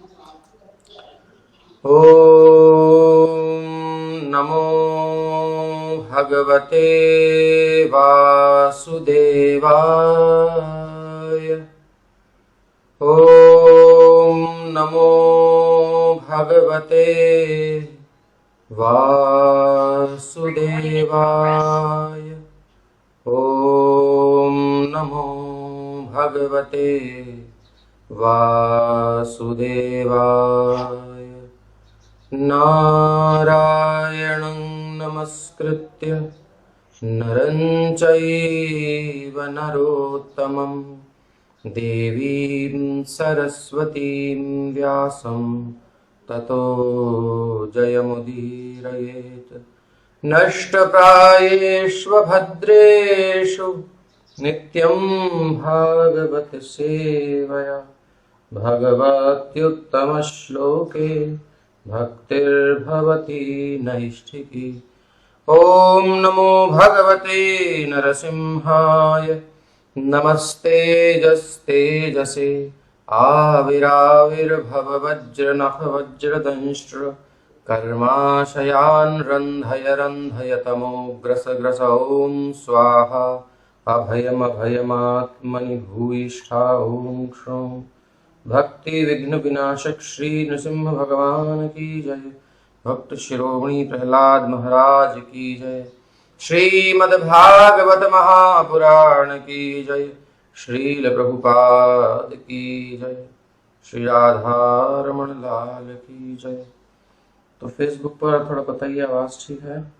ॐ नमो भगवते वासुदेवाय। ॐ नमो भगवते वासुदेवाय। ॐ नमो भगवते वासुदेवाय। नारायणं नमस्कृत्य नरं चैव नरोत्तमं देवीं सरस्वतीं व्यासं ततो जयमुदीरयेत्। नष्टप्रायेष्व भद्रेषु नित्यं भागवत सेवया भगवत्युत्तमश्लोके भक्तिर्भवति नैष्ठिकी। ॐ नमो भगवते नरसिंहाय। नमस्तेजस्तेजसे आविराविर्भव वज्रनख वज्रदंष्ट्र कर्माशयान् रन्धय रन्धय तमोग्रस ग्रस। ॐ स्वाहा अभयमभयमात्मनि भूयिष्ठा। ॐ क्षं भक्ति विघ्न विनाशक श्री नृसिंह भगवान की जय। भक्त शिरोमणि प्रहलाद महाराज की जय। श्रीमद्भागवत महापुराण की जय। श्रील प्रभुपाद की जय। श्री राधा रमण लाल की जय। तो फेसबुक पर थोड़ा बताइए, आवाज ठीक है?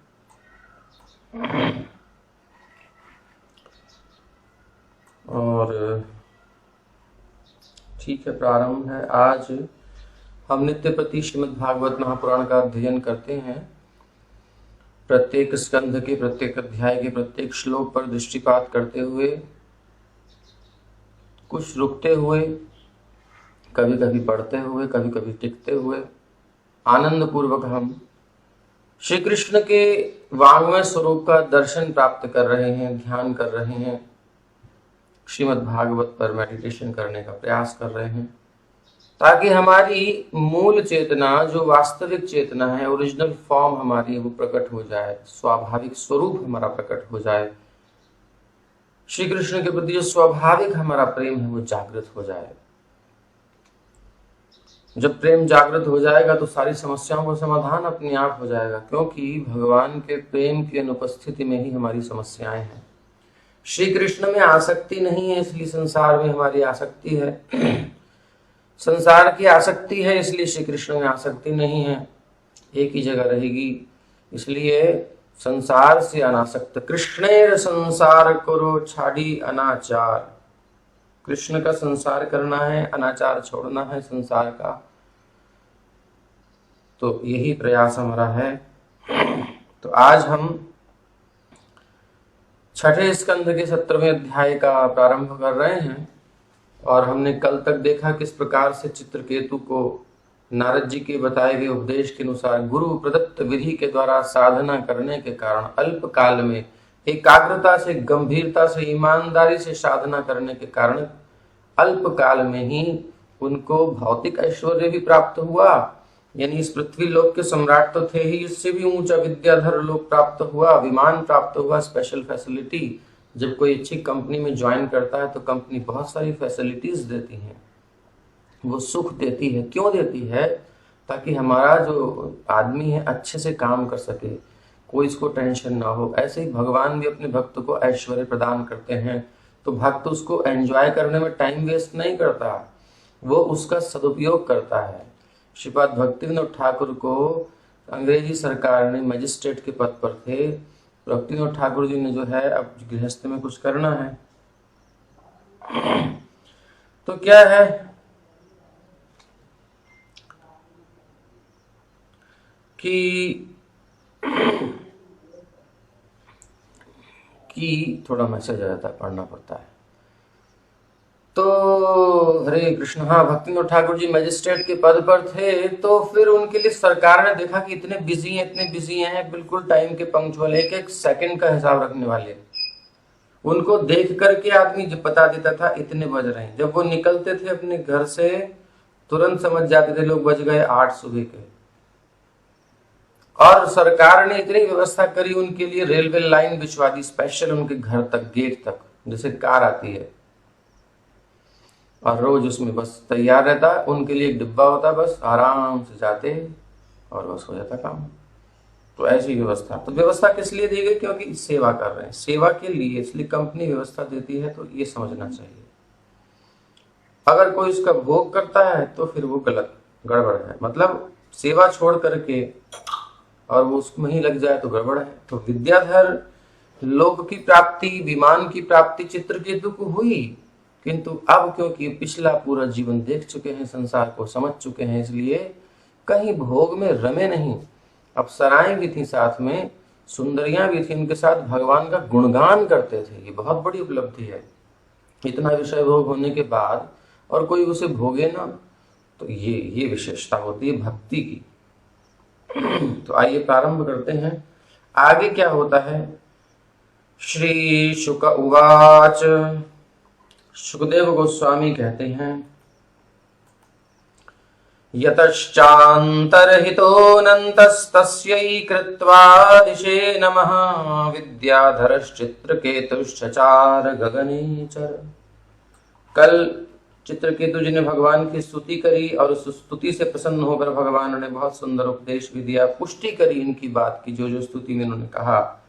और ठीक है, प्रारंभ है। आज हम नित्य प्रति श्रीमद् भागवत महापुराण का अध्ययन करते हैं। प्रत्येक स्कंध के प्रत्येक अध्याय के प्रत्येक श्लोक पर दृष्टिपात करते हुए, कुछ रुकते हुए, कभी कभी पढ़ते हुए, कभी कभी टिकते हुए आनंद पूर्वक हम श्री कृष्ण के वाङ्मय स्वरूप का दर्शन प्राप्त कर रहे हैं, ध्यान कर रहे हैं, श्रीमद् भागवत पर मेडिटेशन करने का प्रयास कर रहे हैं, ताकि हमारी मूल चेतना, जो वास्तविक चेतना है, ओरिजिनल फॉर्म हमारी, वो प्रकट हो जाए, स्वाभाविक स्वरूप हमारा प्रकट हो जाए। श्री कृष्ण के प्रति जो स्वाभाविक हमारा प्रेम है वो जागृत हो जाए। जब प्रेम जागृत हो जाएगा तो सारी समस्याओं का समाधान अपने आप हो जाएगा, क्योंकि भगवान के प्रेम की अनुपस्थिति में ही हमारी समस्याएं हैं। श्री कृष्ण में आसक्ति नहीं है, इसलिए संसार में हमारी आसक्ति है। संसार की आसक्ति है, इसलिए श्री कृष्ण में आसक्ति नहीं है। एक ही जगह रहेगी, इसलिए संसार से अनासक्त। कृष्णेर संसार करो छाड़ी अनाचार। कृष्ण का संसार करना है, अनाचार छोड़ना है संसार का। तो यही प्रयास हमारा है। तो आज हम छठे स्कंध के 17वें अध्याय का प्रारंभ कर रहे हैं। और हमने कल तक देखा किस प्रकार से चित्रकेतु को नारद जी के बताए गए उपदेश के अनुसार गुरु प्रदत्त विधि के द्वारा साधना करने के कारण अल्प काल में एकाग्रता से, गंभीरता से, ईमानदारी से साधना करने के कारण अल्प काल में ही उनको भौतिक ऐश्वर्य भी प्राप्त हुआ। यानी इस पृथ्वी लोक के सम्राट तो थे ही, इससे भी ऊंचा विद्याधर लोक प्राप्त हुआ, विमान प्राप्त हुआ, स्पेशल फैसिलिटी। जब कोई अच्छी कंपनी में ज्वाइन करता है तो कंपनी बहुत सारी फैसिलिटीज देती है, वो सुख देती है। क्यों देती है? ताकि हमारा जो आदमी है अच्छे से काम कर सके, कोई इसको टेंशन ना हो। ऐसे ही भगवान भी अपने भक्त को ऐश्वर्य प्रदान करते हैं, तो भक्त उसको एंजॉय करने में टाइम वेस्ट नहीं करता, वो उसका सदुपयोग करता है। श्रीपाद भक्तिविनोद ठाकुर को अंग्रेजी सरकार ने, मजिस्ट्रेट के पद पर थे, भक्तिविनोद ठाकुर जी ने जो है अब गृहस्थ में कुछ करना है, तो क्या है कि थोड़ा मैसेज आ जाता है, पढ़ना पड़ता है। तो हरे कृष्ण। हाँ, भक्तिविनोद ठाकुर जी मजिस्ट्रेट के पद पर थे, तो फिर उनके लिए सरकार ने देखा कि इतने बिजी हैं, बिल्कुल टाइम के पंक्चुअल, एक एक सेकंड का हिसाब रखने वाले। उनको देख करके आदमी जब बता देता था इतने बज रहे हैं। जब वो निकलते थे अपने घर से तुरंत समझ जाते थे लोग बज गए 8 सुबह के। और सरकार ने इतनी व्यवस्था करी उनके लिए, रेलवे लाइन बिछवा दी स्पेशल उनके घर तक, गेट तक, जैसे कार आती है, और रोज उसमें बस तैयार रहता, उनके लिए एक डिब्बा होता, बस आराम से जाते और बस हो जाता काम। तो ऐसी व्यवस्था, तो व्यवस्था किस लिए दी गई? क्योंकि सेवा कर रहे हैं, सेवा के लिए, इसलिए कंपनी व्यवस्था देती है, तो ये समझना चाहिए। अगर कोई उसका भोग करता है तो फिर वो गलत, गड़बड़ है, मतलब सेवा छोड़ करके और वो उसमें ही लग जाए तो गड़बड़ है। तो विद्याधर लोक की प्राप्ति, विमान की प्राप्ति चित्रकेतु को हुई, किंतु अब क्योंकि पिछला पूरा जीवन देख चुके हैं, संसार को समझ चुके हैं, इसलिए कहीं भोग में रमे नहीं। अप्सराएं भी थी साथ में, सुंदरियां भी थी उनके साथ, भगवान का गुणगान करते थे। ये बहुत बड़ी उपलब्धि है, इतना विषय भोग होने के बाद और कोई उसे भोगे ना, तो ये विशेषता होती है भक्ति की। तो आइए प्रारंभ करते हैं, आगे क्या होता है। श्री शुक उवाच, सुखदेव गोस्वामी कहते हैं, यतश्चान्तरहितोऽनन्तस्तस्यै कृत्वा दिशे नमः, विद्याधरश्चित्रकेतुश्चचार गगने चर। कल चित्रकेतु जी ने भगवान की स्तुति करी और उस स्तुति से प्रसन्न होकर भगवान ने बहुत सुंदर उपदेश भी दिया, पुष्टि करी इनकी बात की, जो जो स्तुति में उन्होंने कहा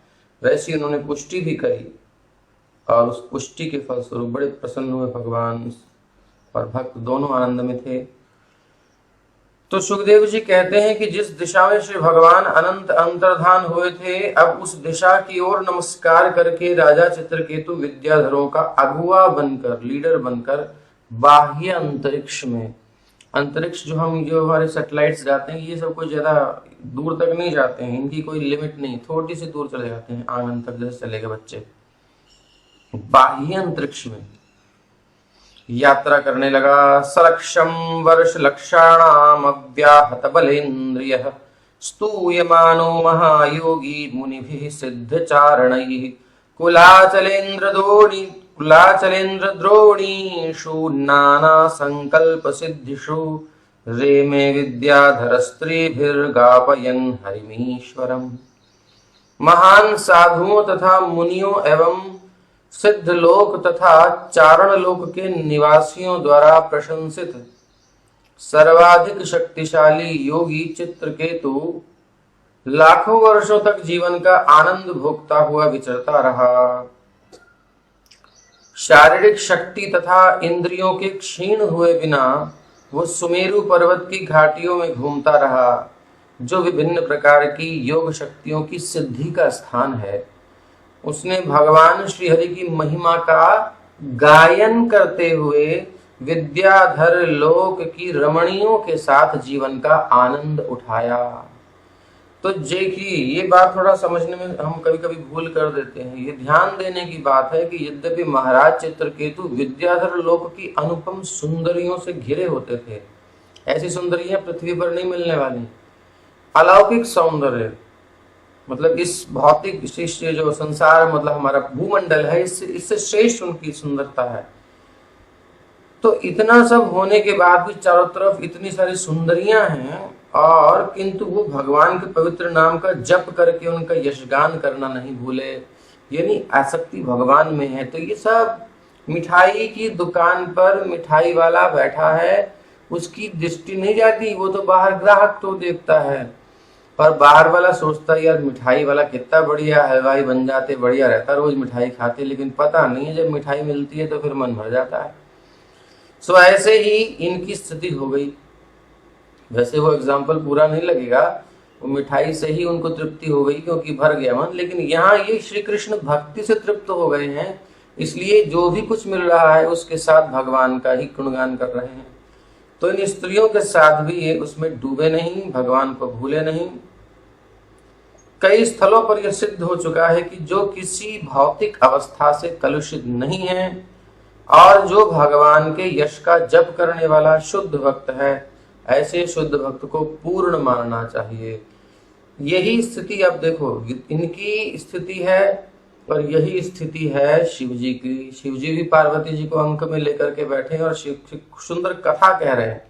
वैसी उन्होंने पुष्टि भी करी, और उस पुष्टि के फलस्वरूप बड़े प्रसन्न हुए भगवान, और भक्त दोनों आनंद में थे। तो सुखदेव जी कहते हैं कि जिस दिशा में श्री भगवान अनंत अंतर्धान हुए थे, अब उस दिशा की ओर नमस्कार करके राजा चित्रकेतु विद्याधरों का अगुआ बनकर, लीडर बनकर बाह्य अंतरिक्ष में, अंतरिक्ष जो हमारे सैटेलाइट्स जाते हैं, ये सब कोई ज्यादा दूर तक नहीं जाते हैं, इनकी कोई लिमिट नहीं, थोड़ी सी दूर चले जाते हैं, आंगन तक जैसे चलेगा बच्चे। बाह्य अंतरिक्ष में यात्रा करने लगा। सलक्षम वर्ष लक्षाणाम अव्याहत बलेन्द्रियः, स्तूयमानो महायोगी मुनिभिः सिद्धचारणैः, कुलाचलेन्द्रद्रोणीषु नाना संकल्प सिद्धिषु, रेमे विद्याधरस्त्रीभिर्गापयन् हरिमीश्वरम्। महान साधुओं तथा मुनियों एवं सिद्ध लोक तथा चारण लोक के निवासियों द्वारा प्रशंसित सर्वाधिक शक्तिशाली योगी चित्रकेतु लाखों वर्षों तक जीवन का आनंद भोगता हुआ विचरता रहा। शारीरिक शक्ति तथा इंद्रियों के क्षीण हुए बिना वो सुमेरु पर्वत की घाटियों में घूमता रहा, जो विभिन्न प्रकार की योग शक्तियों की सिद्धि का स्थान है। उसने भगवान श्रीहरि की महिमा का गायन करते हुए विद्याधर लोक की रमणियों के साथ जीवन का आनंद उठाया। तो देखिए, ये बात थोड़ा समझने में हम कभी कभी भूल कर देते हैं। ये ध्यान देने की बात है कि यद्यपि महाराज चित्रकेतु विद्याधर लोक की अनुपम सुंदरियों से घिरे होते थे, ऐसी सुंदरियां पृथ्वी पर नहीं मिलने वाली। अलौकिक सौंदर्य, मतलब इस भौतिक विशिष्ट जो संसार, मतलब हमारा भूमंडल है, इससे श्रेष्ठ उनकी सुंदरता है। तो इतना सब होने के बाद भी चारों तरफ इतनी सारी सुंदरियां हैं, और किंतु वो भगवान के पवित्र नाम का जप करके उनका यशगान करना नहीं भूले, यानी आसक्ति भगवान में है। तो ये सब मिठाई की दुकान पर मिठाई वाला बैठा है, उसकी दृष्टि नहीं जाती, वो तो बाहर ग्राहक तो देखता है, और बाहर वाला सोचता है यार मिठाई वाला कितना बढ़िया हलवाई बन जाते, बढ़िया रहता, रोज मिठाई खाते, लेकिन पता नहीं है जब मिठाई मिलती है तो फिर मन भर जाता है। सो ऐसे ही इनकी स्थिति हो गई। वैसे वो एग्जाम्पल पूरा नहीं लगेगा, वो मिठाई से ही उनको तृप्ति हो गई क्योंकि भर गया मन, लेकिन यहाँ ये श्री कृष्ण भक्ति से तृप्त हो गए हैं, इसलिए जो भी कुछ मिल रहा है उसके साथ भगवान का ही गुणगान कर रहे हैं। तो इन स्त्रियों के साथ भी ये उसमें डूबे नहीं, भगवान को भूले नहीं। कई स्थलों पर यह सिद्ध हो चुका है कि जो किसी भौतिक अवस्था से कलुषित नहीं है और जो भगवान के यश का जप करने वाला शुद्ध भक्त है, ऐसे शुद्ध भक्त को पूर्ण मानना चाहिए। यही स्थिति अब देखो इनकी स्थिति है, और यही स्थिति है शिव जी की। शिव जी भी पार्वती जी को अंक में लेकर के बैठे हैं और शिव सुंदर कथा कह रहे हैं।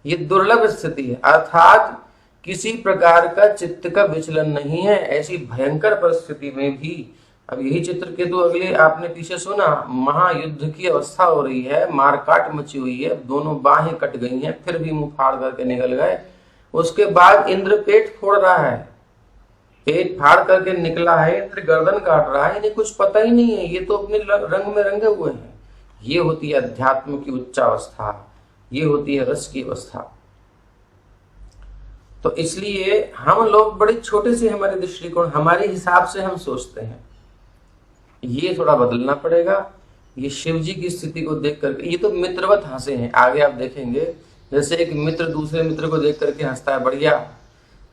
ये दुर्लभ स्थिति है, अर्थात किसी प्रकार का चित्त का विचलन नहीं है ऐसी भयंकर परिस्थिति में भी। अब यही चित्रकेतु अगले आपने पीछे सुना, महायुद्ध की अवस्था हो रही है, मारकाट मची हुई है, दोनों बाहें कट गई हैं, फिर भी मुंह फाड़ करके निकल गए। उसके बाद इंद्र पेट फोड़ रहा है, पेट फाड़ करके निकला है, इंद्र गर्दन काट रहा है, इन्हें कुछ पता ही नहीं है, ये तो अपने रंग में रंगे हुए हैं। ये होती है अध्यात्म की उच्चावस्था, ये होती है रस की अवस्था। तो इसलिए हम लोग बड़े छोटे से, हमारे दृष्टिकोण, हमारे हिसाब से हम सोचते हैं, ये थोड़ा बदलना पड़ेगा। ये शिव जी की स्थिति को देख करके, ये तो मित्रवत हंसे हैं, आगे आप देखेंगे जैसे एक मित्र दूसरे मित्र को देख करके हंसता है, बढ़िया।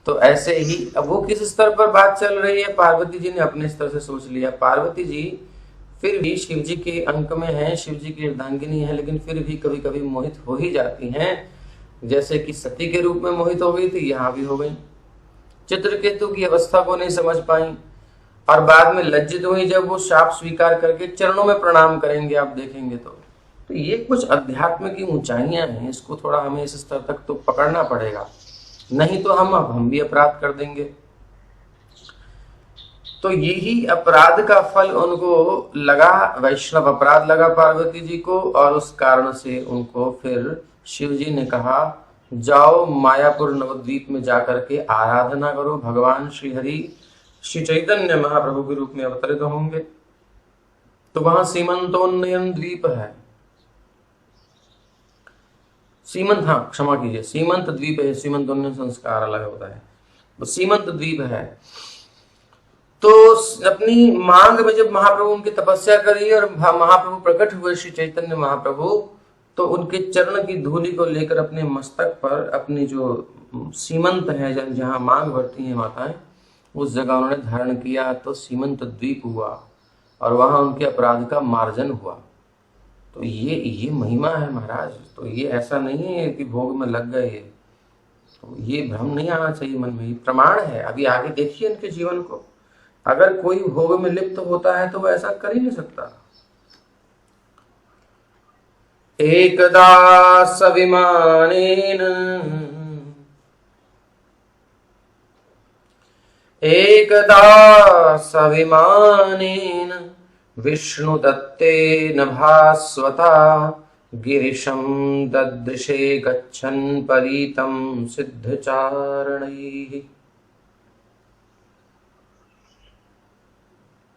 तो ऐसे ही अब वो किस स्तर पर बात चल रही है, पार्वती जी ने अपने स्तर से सोच लिया। पार्वती जी फिर भी शिव जी के अंक में है, शिव जी की अर्धांगिनी है, लेकिन फिर भी कभी कभी मोहित हो ही जाती हैं, जैसे कि सती के रूप में मोहित हो गई थी, यहाँ भी हो गई। चित्रकेतु की अवस्था को नहीं समझ पाई और बाद में लज्जित हुई जब वो शाप स्वीकार करके चरणों में प्रणाम करेंगे, आप देखेंगे तो ये कुछ अध्यात्म की ऊंचाइयां हैं, इसको थोड़ा हमें इस स्तर तक तो पकड़ना पड़ेगा, नहीं तो हम भी अपराध कर देंगे। तो यही अपराध का फल उनको लगा, वैष्णव अपराध लगा पार्वती जी को, और उस कारण से उनको फिर शिव जी ने कहा जाओ मायापुर नवद्वीप में जाकर के आराधना करो, भगवान श्री हरि श्री चैतन्य महाप्रभु के रूप में अवतरित होंगे। तो वहां सीमंतोन्नयन द्वीप है, सीमंत, हाँ क्षमा कीजिए, सीमंत द्वीप है, सीमंतोन्नयन संस्कार अलग होता है, तो सीमंत द्वीप है। तो अपनी मांग में जब महाप्रभु उनकी तपस्या करी और महाप्रभु प्रकट हुए श्री चैतन्य महाप्रभु, तो उनके चरण की धूलि को लेकर अपने मस्तक पर, अपनी जो सीमंत है जहां मांग भरती है माताएं, उस जगह उन्होंने धारण किया, तो सीमंत द्वीप हुआ और वहां उनके अपराध का मार्जन हुआ। तो ये महिमा है महाराज। तो ये ऐसा नहीं है कि भोग में लग गए, तो ये भ्रम नहीं आना चाहिए मन में, ये प्रमाण है। अभी आगे देखिए इनके जीवन को, अगर कोई भोग में लिप्त होता है तो वो ऐसा कर ही नहीं सकता। एकदा सविमानेन विष्णुदत्तेन भास्वता गिरिशं ददृशे गच्छन् परीतं सिद्धचारणैः,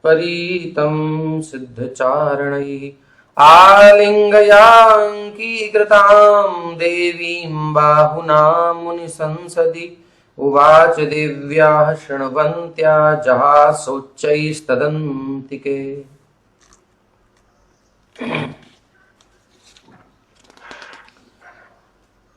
परीतं सिद्धचारणैः आलिङ्गयाङ्कीकृतां देवीं बाहुना मुनिसंसदि उवाच दिव्याः शृण्वन्त्या जहासोच्चैस्तदन्तिके।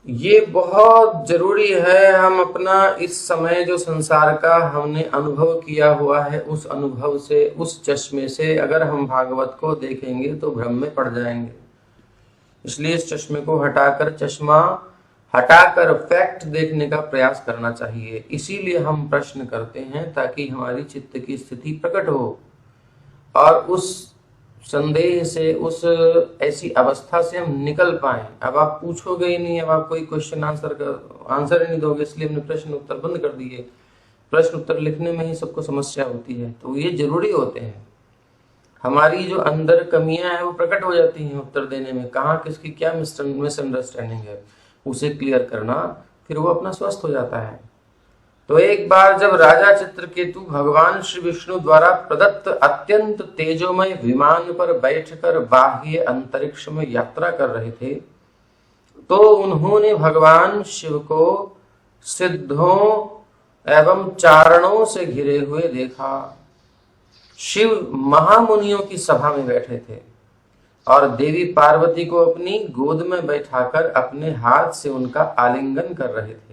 ये बहुत जरूरी है, हम अपना इस समय जो संसार का हमने अनुभव किया हुआ है, उस अनुभव से, उस चश्मे से अगर हम भागवत को देखेंगे तो भ्रम में पड़ जाएंगे। इसलिए इस चश्मे को हटाकर, चश्मा हटाकर फैक्ट देखने का प्रयास करना चाहिए। इसीलिए हम प्रश्न करते हैं, ताकि हमारी चित्त की स्थिति प्रकट हो और उस संदेह से, उस ऐसी अवस्था से हम निकल पाए। अब आप पूछोगे ही नहीं, अब आप कोई क्वेश्चन आंसर ही नहीं दोगे, इसलिए हमने प्रश्न उत्तर बंद कर दिए। प्रश्न उत्तर लिखने में ही सबको समस्या होती है, तो ये जरूरी होते हैं। हमारी जो अंदर कमियां हैं वो प्रकट हो जाती हैं उत्तर देने में, कहाँ किसकी क्या मिसअंडरस्टैंडिंग है, उसे क्लियर करना, फिर वो अपना स्वस्थ हो जाता है। तो एक बार जब राजा चित्रकेतु भगवान श्री विष्णु द्वारा प्रदत्त अत्यंत तेजोमय विमान पर बैठकर बाह्य अंतरिक्ष में यात्रा कर रहे थे, तो उन्होंने भगवान शिव को सिद्धों एवं चारणों से घिरे हुए देखा। शिव महामुनियों की सभा में बैठे थे और देवी पार्वती को अपनी गोद में बैठाकर अपने हाथ से उनका आलिंगन कर रहे थे।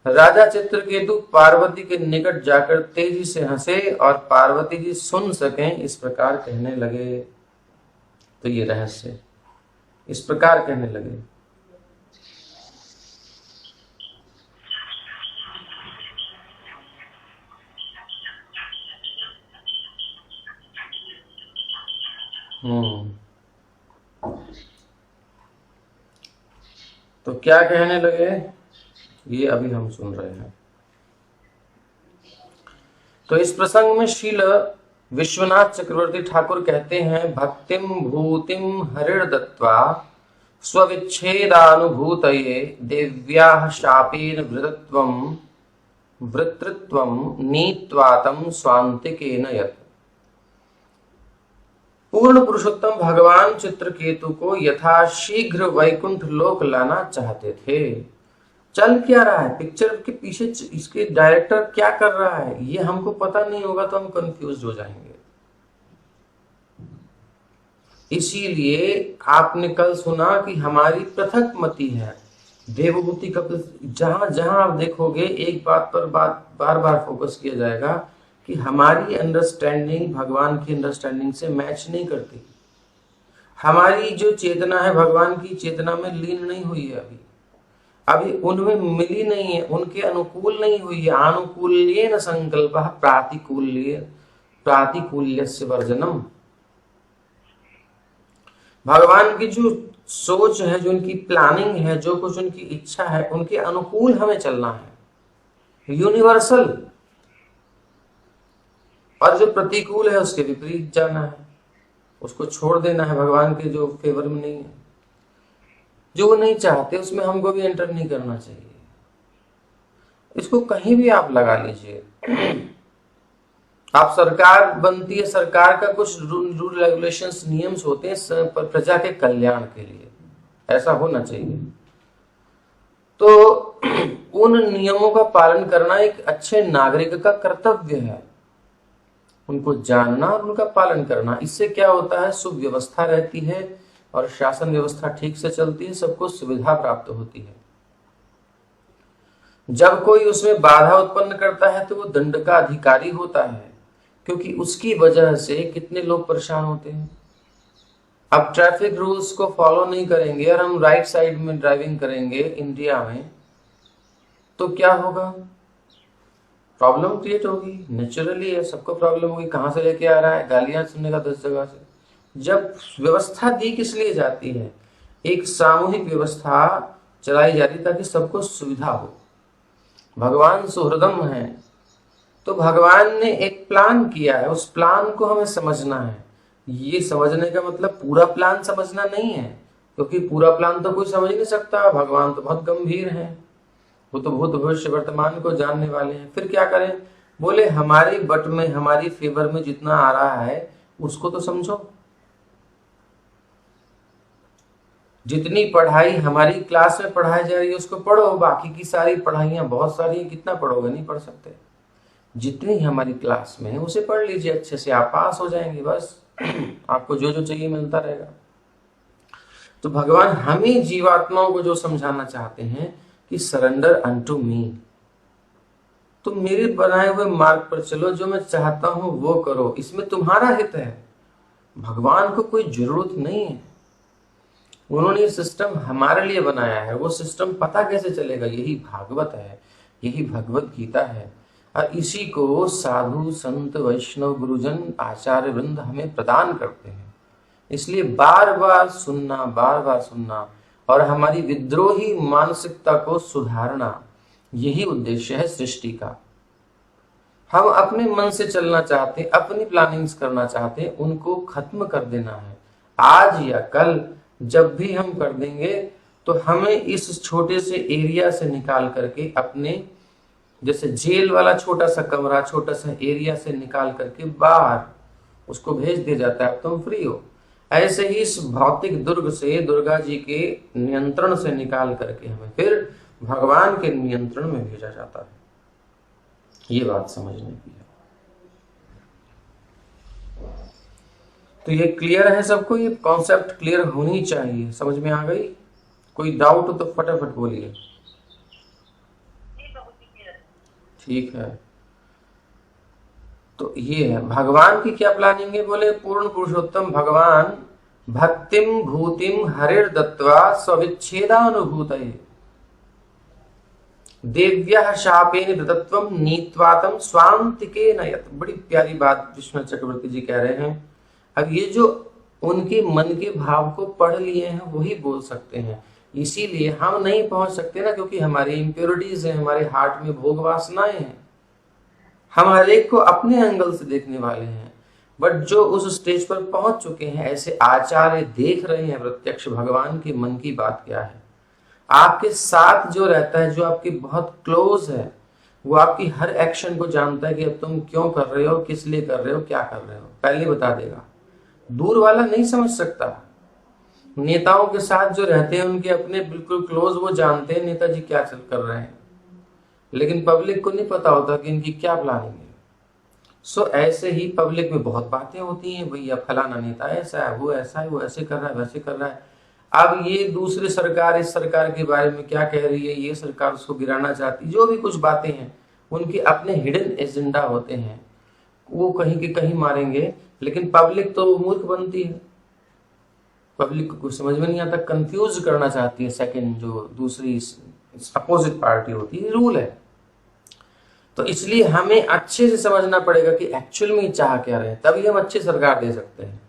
राजा चित्रकेतु पार्वती के निकट जाकर तेजी से हंसे और पार्वती जी सुन सकें इस प्रकार कहने लगे। तो ये रहस्य, इस प्रकार कहने लगे, तो क्या कहने लगे ये अभी हम सुन रहे हैं। तो इस प्रसंग में श्रील विश्वनाथ चक्रवर्ती ठाकुर कहते हैं, भक्तिम भूतिम हरिर्दत्वा स्वविच्छेदानुभूतये देव्याः शापेन वृतृत्वं नीत्वातं स्वान्तिकेन यत्। पूर्ण पुरुषोत्तम भगवान चित्रकेतु को यथाशीघ्र वैकुंठ लोक लाना चाहते थे। चल क्या रहा है पिक्चर के पीछे, इसके डायरेक्टर क्या कर रहा है ये हमको पता नहीं होगा तो हम कंफ्यूज हो जाएंगे। इसीलिए आपने कल सुना कि हमारी पृथक मति है देवभूति का। जहां जहां आप देखोगे एक बात पर बार बार फोकस किया जाएगा कि हमारी अंडरस्टैंडिंग भगवान की अंडरस्टैंडिंग से मैच नहीं करती। हमारी जो चेतना है भगवान की चेतना में लीन नहीं हुई है, अभी उनमें मिली नहीं है, उनके अनुकूल नहीं हुई है। आनुकूल्येन संकल्पः प्रातिकूल्यस्य वर्जनम। भगवान की जो सोच है, जो उनकी प्लानिंग है, जो कुछ उनकी इच्छा है, उनके अनुकूल हमें चलना है, यूनिवर्सल। और जो प्रतिकूल है उसके विपरीत जाना है, उसको छोड़ देना है, भगवान के जो फेवर में नहीं है, जो वो नहीं चाहते उसमें हमको भी एंटर नहीं करना चाहिए। इसको कहीं भी आप लगा लीजिए। आप सरकार बनती है, सरकार का कुछ रूल रेगुलेशंस नियम्स होते हैं प्रजा के कल्याण के लिए, ऐसा होना चाहिए। तो उन नियमों का पालन करना एक अच्छे नागरिक का कर्तव्य है, उनको जानना और उनका पालन करना। इससे क्या होता है, सुव्यवस्था रहती है और शासन व्यवस्था ठीक से चलती है, सबको सुविधा प्राप्त होती है। जब कोई उसमें बाधा उत्पन्न करता है तो वो दंड का अधिकारी होता है, क्योंकि उसकी वजह से कितने लोग परेशान होते हैं। अब ट्रैफिक रूल्स को फॉलो नहीं करेंगे और हम राइट साइड में ड्राइविंग करेंगे इंडिया में, तो क्या होगा, प्रॉब्लम क्रिएट होगी। नेचुरली है, सबको प्रॉब्लम होगी। कहां से लेके आ रहा है, गालियां सुनने का 10 जगह से। जब व्यवस्था दी किस लिए जाती है, एक सामूहिक व्यवस्था चलाई जाती है ताकि सबको सुविधा हो। भगवान सुहृदम है, तो भगवान ने एक प्लान किया है, उस प्लान को हमें समझना है। ये समझने का मतलब पूरा प्लान समझना नहीं है, क्योंकि पूरा प्लान तो कोई समझ नहीं सकता। भगवान तो बहुत गंभीर हैं, वो तो भूत भविष्य वर्तमान को जानने वाले हैं। फिर क्या करें, बोले हमारी बट में, हमारी फेवर में जितना आ रहा है उसको तो समझो। जितनी पढ़ाई हमारी क्लास में पढ़ाई जा रही है उसको पढ़ो, बाकी की सारी पढ़ाइयां बहुत सारी, कितना पढ़ोगे, नहीं पढ़ सकते। जितनी हमारी क्लास में है उसे पढ़ लीजिए, अच्छे से आप पास हो जाएंगे, बस आपको जो जो चाहिए मिलता रहेगा। तो भगवान हमें जीवात्माओं को जो समझाना चाहते हैं कि सरेंडर अनटू मी, तुम मेरे बनाए हुए मार्ग पर चलो, जो मैं चाहता हूं वो करो, इसमें तुम्हारा हित है। भगवान को कोई जरूरत नहीं है, उन्होंने ये सिस्टम हमारे लिए बनाया है। वो सिस्टम पता कैसे चलेगा, यही भागवत है, यही भगवत गीता है। और इसी को साधु संत वैष्णव गुरुजन आचार्य वृंद हमें प्रदान करते हैं। इसलिए बार बार सुनना और हमारी विद्रोही मानसिकता को सुधारना, यही उद्देश्य है सृष्टि का। हम अपने मन से चलना चाहते, अपनी प्लानिंग्स करना चाहते, उनको खत्म कर देना है। आज या कल जब भी हम कर देंगे तो हमें इस छोटे से एरिया से निकाल करके, अपने जैसे जेल वाला छोटा सा कमरा, छोटा सा एरिया से निकाल करके बाहर उसको भेज दिया जाता है, अब तुम फ्री हो। ऐसे ही इस भौतिक दुर्ग से, दुर्गा जी के नियंत्रण से निकाल करके हमें फिर भगवान के नियंत्रण में भेजा जाता है। ये बात समझने की है। तो ये क्लियर है सबको, ये कॉन्सेप्ट क्लियर होनी चाहिए, समझ में आ गई? कोई डाउट हो तो फटाफट बोलिए। ठीक है, तो ये है भगवान की क्या प्लानिंग है। बोले पूर्ण पुरुषोत्तम भगवान भक्तिम भूतिम हरिर दत्वा स्वविच्छेदानुभूतये देव्या शापेन वृतत्वम नीत्वातम स्वांतिकेन यत्। बड़ी प्यारी बात विष्णु चक्रवर्ती जी कह रहे हैं। अब ये जो उनके मन के भाव को पढ़ लिए हैं वही बोल सकते हैं इसीलिए हम नहीं पहुंच सकते ना, क्योंकि हमारी इम्प्योरिटीज हैं, हमारे हार्ट में भोग वासनाएं हैं, हम हर एक को अपने एंगल से देखने वाले हैं। बट जो उस स्टेज पर पहुंच चुके हैं, ऐसे आचार्य देख रहे हैं प्रत्यक्ष भगवान के मन की बात क्या है। आपके साथ जो रहता है, जो आपके बहुत क्लोज है, वो आपकी हर एक्शन को जानता है कि अब तुम क्यों कर रहे हो, किस लिए कर रहे हो, क्या कर रहे हो, पहले बता देगा। दूर वाला नहीं समझ सकता। नेताओं के साथ जो रहते हैं, उनके अपने बिल्कुल क्लोज, वो जानते हैं नेताजी क्या चल कर रहे हैं, लेकिन पब्लिक को नहीं पता होता कि इनकी क्या प्लानिंग है। सो ऐसे ही पब्लिक में बहुत बातें होती हैं, भैया फलाना नेता ऐसा है, वो ऐसा है, वो ऐसे कर रहा है, वैसे कर रहा है। अब ये दूसरी सरकार इस सरकार के बारे में क्या कह रही है, ये सरकार उसको गिराना चाहती, जो भी कुछ बातें हैं, उनके अपने हिडन एजेंडा होते हैं, वो कहीं के कहीं मारेंगे। लेकिन पब्लिक तो मूर्ख बनती है, पब्लिक को कुछ समझ में नहीं आता, कंफ्यूज करना चाहती है सेकंड जो दूसरी अपोजिट पार्टी होती है। रूल है। तो इसलिए हमें अच्छे से समझना पड़ेगा कि एक्चुअल में चाह क्या रहे, तभी हम अच्छी सरकार दे सकते हैं।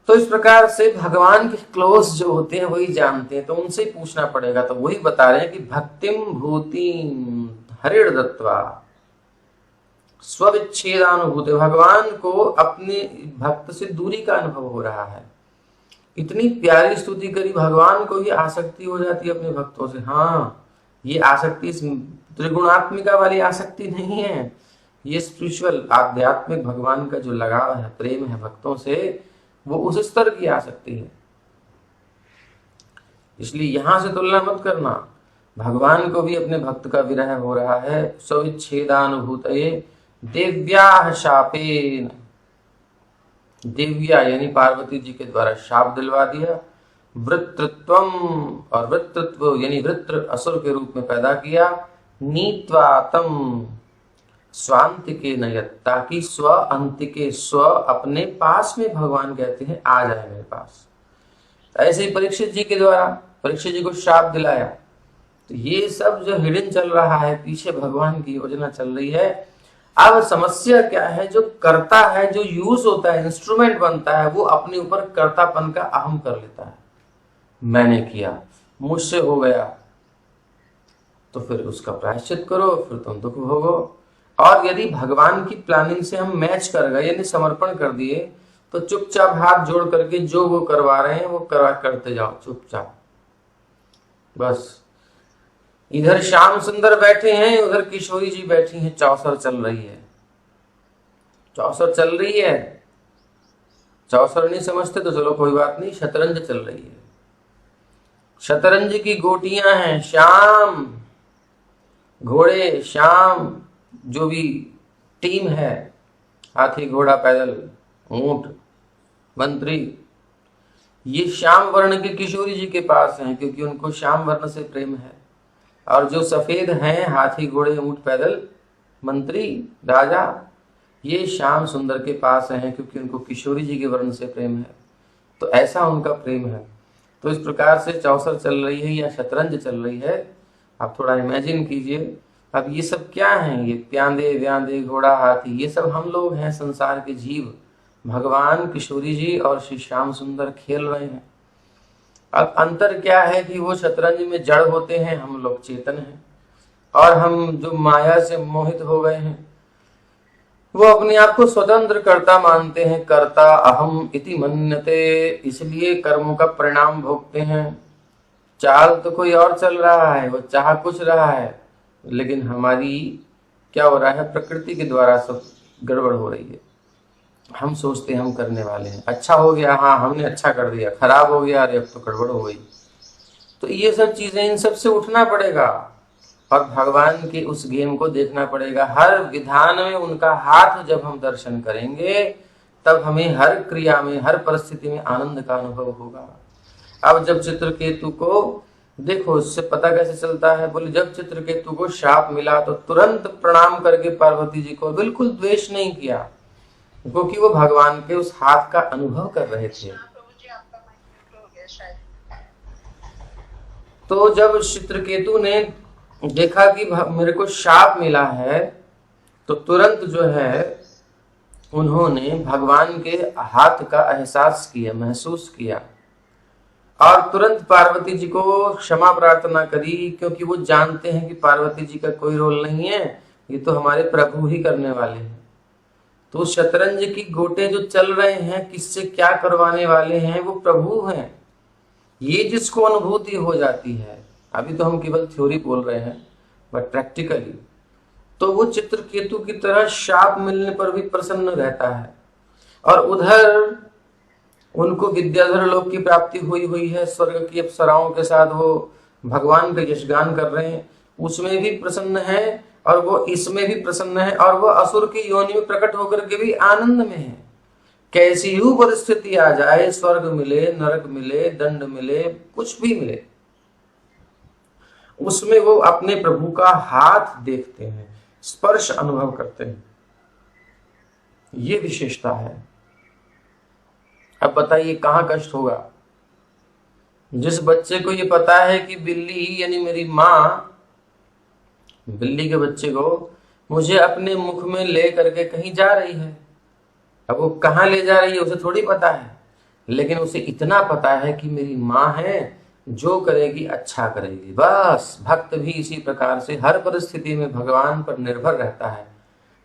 तो इस प्रकार से भगवान के क्लोज जो होते हैं वही जानते हैं, तो उनसे ही पूछना पड़ेगा। तो वही बता रहे हैं कि भक्तिम भूति हरिण दत्वा स्विच्छेदानुभूति, भगवान को अपने भक्त से दूरी का अनुभव हो रहा है। इतनी प्यारी स्तुति करी, भगवान को ही आसक्ति हो जाती है अपने भक्तों से। हाँ, ये आसक्ति त्रिगुणात्मिका वाली आसक्ति नहीं है, ये स्पिरिचुअल आध्यात्मिक भगवान का जो लगाव है, प्रेम है भक्तों से, वो उस स्तर की आसक्ति है। इसलिए यहां से तुलना मत करना, भगवान को भी अपने भक्त का विरह हो रहा है। स्विच्छेदानुभूतये देव्या शापेन, देव्या यानी पार्वती जी के द्वारा शाप दिलवा दिया। वृत्रत्वम, और वृत्रत्व यानी वृत्र असुर के रूप में पैदा किया। नीत्वा तम स्वांतिके नयत, ताकि स्व अंतिके, स्व अपने पास में भगवान कहते हैं आ जाए मेरे पास। ऐसे ही परीक्षित जी के द्वारा परीक्षित जी को शाप दिलाया। तो ये सब जो हिडन चल रहा है, पीछे भगवान की योजना चल रही है। अब समस्या क्या है, जो करता है, जो यूज होता है, इंस्ट्रूमेंट बनता है, वो अपने ऊपर कर्तापन का अहम कर लेता है। मैंने किया, मुझसे हो गया, तो फिर उसका प्रायश्चित करो, फिर तुम दुख भोगो। और यदि भगवान की प्लानिंग से हम मैच कर गए, यानी समर्पण कर दिए, तो चुपचाप हाथ जोड़ करके जो वो करवा रहे हैं वो करते जाओ चुपचाप। बस इधर श्याम सुंदर बैठे हैं, उधर किशोरी जी बैठी हैं, चौसर चल रही है, चौसर चल रही है। चौसर नहीं समझते तो चलो कोई बात नहीं, शतरंज चल रही है। शतरंज की गोटियां हैं, श्याम घोड़े, श्याम जो भी टीम है, हाथी घोड़ा पैदल ऊंट मंत्री, ये श्याम वर्ण के किशोरी जी के पास हैं, क्योंकि उनको श्याम वर्ण से प्रेम है। और जो सफेद हैं, हाथी घोड़े ऊंट पैदल मंत्री राजा, ये श्याम सुंदर के पास हैं, क्योंकि उनको किशोरी जी के वर्ण से प्रेम है। तो ऐसा उनका प्रेम है। तो इस प्रकार से चौसर चल रही है या शतरंज चल रही है। आप थोड़ा इमेजिन कीजिए। अब ये सब क्या है, ये प्यांदे व्यांदे घोड़ा हाथी, ये सब हम लोग हैं, संसार के जीव। भगवान किशोरी जी और श्री श्याम सुंदर खेल रहे हैं। अब अंतर क्या है कि वो शतरंज में जड़ होते हैं, हम लोग चेतन हैं। और हम जो माया से मोहित हो गए हैं, वो अपने आप को स्वतंत्र कर्ता मानते हैं। कर्ता अहम इति मन्यते, इसलिए कर्मों का परिणाम भोगते हैं। चाल तो कोई और चल रहा है, वो चाह कुछ रहा है, लेकिन हमारी क्या हो रहा है, प्रकृति के द्वारा सब गड़बड़ हो रही है। हम सोचते हैं हम करने वाले हैं, अच्छा हो गया, हाँ हमने अच्छा कर दिया, खराब हो गया, अरे अब तो गड़बड़ हो गई। तो ये सब चीजें, इन सब से उठना पड़ेगा और भगवान के उस गेम को देखना पड़ेगा। हर विधान में उनका हाथ जब हम दर्शन करेंगे, तब हमें हर क्रिया में, हर परिस्थिति में आनंद का अनुभव होगा। अब जब चित्रकेतु को देखो, उससे पता कैसे चलता है, बोले जब चित्रकेतु को शाप मिला तो तुरंत प्रणाम करके पार्वती जी को, बिल्कुल द्वेष नहीं किया, क्योंकि वो भगवान के उस हाथ का अनुभव कर रहे थे। तो जब चित्रकेतु ने देखा कि मेरे को शाप मिला है, तो तुरंत जो है उन्होंने भगवान के हाथ का एहसास किया, महसूस किया। और तुरंत पार्वती जी को क्षमा प्रार्थना करी, क्योंकि वो जानते हैं कि पार्वती जी का कोई रोल नहीं है, ये तो हमारे प्रभु ही करने वाले हैं। तो शतरंज की गोटे जो चल रहे हैं, किससे क्या करवाने वाले हैं, वो प्रभु हैं। ये जिसको अनुभूति हो जाती है, अभी तो हम केवल थ्योरी बोल रहे हैं, बट प्रैक्टिकली तो वो चित्रकेतु की तरह शाप मिलने पर भी प्रसन्न रहता है। और उधर उनको विद्याधर लोक की प्राप्ति हुई है, स्वर्ग की अप्सराओं के साथ वो भगवान का यशगान कर रहे हैं, उसमें भी प्रसन्न है, और वो इसमें भी प्रसन्न है, और वो असुर की योनि में प्रकट होकर के भी आनंद में है। कैसी ही परिस्थिति आ जाए, स्वर्ग मिले, नरक मिले, दंड मिले, कुछ भी मिले, उसमें वो अपने प्रभु का हाथ देखते हैं, स्पर्श अनुभव करते हैं। ये विशेषता है। अब बताइए कहां कष्ट होगा? जिस बच्चे को ये पता है कि बिल्ली यानी मेरी माँ बिल्ली के बच्चे को मुझे अपने मुख में ले करके कहीं जा रही है, अब वो कहाँ ले जा रही है उसे थोड़ी पता है, लेकिन उसे इतना पता है कि मेरी माँ है, जो करेगी अच्छा करेगी। बस भक्त भी इसी प्रकार से हर परिस्थिति में भगवान पर निर्भर रहता है।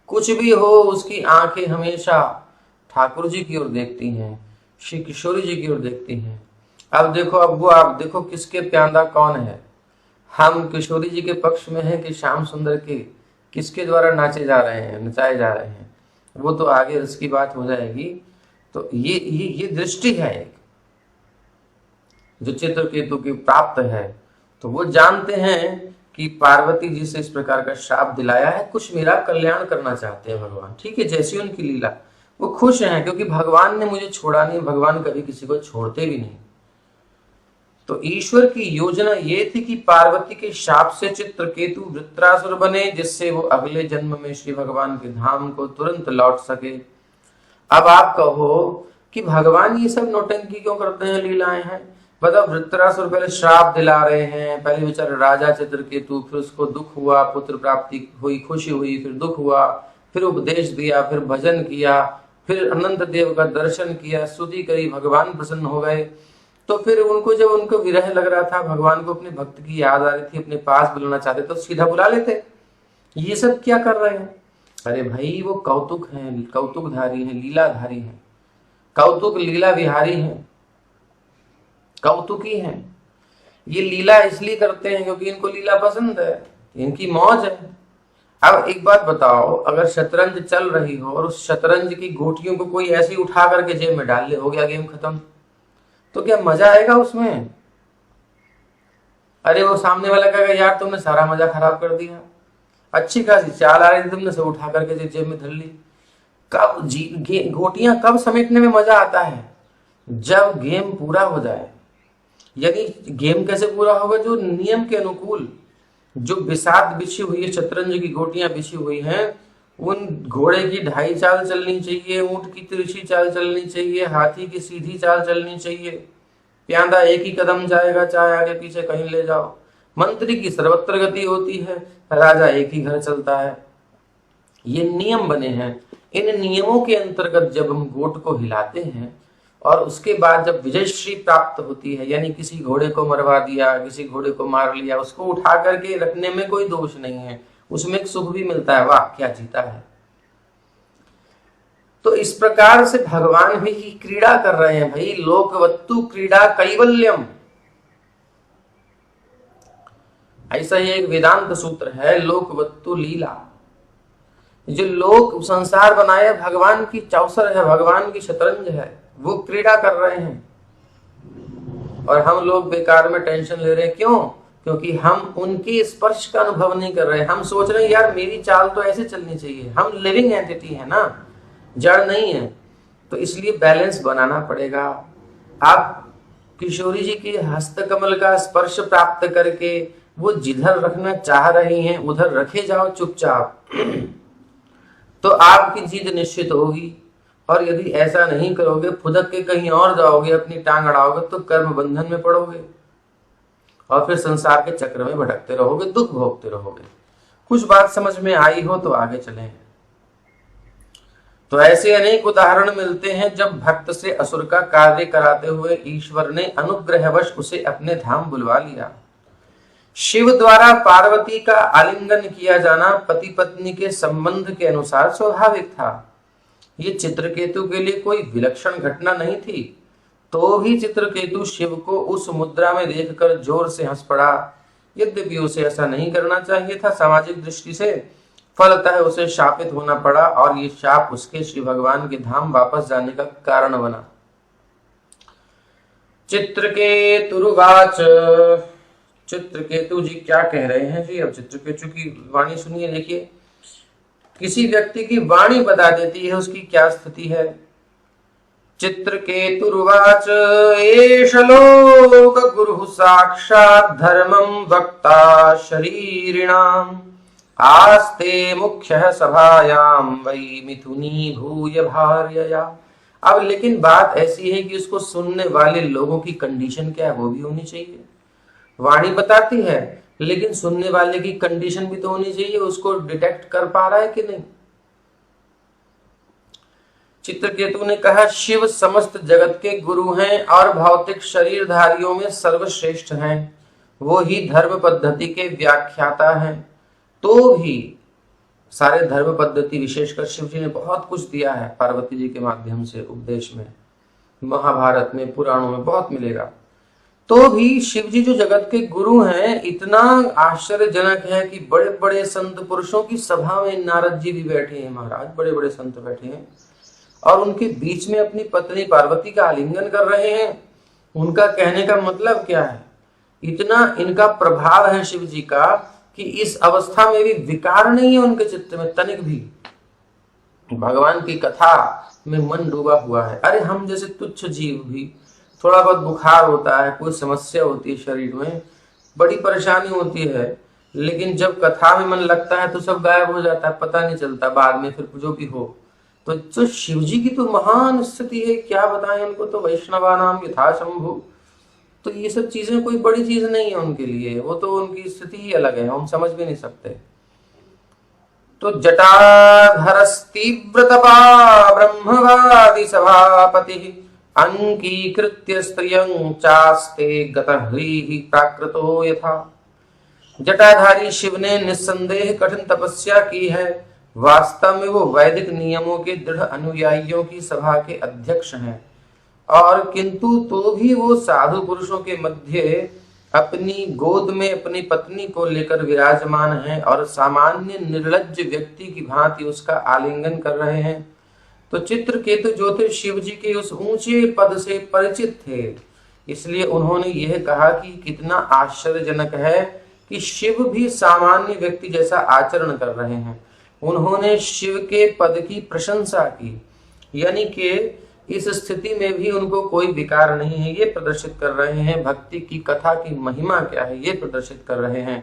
कुछ भी हो, उसकी आंखें हमेशा ठाकुर जी की ओर देखती हैं, श्री किशोरी जी की ओर देखती हैं। अब देखो, अब वो आप देखो किसके प्यांदा कौन है। हम किशोरी जी के पक्ष में हैं कि श्याम सुंदर के किसके द्वारा नाचे जा रहे हैं, नचाए जा रहे हैं, वो तो आगे उसकी बात हो जाएगी। तो ये दृष्टि है एक जो चित्रकेतु की प्राप्त है। तो वो जानते हैं कि पार्वती जी से इस प्रकार का श्राप दिलाया है, कुछ मेरा कल्याण करना चाहते हैं भगवान। ठीक है, जैसी उनकी लीला, वो खुश हैं क्योंकि भगवान ने मुझे छोड़ा नहीं, भगवान कभी किसी को छोड़ते भी नहीं। तो ईश्वर की योजना ये थी कि पार्वती के शाप से चित्रकेतु वृत्रासुर बने, जिससे वो अगले जन्म में श्री भगवान के धाम को तुरंत लौट सके। अब आप कहो कि भगवान ये सब नौटंकी क्यों करते हैं, लीलाएं हैं? बताओ, वृत्रासुर पहले श्राप दिला रहे हैं, पहले बेचारा राजा चित्रकेतु, फिर उसको दुख हुआ, पुत्र प्राप्ति हुई, खुशी हुई, फिर दुख हुआ, फिर उपदेश दिया, फिर भजन किया, फिर अनंत देव का दर्शन किया, स्तुति करी, भगवान प्रसन्न हो गए। तो फिर उनको जब उनको विरह लग रहा था, भगवान को अपने भक्त की याद आ रही थी, अपने पास बुलाना चाहते तो सीधा बुला लेते। ये सब क्या कर रहे हैं? अरे भाई, वो कौतुक हैं, कौतुकधारी हैं, लीलाधारी हैं, कौतुक लीला विहारी हैं, कौतुकी हैं। ये लीला इसलिए करते हैं क्योंकि इनको लीला पसंद है, इनकी मौज है। अब एक बात बताओ, अगर शतरंज चल रही हो और उस शतरंज की गोटियों को कोई ऐसी उठा करके जेब में डाल ले, हो गया गेम खत्म, तो क्या मजा आएगा उसमें? अरे वो सामने वाला कहेगा यार तुमने सारा मजा खराब कर दिया, अच्छी खासी चाल आ रही थी, तुमने सब उठा करके जेब में धर ली। कब गोटियां कब समेटने में मजा आता है? जब गेम पूरा हो जाए। यानी गेम कैसे पूरा होगा? जो नियम के अनुकूल, जो बिसात बिछी हुई है, शतरंज की गोटियां बिछी हुई हैं, उन घोड़े की 2.5 चाल चलनी चाहिए, ऊंट की तिरछी चाल चलनी चाहिए, हाथी की सीधी चाल चलनी चाहिए, प्यांदा एक ही कदम जाएगा, चाहे आगे पीछे कहीं ले जाओ, मंत्री की सर्वत्र गति होती है, राजा एक ही घर चलता है। ये नियम बने हैं। इन नियमों के अंतर्गत जब हम गोट को हिलाते हैं और उसके बाद जब विजयश्री प्राप्त होती है, यानी किसी घोड़े को मरवा दिया, किसी घोड़े को मार लिया, उसको उठा करके रखने में कोई दोष नहीं है, उसमें एक सुख भी मिलता है, वाह क्या जीता है। तो इस प्रकार से भगवान भी क्रीड़ा कर रहे हैं भाई। लोकवत्तु क्रीड़ा कैवल्यम, ऐसा ही एक वेदांत सूत्र है, लोकवत्तु लीला। जो लोक संसार बनाया भगवान की चौसर है, भगवान की शतरंज है, वो क्रीड़ा कर रहे हैं। और हम लोग बेकार में टेंशन ले रहे हैं, क्यों? क्योंकि हम उनके स्पर्श का अनुभव नहीं कर रहे। हम सोच रहे हैं यार मेरी चाल तो ऐसे चलनी चाहिए। हम लिविंग एंटिटी है ना, जड़ नहीं है, तो इसलिए बैलेंस बनाना पड़ेगा। आप किशोरी जी के हस्तकमल का स्पर्श प्राप्त करके वो जिधर रखना चाह रही हैं उधर रखे जाओ चुपचाप, तो आपकी जीत निश्चित होगी। और यदि ऐसा नहीं करोगे, फुदक के कहीं और जाओगे, अपनी टांग अड़ाओगे, तो कर्म बंधन में पड़ोगे और फिर संसार के चक्र में भटकते रहोगे, दुख भोगते रहोगे। कुछ बात समझ में आई हो तो आगे चलें। तो ऐसे अनेक उदाहरण मिलते हैं जब भक्त से असुर का कार्य कराते हुए ईश्वर ने अनुग्रहवश उसे अपने धाम बुलवा लिया। शिव द्वारा पार्वती का आलिंगन किया जाना पति पत्नी के संबंध के अनुसार स्वाभाविक था। ये चित्रकेतु के लिए कोई विलक्षण घटना नहीं थी, तो भी चित्रकेतु शिव को उस मुद्रा में देखकर जोर से हंस पड़ा। यद्यपि उसे ऐसा नहीं करना चाहिए था, सामाजिक दृष्टि से फलतः उसे शापित होना पड़ा और ये शाप उसके श्री भगवान के धाम वापस जाने का कारण बना। चित्रकेतुर्वाच, चित्रकेतु जी क्या कह रहे हैं जी। अब चित्रकेतु की वाणी सुनिए, देखिए किसी व्यक्ति की वाणी बता देती है उसकी क्या स्थिति है। चित्रकेतुर्वाच एष लोक गुरु साक्षात् धर्मं वक्ता शरीरिणाम् आस्ते मुख्यः सभायां वै मिथुनी भूय भार्यया। अब लेकिन बात ऐसी है कि उसको सुनने वाले लोगों की कंडीशन क्या है वो भी होनी चाहिए। वाणी बताती है लेकिन सुनने वाले की कंडीशन भी तो होनी चाहिए, उसको डिटेक्ट कर पा रहा है कि नहीं। चित्रकेतु ने कहा शिव समस्त जगत के गुरु हैं और भौतिक शरीरधारियों में सर्वश्रेष्ठ हैं, वो ही धर्म पद्धति के व्याख्याता हैं। तो भी सारे धर्म पद्धति विशेषकर शिव जी ने बहुत कुछ दिया है पार्वती जी के माध्यम से उपदेश में, महाभारत में पुराणों में बहुत मिलेगा। तो भी शिव जी जो जगत के गुरु हैं, इतना आश्चर्यजनक है कि बड़े बड़े संत पुरुषों की सभा में नारद जी भी बैठे हैं, महाराज बड़े बड़े संत बैठे हैं और उनके बीच में अपनी पत्नी पार्वती का आलिंगन कर रहे हैं। उनका कहने का मतलब क्या है, इतना इनका प्रभाव है शिव जी का कि इस अवस्था में भी विकार नहीं है उनके चित्त में तनिक भी। भगवान की कथा में मन डूबा हुआ है। अरे हम जैसे तुच्छ जीव भी थोड़ा बहुत बुखार होता है, कोई समस्या होती है शरीर में, बड़ी परेशानी होती है, लेकिन जब कथा में मन लगता है तो सब गायब हो जाता है, पता नहीं चलता बाद में फिर जो भी हो। तो शिव जी की तो महान स्थिति है, क्या बताएं उनको। तो वैष्णवानाम यथा शंभु, तो ये सब चीजें कोई बड़ी चीज नहीं है उनके लिए, वो तो उनकी स्थिति ही अलग है, हम समझ भी नहीं सकते। तो जटाधरस्तीव्रतपा ब्रह्मवादी सभापति अंकीकृत्य स्त्रियं चास्ते गतह्रीः प्राकृतो यथा। जटाधारी शिव ने निस्संदेह कठिन तपस्या की है, वास्तव में वो वैदिक नियमों के दृढ़ अनुयायियों की सभा के अध्यक्ष हैं, और किंतु तो भी वो साधु पुरुषों के मध्य अपनी गोद में अपनी पत्नी को लेकर विराजमान हैं और सामान्य निर्लज्ज व्यक्ति की भांति उसका आलिंगन कर रहे हैं। तो चित्रकेतु जो थे शिव जी के उस ऊंचे पद से परिचित थे, इसलिए उन्होंने यह कहा कि कितना आश्चर्यजनक है कि शिव भी सामान्य व्यक्ति जैसा आचरण कर रहे हैं। उन्होंने शिव के पद की प्रशंसा की, यानी कि इस स्थिति में भी उनको कोई विकार नहीं है, ये प्रदर्शित कर रहे हैं। भक्ति की कथा की महिमा क्या है ये प्रदर्शित कर रहे हैं।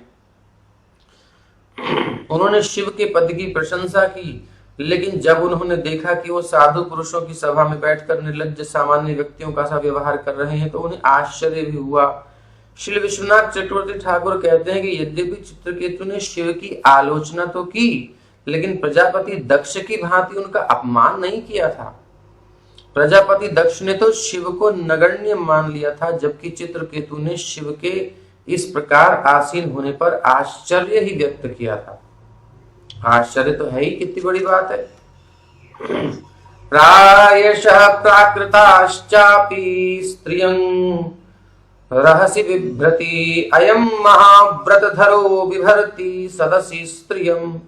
उन्होंने शिव के पद की प्रशंसा की, लेकिन जब उन्होंने देखा कि वो साधु पुरुषों की सभा में बैठकर निर्लज्ज सामान्य व्यक्तियों का सा व्यवहार कर रहे हैं तो उन्हें आश्चर्य भी हुआ। श्री विश्वनाथ चक्रवर्ती ठाकुर कहते हैं कि यद्यपि चित्रकेतु ने शिव की आलोचना तो की, लेकिन प्रजापति दक्ष की भांति उनका अपमान नहीं किया था। प्रजापति दक्ष ने तो शिव को नगण्य मान लिया था, जबकि चित्रकेतु ने शिव के इस प्रकार आसीन होने पर आश्चर्य ही व्यक्त किया था। आश्चर्य तो है ही, कितनी बड़ी बात है। प्रायशः प्राकृताश्चापि स्त्रियं रहसि बिभ्रति अयं महाव्रतधरो बिभर्ति सदसि स्त्रियं।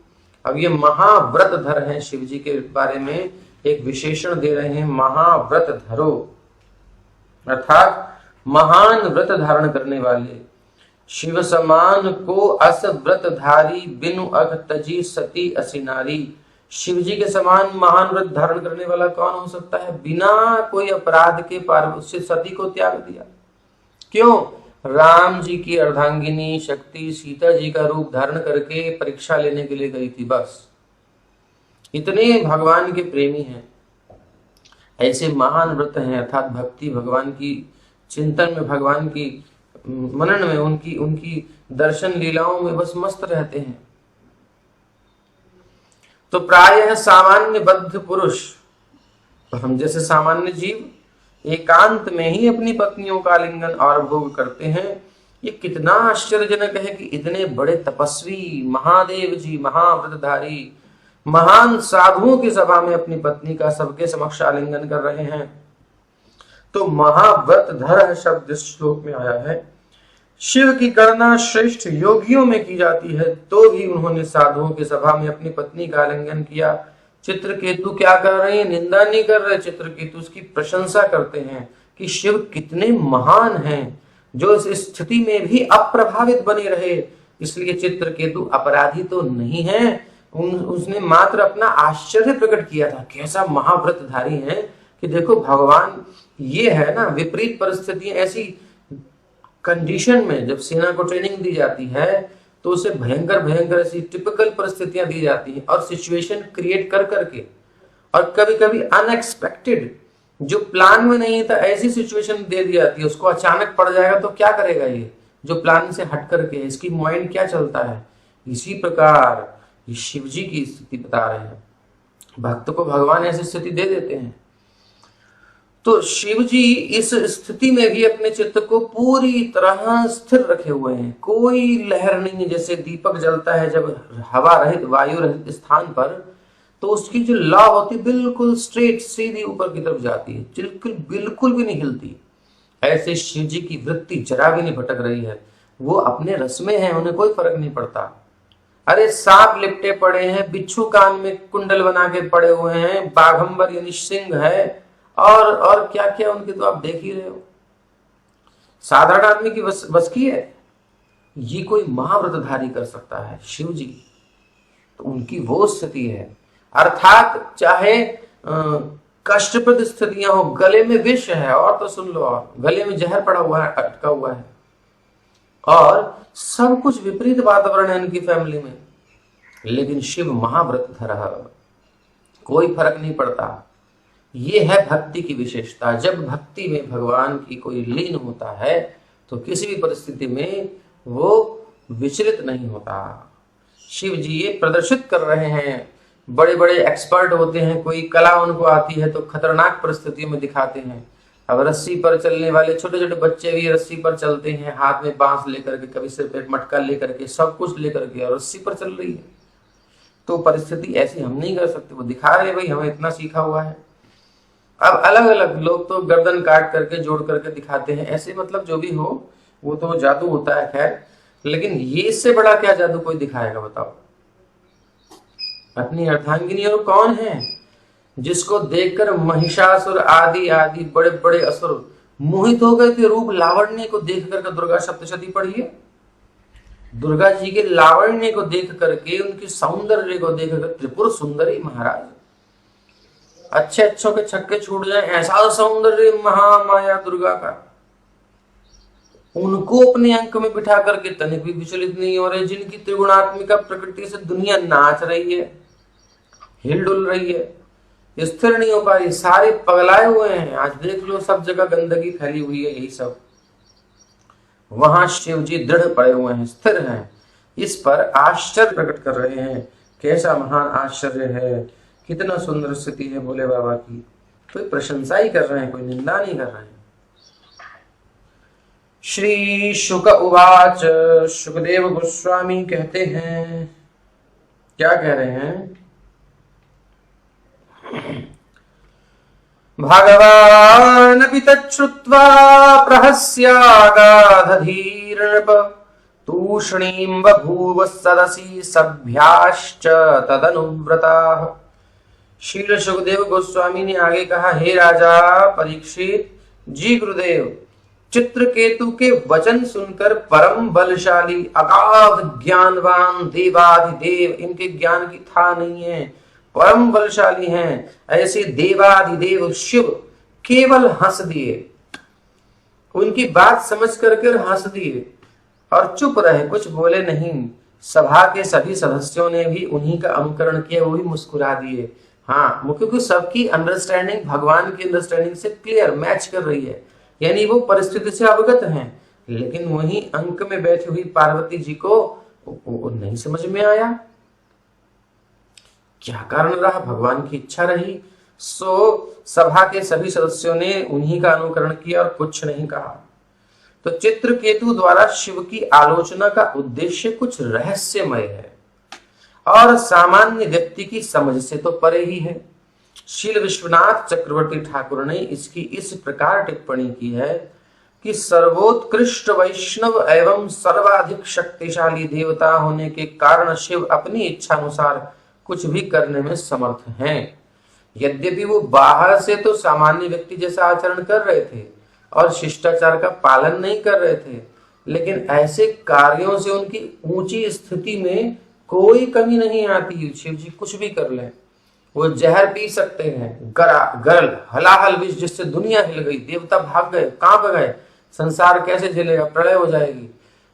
अब ये महाव्रतधर हैं, शिव जी के बारे में एक विशेषण दे रहे हैं, महाव्रतधरो, अर्थात महान व्रत धारण करने वाले। शिव समान को अस व्रतधारी बिनु अघ तजी सती असि नारी। शिव जी के समान महान व्रत धारण करने वाला कौन हो सकता है, बिना कोई अपराध के पार उससे सती को त्याग दिया। क्यों? राम जी की अर्धांगिनी शक्ति सीता जी का रूप धारण करके परीक्षा लेने के लिए गई थी, बस। इतने भगवान के प्रेमी हैं, ऐसे महान व्रत हैं, अर्थात भक्ति, भगवान की चिंतन में, भगवान की मनन में, उनकी दर्शन लीलाओं में बस मस्त रहते हैं। तो प्रायः सामान्य बद्ध पुरुष, तो हम जैसे सामान्य जीव एकांत में ही अपनी पत्नियों का आलिंगन और भोग करते हैं। ये कितना आश्चर्यजनक है कि इतने बड़े तपस्वी महादेव जी, महाव्रतधारी, महान साधुओं की सभा में अपनी पत्नी का सबके समक्ष आलिंगन कर रहे हैं। तो महाव्रतधर शब्द इस श्लोक में आया है। शिव की गणना श्रेष्ठ योगियों में की जाती है, तो भी उन्होंने साधुओं की सभा में अपनी पत्नी का आलिंगन किया। चित्रकेतु क्या कर रहे हैं? निंदा नहीं कर रहे, चित्रकेतु उसकी प्रशंसा करते हैं कि शिव कितने महान हैं, जो इस स्थिति में भी अप्रभावित बने रहे। इसलिए चित्रकेतु अपराधी तो नहीं है, उसने मात्र अपना आश्चर्य प्रकट किया था। कैसा महाव्रतधारी है कि देखो भगवान, ये है ना विपरीत परिस्थितियां, ऐसी कंडीशन में जब सेना को ट्रेनिंग दी जाती है तो उसे भयंकर भयंकर ऐसी टिपिकल परिस्थितियां दी जाती हैं और सिचुएशन क्रिएट कर करके, और कभी कभी अनएक्सपेक्टेड, जो प्लान में नहीं था, ऐसी सिचुएशन दे दी जाती है। उसको अचानक पड़ जाएगा तो क्या करेगा ये, जो प्लान से हट करके, इसकी माइंड क्या चलता है। इसी प्रकार ये शिव जी की स्थिति बता रहे हैं। भक्त को भगवान ऐसी स्थिति दे देते हैं। तो शिव जी इस स्थिति में भी अपने चित्त को पूरी तरह स्थिर रखे हुए हैं। कोई लहर नहीं, जैसे दीपक जलता है जब हवा रहित, वायु रहित स्थान पर, तो उसकी जो लौ होती बिल्कुल स्ट्रेट सीधी ऊपर की तरफ जाती है, बिल्कुल बिल्कुल भी नहीं हिलती। ऐसे शिव जी की वृत्ति जरा भी नहीं भटक रही है। वो अपने रस में है, उन्हें कोई फर्क नहीं पड़ता। अरे सांप लिपटे पड़े हैं, बिच्छू कान में कुंडल बना के पड़े हुए हैं, बाघंबर यानी सिंह है, और क्या क्या उनके तो आप देख ही रहे हो। साधारण आदमी की बस की है, ये कोई महाव्रतधारी कर सकता है, शिव जी। तो उनकी वो स्थिति है। अर्थात चाहे कष्टप्रद स्थितियां हो, गले में विष है, और तो सुन लो, और गले में जहर पड़ा हुआ है, अटका हुआ है, और सब कुछ विपरीत वातावरण है इनकी फैमिली में, लेकिन शिव महाव्रतधर, कोई फर्क नहीं पड़ता। ये है भक्ति की विशेषता। जब भक्ति में भगवान की कोई लीन होता है तो किसी भी परिस्थिति में वो विचलित नहीं होता। शिव जी ये प्रदर्शित कर रहे हैं। बड़े बड़े एक्सपर्ट होते हैं, कोई कला उनको आती है तो खतरनाक परिस्थितियों में दिखाते हैं। अब रस्सी पर चलने वाले छोटे छोटे बच्चे भी रस्सी पर चलते हैं, हाथ में बांस लेकर के, कभी सिर पे मटका लेकर के, सब कुछ लेकर के, और रस्सी पर चल रही है। तो परिस्थिति ऐसी हम नहीं कर सकते। वो दिखा रहे भाई हमें इतना सीखा हुआ है। अब अलग अलग लोग तो गर्दन काट करके जोड़ करके दिखाते हैं, ऐसे मतलब जो भी हो वो तो जादू होता है। खैर, लेकिन ये इससे बड़ा क्या जादू कोई दिखाएगा बताओ। अपनी अर्धांगिनी और कौन है जिसको देखकर महिषासुर आदि आदि बड़े बड़े असुर मोहित हो गए थे। रूप लावण्य को देख करके दुर्गा सप्तशती पढ़िए। दुर्गा जी के लावण्य को देख करके, उनकी सौंदर्य को देख करके, त्रिपुर सुंदरी महाराज, अच्छे अच्छों के छक्के छूट जाए, ऐसा सौंदर्य महामाया दुर्गा का, उनको अपने अंक में बिठा करके तनिक भी विचलित नहीं हो रहे। जिनकी त्रिगुणात्मिका प्रकृति से दुनिया नाच रही है, हिल डुल रही है, स्थिर नहीं हो पा रही, सारे पगलाए हुए हैं। आज देख लो सब जगह गंदगी फैली हुई है, यही सब। वहां शिव जी दृढ़ पड़े हुए हैं, स्थिर हैं। इस पर आश्चर्य प्रकट कर रहे हैं। कैसा महान आश्चर्य है, कितना सुंदर स्थिति है भोले बाबा की। कोई प्रशंसा ही कर रहे हैं, कोई निंदा नहीं कर रहे हैं। श्री शुक उवाच, शुकदेव गोस्वामी कहते हैं, क्या कह रहे हैं? भगवानपि तच्छ्रुत्वा प्रहस्यागाधधीर्नृप तूष्णीं बभूव सदसि सभ्याश्च तदनुव्रताः। श्री सुखदेव गोस्वामी ने आगे कहा, हे राजा परीक्षित जी, गुरुदेव, चित्रकेतु के वचन सुनकर परम बलशाली अगाध ज्ञानवान देवाधिदेव, इनके ज्ञान की था नहीं है, परम बलशाली हैं, ऐसे देवाधिदेव शिव केवल हंस दिए। उनकी बात समझ करके हंस दिए और चुप रहे, कुछ बोले नहीं। सभा के सभी सदस्यों ने भी उन्हीं का अनुकरण किया, वो भी मुस्कुरा दिए। हाँ, क्योंकि सबकी अंडरस्टैंडिंग भगवान की अंडरस्टैंडिंग से क्लियर मैच कर रही है, यानी वो परिस्थिति से अवगत हैं। लेकिन वहीं अंक में बैठी हुई पार्वती जी को वो नहीं समझ में आया। क्या कारण रहा? भगवान की इच्छा रही। सो सभा के सभी सदस्यों ने उन्हीं का अनुकरण किया और कुछ नहीं कहा। तो चित्रकेतु द्वारा शिव की आलोचना का उद्देश्य कुछ रहस्यमय है और सामान्य व्यक्ति की समझ से तो परे ही है। शील विश्वनाथ चक्रवर्ती ठाकुर ने इसकी इस प्रकार टिप्पणी की है कि सर्वोत्कृष्ट वैष्णव एवं सर्वाधिक शक्तिशाली देवता होने के कारण शिव अपनी इच्छा अनुसार कुछ भी करने में समर्थ हैं। यद्यपि वो बाहर से तो सामान्य व्यक्ति जैसा आचरण कर रहे थे और शिष्टाचार का पालन नहीं कर रहे थे, लेकिन ऐसे कार्यों से उनकी ऊंची स्थिति में कोई कमी नहीं आती। शिव जी कुछ भी कर लें, वो जहर पी सकते हैं, गरल हलाहल विष जिससे दुनिया हिल गई, देवता भाग गए, कांप गए, संसार कैसे झेलेगा, प्रलय हो जाएगी।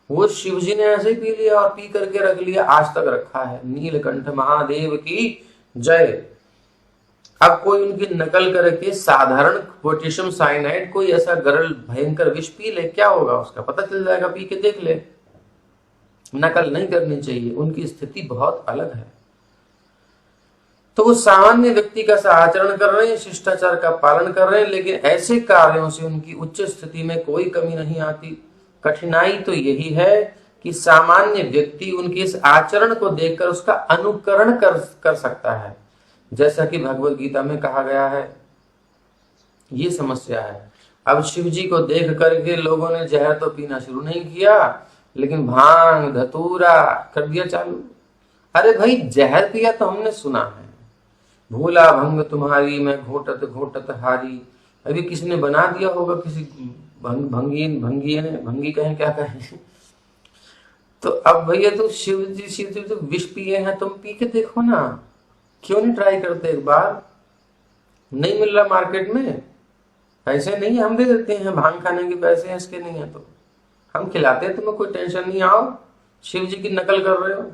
वो शिव जी ने ऐसे ही पी लिया और पी करके रख लिया, आज तक रखा है। नीलकंठ महादेव की जय। अब कोई उनकी नकल करके साधारण पोटेशियम साइनाइड कोई ऐसा गरल भयंकर विष पी ले, क्या होगा उसका पता चल जाएगा, पी के देख ले। नकल नहीं करनी चाहिए, उनकी स्थिति बहुत अलग है। तो वो सामान्य व्यक्ति का सा आचरण कर रहे हैं, शिष्टाचार का पालन कर रहे हैं, लेकिन ऐसे कार्यों से उनकी उच्च स्थिति में कोई कमी नहीं आती। कठिनाई तो यही है कि सामान्य व्यक्ति उनके इस आचरण को देखकर उसका अनुकरण कर सकता है, जैसा कि भगवत गीता में कहा गया है। ये समस्या है। अब शिव जी को देख करके लोगों ने जहर तो पीना शुरू नहीं किया, लेकिन भांग धतूरा कर दिया चालू। अरे भाई, जहर पिया तो हमने सुना है, भूला भंग तुम्हारी मैं घोटत घोटत हारी। अभी किसी ने बना दिया होगा, किसी भंगी कहें क्या कहें। तो अब भैया तो शिव जी तो विष पिए हैं, तुम पी के देखो ना, क्यों नहीं ट्राई करते एक बार? नहीं मिल रहा मार्केट में, पैसे नहीं हम दे देते हैं, भांग खाने के पैसे हैं, इसके नहीं है तो हम खिलाते हैं, तुम्हें कोई टेंशन नहीं। आओ, शिव जी की नकल कर रहे हो।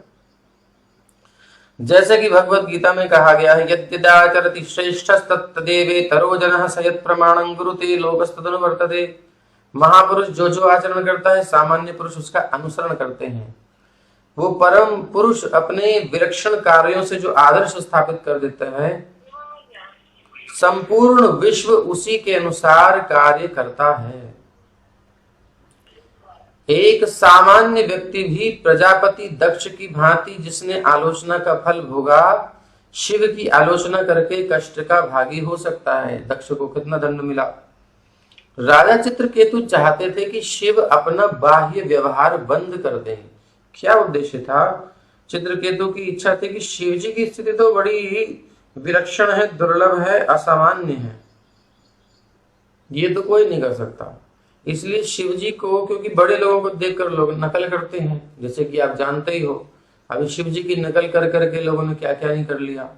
जैसे कि भगवत गीता में कहा गया है, यद्यदाचरति श्रेष्ठस्तत्तदेवेतरो जनः स यत् प्रमाणं गुरुते लोकस्तदनुवर्तते। महापुरुष जो जो आचरण करता है, सामान्य पुरुष उसका अनुसरण करते हैं। वो परम पुरुष अपने विलक्षण कार्यों से जो आदर्श स्थापित कर देता है, संपूर्ण विश्व उसी के अनुसार कार्य करता है। एक सामान्य व्यक्ति भी प्रजापति दक्ष की भांति जिसने आलोचना का फल भोगा, शिव की आलोचना करके कष्ट का भागी हो सकता है। दक्ष को कितना दंड मिला। राजा चित्रकेतु चाहते थे कि शिव अपना बाह्य व्यवहार बंद कर दें। क्या उद्देश्य था? चित्रकेतु की इच्छा थी कि शिव जी की स्थिति तो बड़ी विलक्षण है, दुर्लभ है, असामान्य है, ये तो कोई नहीं कर सकता। इसलिए शिव जी को, क्योंकि बड़े लोगों को देखकर लोग नकल करते हैं, जैसे कि आप जानते ही हो, अभी शिव जी की नकल कर करके लोगों ने क्या क्या नहीं कर लिया।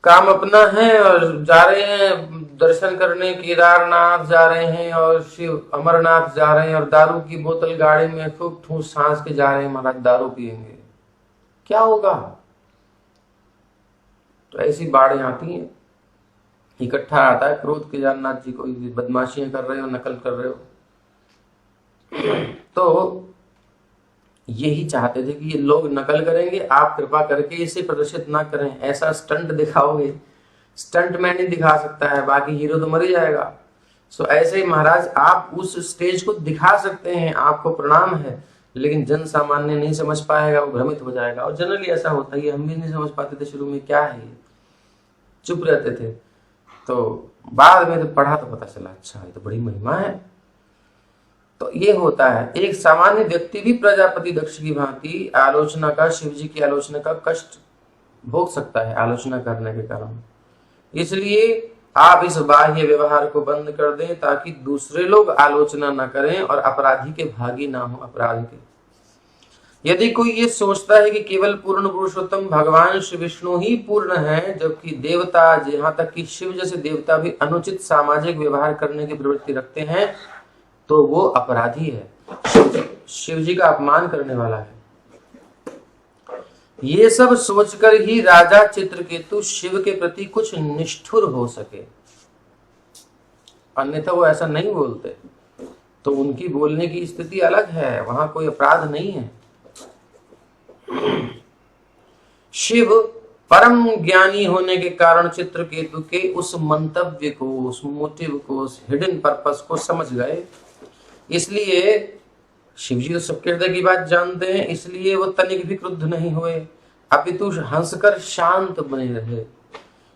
काम अपना है और जा रहे हैं दर्शन करने, केदारनाथ जा रहे हैं और शिव अमरनाथ जा रहे हैं, और दारू की बोतल गाड़ी में खूब ठूस सांस के जा रहे हैं, महाराज दारू पियेंगे, क्या होगा? तो ऐसी बाढ़ें आती हैं, इकट्ठा आता है क्रोध केदारनाथ जी को, बदमाशियां कर रहे हो, नकल कर रहे हो। तो यही चाहते थे कि ये लोग नकल करेंगे, आप कृपा करके इसे प्रदर्शित ना करें। ऐसा स्टंट दिखाओगे, स्टंट मैन ही दिखा सकता है, बाकी हीरो तो मर ही जाएगा। सो ऐसे ही महाराज आप उस स्टेज को दिखा सकते हैं, आपको प्रणाम है, लेकिन जन सामान्य नहीं समझ पाएगा, वो भ्रमित हो जाएगा। और जनरली ऐसा होता है, हम भी नहीं समझ पाते थे शुरू में, क्या है ये, चुप रहते थे। तो बाद में तो पढ़ा तो पता चला, अच्छा ये तो बड़ी महिमा है। तो ये होता है, एक सामान्य व्यक्ति भी प्रजापति दक्ष की भांति आलोचना का, शिव जी की आलोचना का कष्ट भोग सकता है आलोचना करने के कारण। इसलिए आप इस बाह्य व्यवहार को बंद कर दें ताकि दूसरे लोग आलोचना न करें और अपराधी के भागी ना हो अपराध के। यदि कोई ये सोचता है कि केवल पूर्ण पुरुषोत्तम भगवान श्री विष्णु ही पूर्ण है, जबकि देवता, जहां तक कि शिव जैसे देवता भी अनुचित सामाजिक व्यवहार करने की प्रवृत्ति रखते हैं, तो वो अपराधी है, शिव जी का अपमान करने वाला है। ये सब सोचकर ही राजा चित्रकेतु शिव के प्रति कुछ निष्ठुर हो सके, अन्यथा वो ऐसा नहीं बोलते। तो उनकी बोलने की स्थिति अलग है, वहां कोई अपराध नहीं है। शिव परम ज्ञानी होने के कारण चित्रकेतु के उस मंतव्य को, उस मोटिव को, उस हिडन पर्पस को समझ गए। इसलिए शिवजी तो सबके हृदय की बात जानते हैं, इसलिए वो तनिक भी क्रुद्ध नहीं हुए, अपितु हंसकर शांत बने रहे।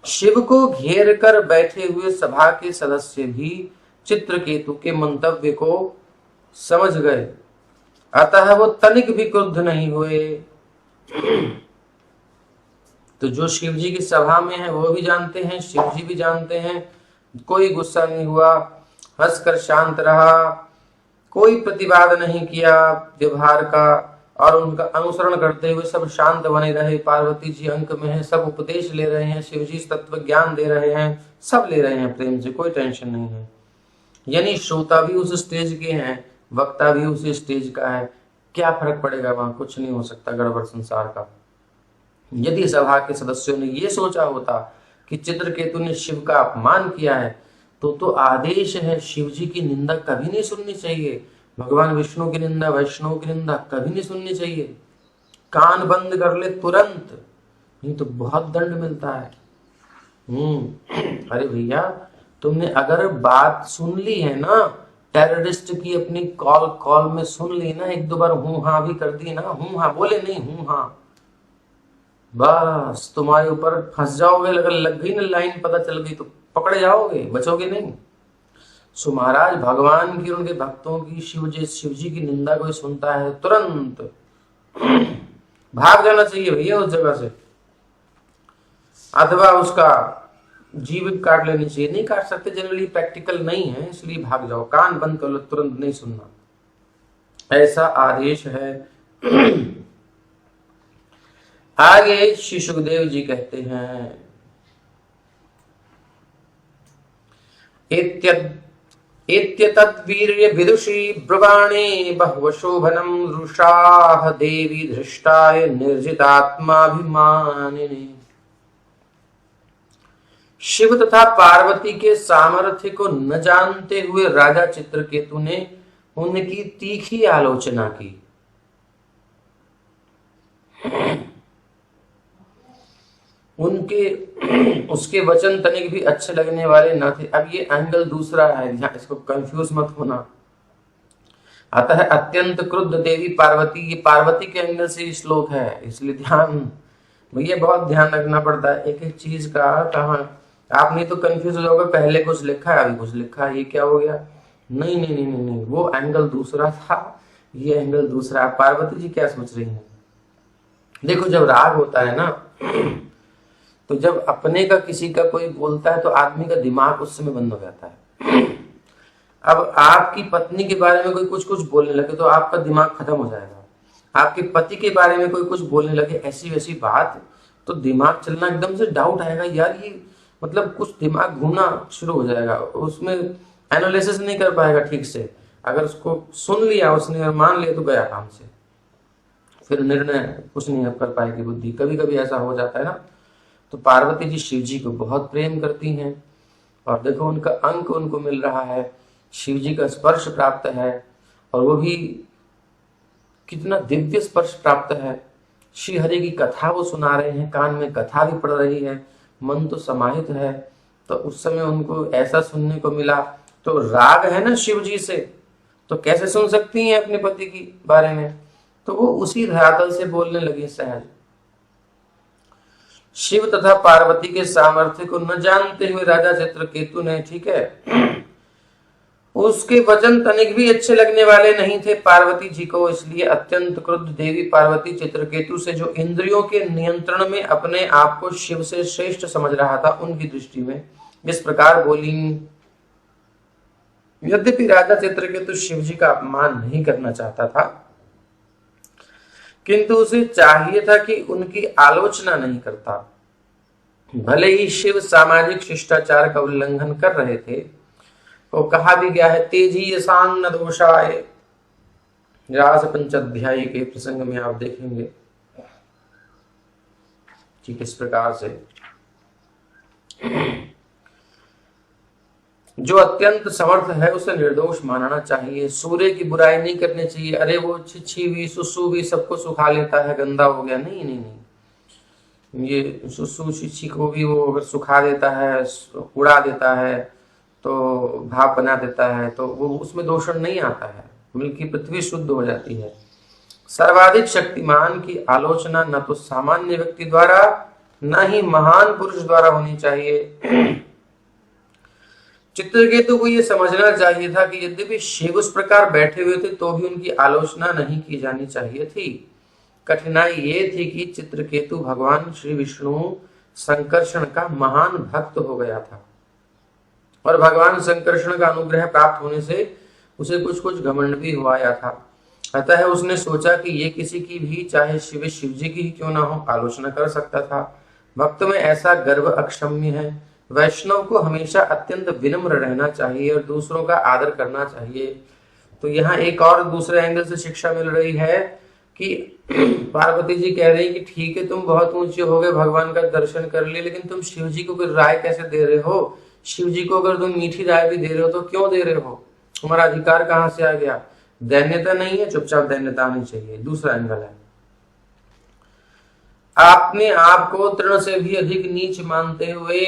शिव को घेर कर बैठे हुए सभा के सदस्य भी चित्रकेतु के मंतव्य को समझ गए, अतः वो तनिक भी क्रुद्ध नहीं हुए। तो जो शिव जी की सभा में है वो भी जानते हैं, शिव जी भी जानते हैं, कोई गुस्सा नहीं हुआ, हंसकर शांत रहा, कोई प्रतिवाद नहीं किया व्यवहार का, और उनका अनुसरण करते हुए सब शांत बने रहे। पार्वती जी अंक में है, सब उपदेश ले रहे हैं, शिव जी तत्व ज्ञान दे रहे हैं, सब ले रहे हैं प्रेम से, कोई टेंशन नहीं है। यानी श्रोता भी उस स्टेज के हैं, वक्ता भी उसी स्टेज का है, क्या फर्क पड़ेगा, वहां कुछ नहीं हो सकता गड़बड़ संसार का। यदि सभा के सदस्यों ने ये सोचा होता कि चित्रकेतु ने शिव का अपमान किया है, तो आदेश है, शिव जी की निंदा कभी नहीं सुननी चाहिए, भगवान विष्णु की निंदा, वैष्णव की निंदा कभी नहीं सुननी चाहिए, कान बंद कर ले तुरंत, नहीं तो बहुत दंड मिलता है। अरे भैया, तुमने अगर बात सुन ली है ना, टेररिस्ट की अपनी कॉल में सुन ली ना, एक दो बार हूं हाँ भी कर दी ना, हूं हाँ बोले नहीं, हूं हाँ, बस तुम्हारे ऊपर फंस जाओगे। अगर लग गई ना लाइन, पता चल गई तो पकड़े जाओगे, बचोगे नहीं। सो महाराज, भगवान की, उनके भक्तों की, शिव जी की निंदा कोई सुनता है तुरंत भाग जाना चाहिए भैया उस जगह से, अथवा उसका जीवित काट लेनी चाहिए। नहीं काट सकते, जनरली प्रैक्टिकल नहीं है, इसलिए भाग जाओ, कान बंद कर लो, तुरंत नहीं सुनना, ऐसा आदेश है। आगे श्री सुखदेव जी कहते हैं, एत्यतद्वीर्य विदुषी ब्रुवाणे बह्वशोभनम रुषाः देवी धृष्टाय निर्जितात्माभिमानिने। शिव तथा पार्वती के सामर्थ्य को न जानते हुए राजा चित्रकेतु ने उनकी तीखी आलोचना की। उसके वचन तनिक भी अच्छे लगने वाले न थे। अब ये एंगल दूसरा है, इसको कंफ्यूज मत होना। अतः अत्यंत क्रुद्ध देवी पार्वती, ये पार्वती के एंगल से श्लोक है, इसलिए भैया बहुत ध्यान रखना पड़ता है एक एक चीज का। कहा आप नहीं तो कंफ्यूज हो जाओगे, पहले कुछ लिखा है अभी कुछ लिखा है, ये क्या हो गया। नहीं नहीं नहीं नहीं, नहीं। वो एंगल दूसरा था, ये एंगल दूसरा। पार्वती जी क्या सोच रही है, देखो जब राग होता है ना, तो जब अपने का किसी का कोई बोलता है तो आदमी का दिमाग उस समय बंद हो जाता है। अब आपकी पत्नी के बारे में कोई कुछ कुछ बोलने लगे तो आपका दिमाग खत्म हो जाएगा। आपके पति के बारे में कोई कुछ बोलने लगे ऐसी वैसी बात, तो दिमाग चलना एकदम से डाउट आएगा, यार ये मतलब कुछ दिमाग घूमना शुरू हो जाएगा, उसमें एनालिसिस नहीं कर पाएगा ठीक से। अगर उसको सुन लिया उसने और मान लिया तो गया काम से, फिर निर्णय कुछ नहीं कर पाएगी बुद्धि। कभी कभी ऐसा हो जाता है ना। तो पार्वती जी शिव जी को बहुत प्रेम करती हैं, और देखो उनका अंक उनको मिल रहा है, शिव जी का स्पर्श प्राप्त है, और वो भी कितना दिव्य स्पर्श प्राप्त है। श्री हरि की कथा वो सुना रहे हैं, कान में कथा भी पड़ रही है, मन तो समाहित है। तो उस समय उनको ऐसा सुनने को मिला, तो राग है ना शिव जी से, तो कैसे सुन सकती हैं अपने पति की बारे में। तो वो उसी धरातल से बोलने लगी सहज। शिव तथा पार्वती के सामर्थ्य को न जानते हुए राजा चित्रकेतु ने, ठीक है, उसके वचन तनिक भी अच्छे लगने वाले नहीं थे पार्वती जी को। इसलिए अत्यंत क्रुद्ध देवी पार्वती चित्रकेतु से, जो इंद्रियों के नियंत्रण में अपने आप को शिव से श्रेष्ठ समझ रहा था, उनकी दृष्टि में इस प्रकार बोली। यद्यपि राजा चित्रकेतु शिव जी का अपमान नहीं करना चाहता था, किंतु उसे चाहिए था कि उनकी आलोचना नहीं करता। भले ही शिव सामाजिक शिष्टाचार का उल्लंघन कर रहे थे, तो कहा भी गया है, तेजी यसान न दोषाय, रास पंचाध्याय के प्रसंग में आप देखेंगे कि किस प्रकार से जो अत्यंत समर्थ है उसे निर्दोष मानना चाहिए। सूर्य की बुराई नहीं करनी चाहिए, अरे वो छिछी भी सुसु भी सबको सुखा लेता है, गंदा हो गया, नहीं नहीं नहीं। ये सुशिक्षी को भी वो अगर सुखा देता है, उड़ा देता है, तो भाप बना देता है, तो वो उसमें दूषण नहीं आता है, बल्कि पृथ्वी शुद्ध हो जाती है। सर्वाधिक शक्तिमान की आलोचना न तो सामान्य व्यक्ति द्वारा न ही महान पुरुष द्वारा होनी चाहिए। चित्रकेतु को यह समझना चाहिए था कि यद्यपि शिव उस प्रकार बैठे हुए थे तो भी उनकी आलोचना नहीं की जानी चाहिए थी। कठिनाई ये थी कि चित्रकेतु भगवान श्री विष्णु संकर्षण का महान भक्त हो गया था और भगवान संकर्षण का अनुग्रह प्राप्त होने से उसे कुछ कुछ घमंड भी हो आया था। अतः उसने सोचा कि ये किसी की भी, चाहे शिव जी की ही क्यों ना हो, आलोचना कर सकता था। भक्त में ऐसा गर्व अक्षम्य है। वैष्णव को हमेशा अत्यंत विनम्र रहना चाहिए और दूसरों का आदर करना चाहिए। तो यहाँ एक और दूसरे एंगल से शिक्षा मिल रही है कि पार्वती जी कह रही कि ठीक है, तुम बहुत ऊंचे हो गए, भगवान का दर्शन कर लिए, लेकिन तुम शिव जी को कोई राय कैसे दे रहे हो? शिव जी को अगर तुम मीठी राय भी दे रहे हो तो क्यों दे रहे हो? तुम्हारा अधिकार कहाँ से आ गया? दैन्यता नहीं है, चुपचाप दैन्यता आनी चाहिए। दूसरा एंगल है, आपने आप को तृण से भी अधिक नीच मानते हुए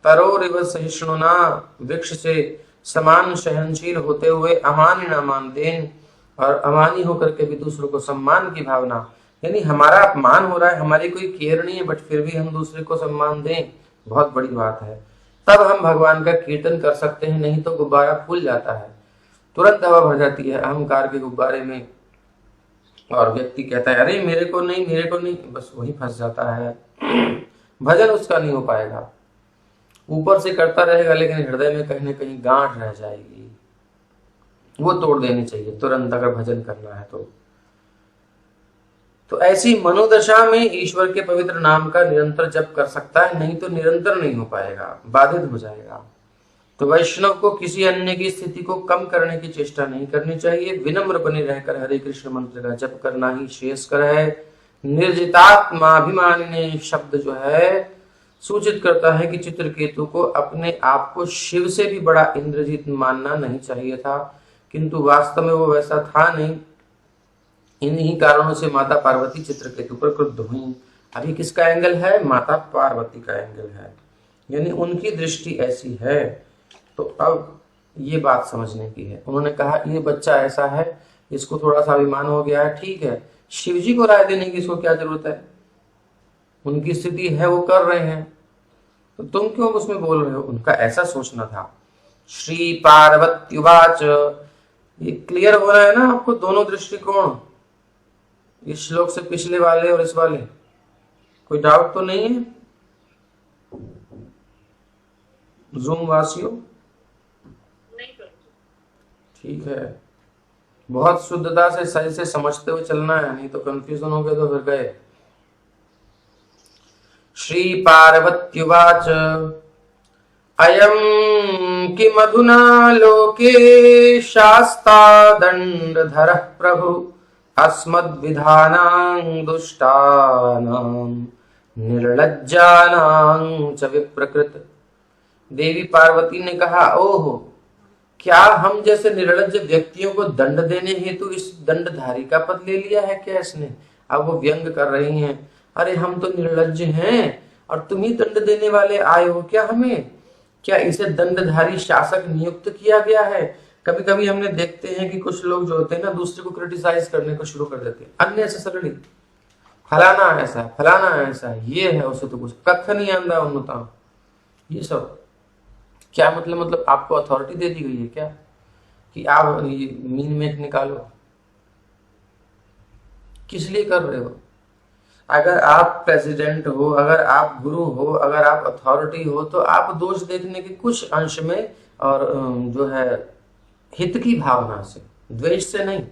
तरोरिव सहिष्णुना, वृक्ष से समान सहनशील होते हुए अमानी न मानते, और अमानी होकर के भी दूसरों को सम्मान की भावना, यानी हमारा अपमान हो रहा है, हमारी कोई केयर नहीं है, बट फिर भी हम दूसरे को सम्मान दें, बहुत बड़ी बात है। तब हम भगवान का कीर्तन कर सकते हैं, नहीं तो गुब्बारा फूल जाता है, तुरंत हवा भर जाती है अहंकार के गुब्बारे में, और व्यक्ति कहता है अरे मेरे को नहीं, मेरे को नहीं, बस वही फंस जाता है। भजन उसका नहीं हो पाएगा, ऊपर से करता रहेगा लेकिन हृदय में कहीं ना कहीं गांठ रह जाएगी, वो तोड़ देनी चाहिए तुरंत अगर भजन करना है तो ऐसी मनोदशा में ईश्वर के पवित्र नाम का निरंतर जप कर सकता है, नहीं तो निरंतर नहीं हो पाएगा, बाधित हो जाएगा। तो वैष्णव को किसी अन्य की स्थिति को कम करने की चेष्टा नहीं करनी चाहिए, विनम्र बने रहकर हरे कृष्ण मंत्र का जप करना ही श्रेयस्कर है। निर्जितात्माभिमानिने शब्द जो है सूचित करता है कि चित्रकेतु को अपने आप को शिव से भी बड़ा इंद्रजीत मानना नहीं चाहिए था, किंतु वास्तव में वो वैसा था नहीं। इन्हीं कारणों से माता पार्वती चित्रकेतु पर क्रुद्ध हुई। अभी किसका एंगल है? माता पार्वती का एंगल है, यानी उनकी दृष्टि ऐसी है। तो अब ये बात समझने की है। उन्होंने कहा ये बच्चा ऐसा है, इसको थोड़ा सा अभिमान हो गया है, ठीक है, शिव जी को राय देने की इसको क्या जरूरत है? उनकी स्थिति है, वो कर रहे हैं, तो तुम क्यों उसमें बोल रहे हो? उनका ऐसा सोचना था। श्री पार्वत्युवाच, ये क्लियर हो रहा है ना आपको दोनों दृष्टिकोण, इस श्लोक से पिछले वाले और इस वाले? कोई डाउट तो नहीं है जूम वासियों? ठीक है, बहुत शुद्धता से सही से समझते हुए चलना है, नहीं तो कंफ्यूजन हो गया तो फिर गए। श्री पार्वत्युवाच अयं किमधुना लोके शास्ता दंडधरः प्रभु अस्मद्विधानां दुष्टानां निर्लज्जानां च विप्रकृत। देवी पार्वती ने कहा, ओहो, क्या हम जैसे निर्लज्ज व्यक्तियों को दंड देने हेतु इस दंडधारी का पद ले लिया है क्या इसने? अब वो व्यंग कर रही हैं, अरे हम तो निर्लज्ज हैं और तुम ही दंड देने वाले आए हो क्या हमें? क्या इसे दंडधारी शासक नियुक्त किया गया है? कभी कभी हमने देखते हैं कि कुछ लोग जो होते हैं ना, दूसरे को क्रिटिसाइज करने को शुरू कर देते हैं अननेसेसरली, फलाना ऐसा है, फलाना ऐसा है, ये है, उसे तो कुछ कख नहीं आंदा उन्नता। ये सब क्या मतलब आपको अथॉरिटी दे दी गई है क्या कि आप ये मीन मेट निकालो? किस लिए कर रहे हो? अगर आप प्रेसिडेंट हो, अगर आप गुरु हो, अगर आप अथॉरिटी हो, तो आप दोष देखने के कुछ अंश में और जो है हित की भावना से, द्वेष से नहीं,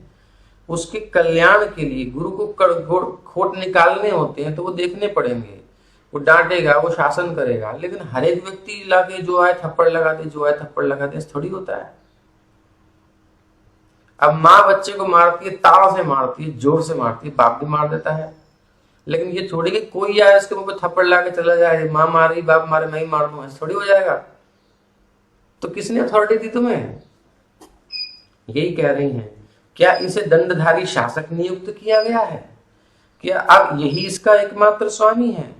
उसके कल्याण के लिए गुरु को खोट निकालने होते हैं तो वो देखने पड़ेंगे, वो डांटेगा, वो शासन करेगा। लेकिन हर एक व्यक्ति लाके जो आए थप्पड़ लगा दे, जो आए थप्पड़ लगा दे, थोड़ी होता है। अब माँ बच्चे को मारती है, ताव से मारती है, जोर से मारती है, बाप भी मार देता है, लेकिन ये थोड़ी कि कोई आए उसके मुंह पे थप्पड़ लगा के चला जाए, माँ मारी बाप मारे मैं ही मार दूं, ऐसा थोड़ी हो जाएगा। तो किसने अथॉरिटी दी तुम्हें? यही कह रही हैं, क्या इसे दंडधारी शासक नियुक्त किया गया है? क्या अब यही इसका एकमात्र स्वामी है?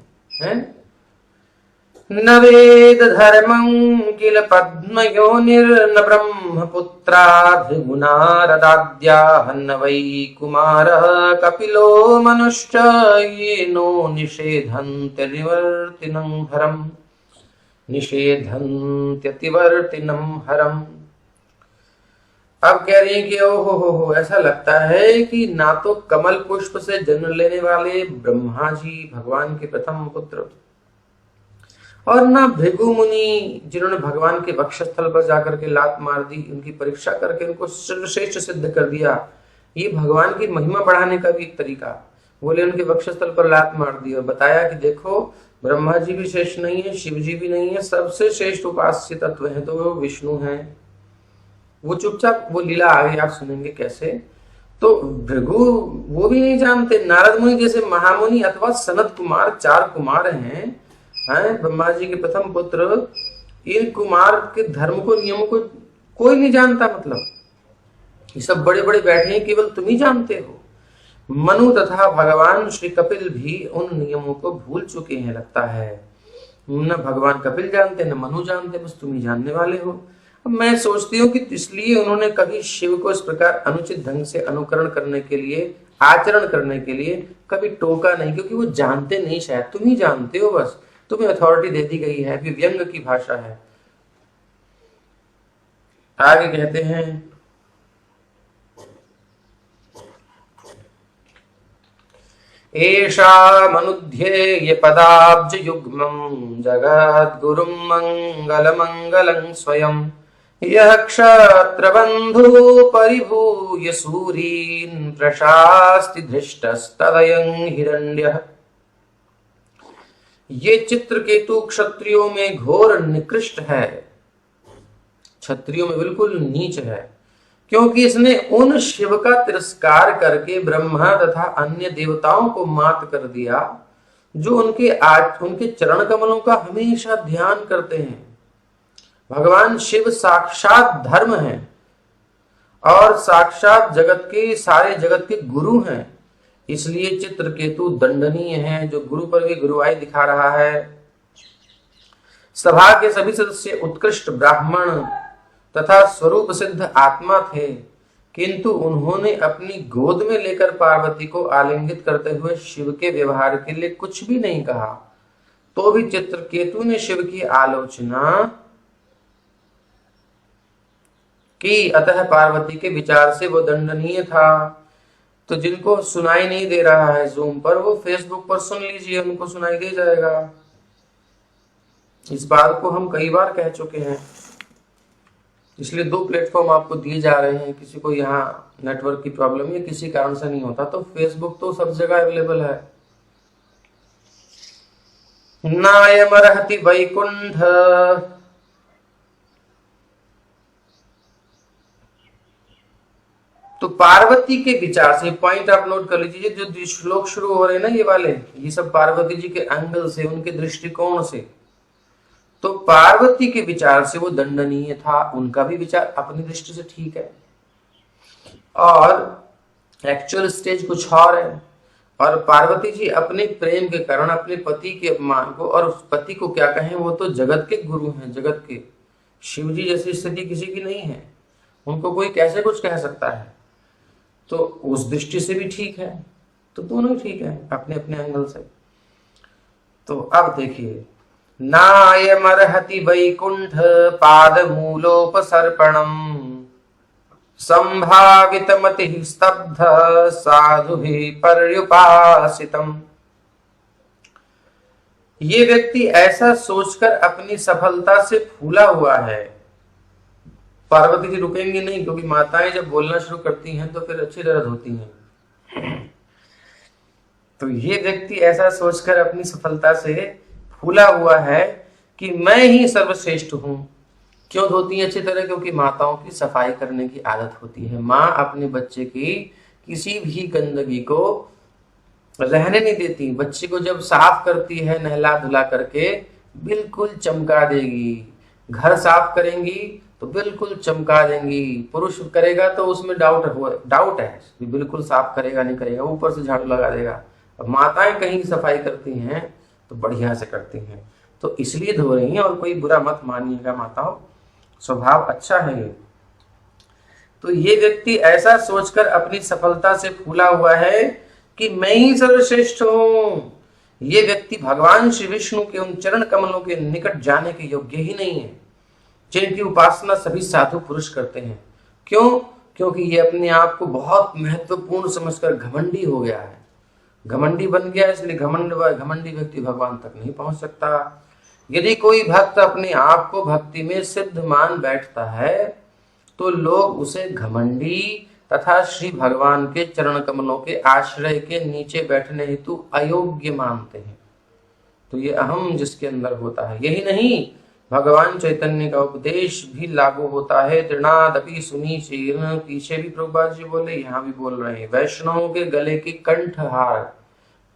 न वेद धर्मं किल पद्मयोनिर्न ब्रह्मपुत्राधिगुणारदाद्याः न वै कुमारः कपिलो मनुश्च येनो निषेधन्त्यतिवर्तिनं हरम्। अब कह रही है कि ओ हो, ऐसा लगता है कि ना तो कमल पुष्प से जन्म लेने वाले ब्रह्मा जी भगवान के प्रथम पुत्र, और ना भृगु मुनि जिन्होंने भगवान के वक्षस्थल पर जाकर के लात मार दी, उनकी परीक्षा करके उनको सर्वश्रेष्ठ सिद्ध कर दिया। ये भगवान की महिमा बढ़ाने का भी एक तरीका। बोले उनके वक्षस्थल पर लात मार दी और बताया कि देखो ब्रह्मा जी भी श्रेष्ठ नहीं है, शिव जी भी नहीं है, सबसे श्रेष्ठ उपास्य तत्व है तो वो विष्णु है। वो चुपचाप वो लीला आगे आप सुनेंगे कैसे। तो भृगु वो भी नहीं जानते, नारद मुनि जैसे महामुनि अथवा सनत कुमार, 4 कुमार हैं ब्रह्मा जी के प्रथम पुत्र, इन कुमार के धर्म को, नियमों को कोई नहीं जानता। मतलब ये सब बड़े बड़े बैठे हैं, केवल तुम ही जानते हो। मनु तथा भगवान श्री कपिल भी उन नियमों को भूल चुके हैं लगता है। न भगवान कपिल जानते न मनु जानते, बस तुम ही जानने वाले हो। अब मैं सोचती हूँ कि इसलिए उन्होंने कभी शिव को इस प्रकार अनुचित ढंग से अनुकरण करने के लिए, आचरण करने के लिए कभी टोका नहीं, क्योंकि वो जानते नहीं, शायद तुम ही जानते हो, बस तुम्हें अथॉरिटी दे दी गई है। व्यंग की भाषा है। आगे कहते हैं एषामनुध्येय पदाब्ज युग्मं जगद्गुरुं मंगलमंगलं स्वयं यः क्षत्रबन्धु परिभूय सूरीन् प्रशास्ति धृष्टस्तदयं हिरण्यः। ये चित्रकेतु क्षत्रियों में घोर निकृष्ट है, क्षत्रियों में बिल्कुल नीच है, क्योंकि इसने उन शिव का तिरस्कार करके ब्रह्मा तथा अन्य देवताओं को मात कर दिया जो उनके चरण कमलों का हमेशा ध्यान करते हैं। भगवान शिव साक्षात धर्म है और साक्षात सारे जगत के गुरु हैं। इसलिए चित्रकेतु दंडनीय है, जो गुरु पर भी गुरुआई दिखा रहा है। सभा के सभी सदस्य उत्कृष्ट ब्राह्मण तथा स्वरूप सिद्ध आत्मा थे, किंतु उन्होंने अपनी गोद में लेकर पार्वती को आलिंगित करते हुए शिव के व्यवहार के लिए कुछ भी नहीं कहा। तो भी चित्रकेतु ने शिव की आलोचना की, अतः पार्वती के विचार से वो दंडनीय था। तो जिनको सुनाई नहीं दे रहा है जूम पर, वो फेसबुक पर सुन लीजिए, उनको सुनाई दे जाएगा। इस बात को हम कई बार कह चुके हैं, इसलिए 2 प्लेटफॉर्म आपको दिए जा रहे हैं। किसी को यहाँ नेटवर्क की प्रॉब्लम या किसी कारण से नहीं होता तो फेसबुक तो सब जगह अवेलेबल है। नायमर्हति वैकुंठ तो पार्वती के विचार से, पॉइंट आप नोट कर लीजिए, जो श्लोक शुरू हो रहे हैं ना ये वाले, ये सब पार्वती जी के एंगल से, उनके दृष्टिकोण से। तो पार्वती के विचार से वो दंडनीय था, उनका भी विचार अपनी दृष्टि से ठीक है, और एक्चुअल स्टेज कुछ और है। और पार्वती जी अपने प्रेम के कारण अपने पति के अपमान को, और उस पति को क्या कहें, वो तो जगत के गुरु हैं, जगत के। शिव जी जैसी स्थिति किसी की नहीं है, उनको कोई कैसे कुछ कह सकता है। तो उस दृष्टि से भी ठीक है, तो दोनों ही ठीक है अपने अपने एंगल से। तो अब देखिए, नायमर्हति वैकुंठ पादमूलोपसर्पणम् संभावितमतिः स्तब्ध साधुभिः पर्युपासितम्। ये व्यक्ति ऐसा सोचकर अपनी सफलता से फूला हुआ है। पार्वती जी रुकेंगी नहीं, क्योंकि माताएं जब बोलना शुरू करती हैं तो फिर अच्छी दर्द होती हैं। तो ये व्यक्ति ऐसा सोचकर अपनी सफलता से फूला हुआ है कि मैं ही सर्वश्रेष्ठ हूं। क्यों धोती है अच्छी तरह? क्योंकि माताओं की सफाई करने की आदत होती है। माँ अपने बच्चे की किसी भी गंदगी को रहने नहीं देती। बच्चे को जब साफ करती है नहला धुला करके, बिल्कुल चमका देगी। घर साफ करेंगी तो बिल्कुल चमका देंगी। पुरुष करेगा तो उसमें डाउट है, बिल्कुल साफ करेगा नहीं करेगा, ऊपर से झाड़ू लगा देगा। अब माताएं कहीं सफाई करती हैं तो बढ़िया से करती हैं, तो इसलिए धो रही हैं, और कोई बुरा मत मानिएगा माताओं, स्वभाव अच्छा है ये। तो ये व्यक्ति ऐसा सोचकर अपनी सफलता से फूला हुआ है कि मैं ही सर्वश्रेष्ठ हूं। ये व्यक्ति भगवान श्री विष्णु के उन चरण कमलों के निकट जाने के योग्य ही नहीं है, जिनकी उपासना सभी साधु पुरुष करते हैं। क्यों? क्योंकि ये अपने आप को बहुत महत्वपूर्ण समझकर घमंडी हो गया है, घमंडी बन गया, इसलिए घमंडी व्यक्ति भगवान तक नहीं पहुंच सकता। यदि कोई भक्त अपने आप को भक्ति में सिद्ध मान बैठता है तो लोग उसे घमंडी तथा श्री भगवान के चरण कमलों के आश्रय के नीचे बैठने हेतु अयोग्य मानते हैं। तो ये अहम जिसके अंदर होता है, यही नहीं, भगवान चैतन्य का उपदेश भी लागू होता है। तृणादपि सुनीचेन, पीछे भी प्रभुपाद जी बोले, यहाँ भी बोल रहे हैं, वैष्णवों के गले की कंठहार,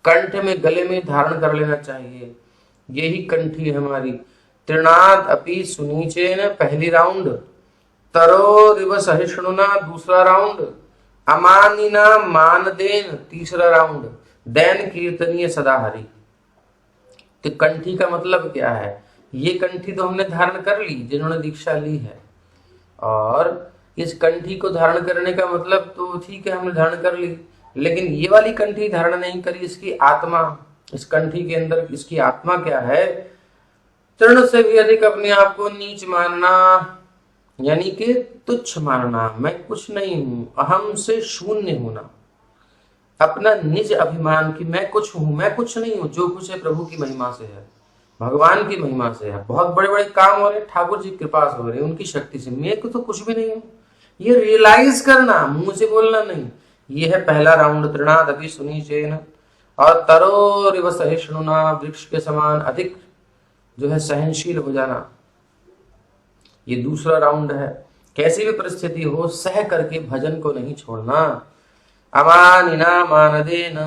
कंठ में गले में धारण कर लेना चाहिए, यही कंठी है हमारी। तृणाद अपि सुनीचेन पहली राउंड, तरो रिव सहिष्णुना दूसरा राउंड, अमानिना मानदेन तीसरा राउंड, दैन कीर्तनीय सदा हरि। तो कंठी का मतलब क्या है? ये कंठी तो हमने धारण कर ली जिन्होंने दीक्षा ली है, और इस कंठी को धारण करने का मतलब तो ठीक है हमने धारण कर ली, लेकिन ये वाली कंठी धारण नहीं करी, इसकी आत्मा, इस कंठी के अंदर इसकी आत्मा क्या है? तृण से भी अधिक अपने आप को नीच मानना, यानी कि तुच्छ मानना, मैं कुछ नहीं हूं, अहम से शून्य होना, अपना निज अभिमान की मैं कुछ हूं, मैं कुछ नहीं हूं, जो कुछ है प्रभु की महिमा से है, भगवान की महिमा से है, बहुत बड़े बड़े काम हो रहे, ठाकुर जी की कृपा से हो रहे, उनकी शक्ति से, मैं को तो कुछ भी नहीं हूं। ये रियलाइज करना, मुंह से बोलना नहीं। ये है पहला राउंड, तृणादपि सुनीचेन, और तरोरिव सहिष्णुना, वृक्ष के समान अधिक जो है सहनशील हो जाना, ये दूसरा राउंड है। कैसी भी परिस्थिति हो सह करके भजन को नहीं छोड़ना। अमानिना मानदेन,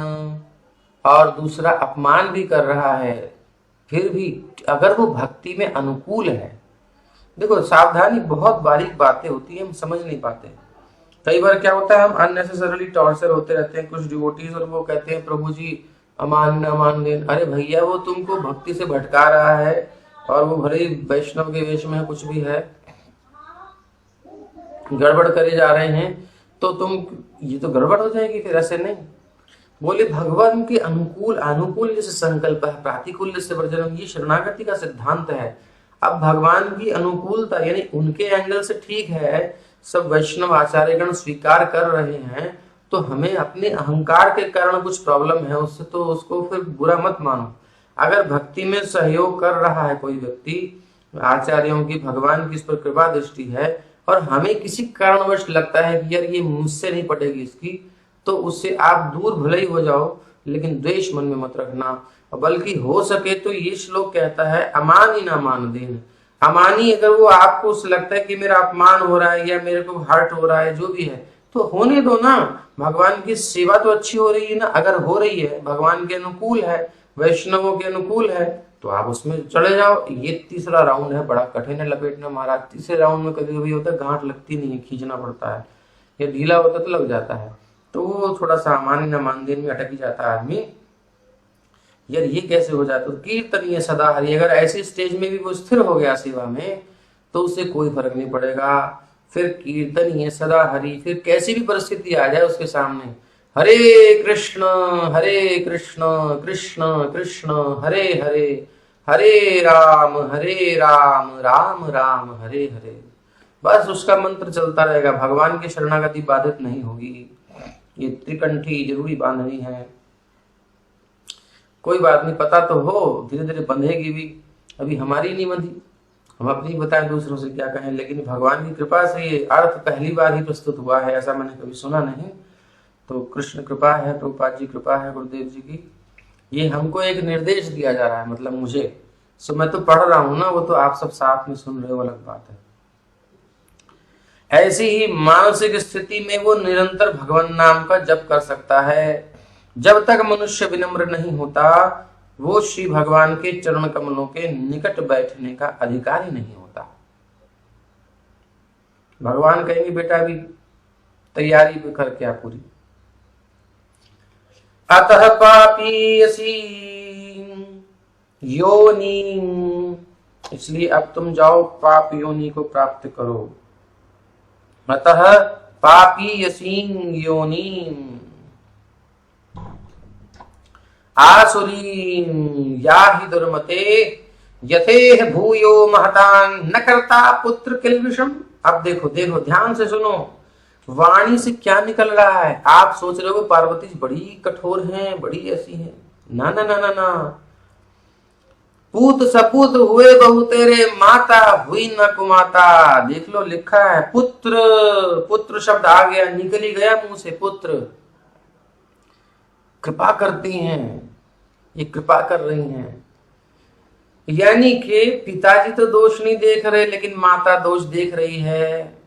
और दूसरा अपमान भी कर रहा है फिर भी अगर वो भक्ति में अनुकूल है। देखो सावधानी, बहुत बारीक बातें होती है, हम समझ नहीं पाते। कई बार क्या होता है, हम अननेसेसरली टॉर्चर होते रहते हैं कुछ डिवोटीज, और वो कहते हैं प्रभु जी अमान अमान देन। अरे भैया वो तुमको भक्ति से भटका रहा है, और वो भले ही वैष्णव के वेश में है, कुछ भी है, गड़बड़ करे जा रहे हैं, तो तुम ये तो गड़बड़ हो जाएगी फिर, ऐसे नहीं। बोले भगवान के अनुकूल, अनुकूल जैसे संकल्प है, प्रातिकूल्य से वर्जनम, ये शरणागति का सिद्धांत है। अब भगवान की अनुकूलता यानी उनके एंगल से ठीक है, सब वैष्णव आचार्यगण स्वीकार कर रहे हैं, तो हमें अपने अहंकार के कारण कुछ प्रॉब्लम है उससे, तो उसको फिर बुरा मत मानो। अगर भक्ति में सहयोग कर रहा है कोई व्यक्ति, आचार्यों की, भगवान की इस पर कृपा दृष्टि है, और हमें किसी कारणवश लगता है कि यार ये मुझसे नहीं पटेगी इसकी, तो उससे आप दूर भले ही हो जाओ, लेकिन द्वेष मन में मत रखना। बल्कि हो सके तो ये श्लोक कहता है अमानी ना मान देन। अमानी, अगर वो आपको उससे लगता है कि मेरा अपमान हो रहा है या मेरे को हर्ट हो रहा है, जो भी है, तो होने दो ना। भगवान की सेवा तो अच्छी हो रही है ना, अगर हो रही है, भगवान के अनुकूल है, वैष्णवों के अनुकूल है, तो आप उसमें चले जाओ। ये तीसरा राउंड है, बड़ा कठिन है लपेटना महाराज। तीसरे राउंड में कभी कभी होता है गांठ लगती नहीं है, खींचना पड़ता है, या ढीला होता तो लग जाता है, तो वो थोड़ा सा अमानी न मानदेन में अटक जाता है आदमी। यार ये कैसे हो जाता है? कीर्तनीय सदा हरि, अगर ऐसी स्टेज में भी वो स्थिर हो गया सेवा में, तो उससे कोई फर्क नहीं पड़ेगा। फिर कीर्तनीय सदा हरि, फिर कैसी भी परिस्थिति आ जाए उसके सामने, हरे कृष्ण कृष्ण कृष्ण हरे हरे, हरे राम राम राम हरे हरे, बस उसका मंत्र चलता रहेगा। भगवान की शरणागति बाधित नहीं होगी। ये त्रिकंठी जरूरी बांधनी है। कोई बात नहीं, पता तो हो, धीरे धीरे बंधेगी भी, अभी हमारी नहीं बंधी, हम अपनी बताएं, दूसरों से क्या कहें। लेकिन भगवान की कृपा से ये अर्थ पहली बार ही प्रस्तुत हुआ है, ऐसा मैंने कभी सुना नहीं। तो कृष्ण कृपा है, प्रभुपाद जी कृपा है, गुरुदेव जी की। ये हमको एक निर्देश दिया जा रहा है, मतलब मुझे, सो मैं तो पढ़ रहा हूं ना, वो तो आप सब साथ में सुन रहे हो, अलग बात है। ऐसी ही मानसिक स्थिति में वो निरंतर भगवान नाम का जप कर सकता है। जब तक मनुष्य विनम्र नहीं होता, वो श्री भगवान के चरण कमलों के निकट बैठने का अधिकारी नहीं होता। भगवान कहेंगे बेटा अभी तैयारी भी कर क्या पूरी। अतः पापीयसी योनि, इसलिए अब तुम जाओ पाप योनि को प्राप्त करो। अतः पापीयसी योनि आसुरीं याहि दुर्मते यथेह भूयो महतान न करता पुत्र किल्बिषम। अब देखो देखो ध्यान से सुनो, वाणी से क्या निकल रहा है। आप सोच रहे हो पार्वती जी बड़ी कठोर हैं, बड़ी ऐसी हैं। ना ना ना ना ना, पूत सपूत हुए बहु तेरे, माता हुई न कुमाता। देख लो लिखा है पुत्र, पुत्र शब्द आ गया, निकल ही गया मुंह से पुत्र। कृपा करती हैं, ये कृपा कर रही हैं, यानी कि पिताजी तो दोष नहीं देख रहे लेकिन माता दोष देख रही है।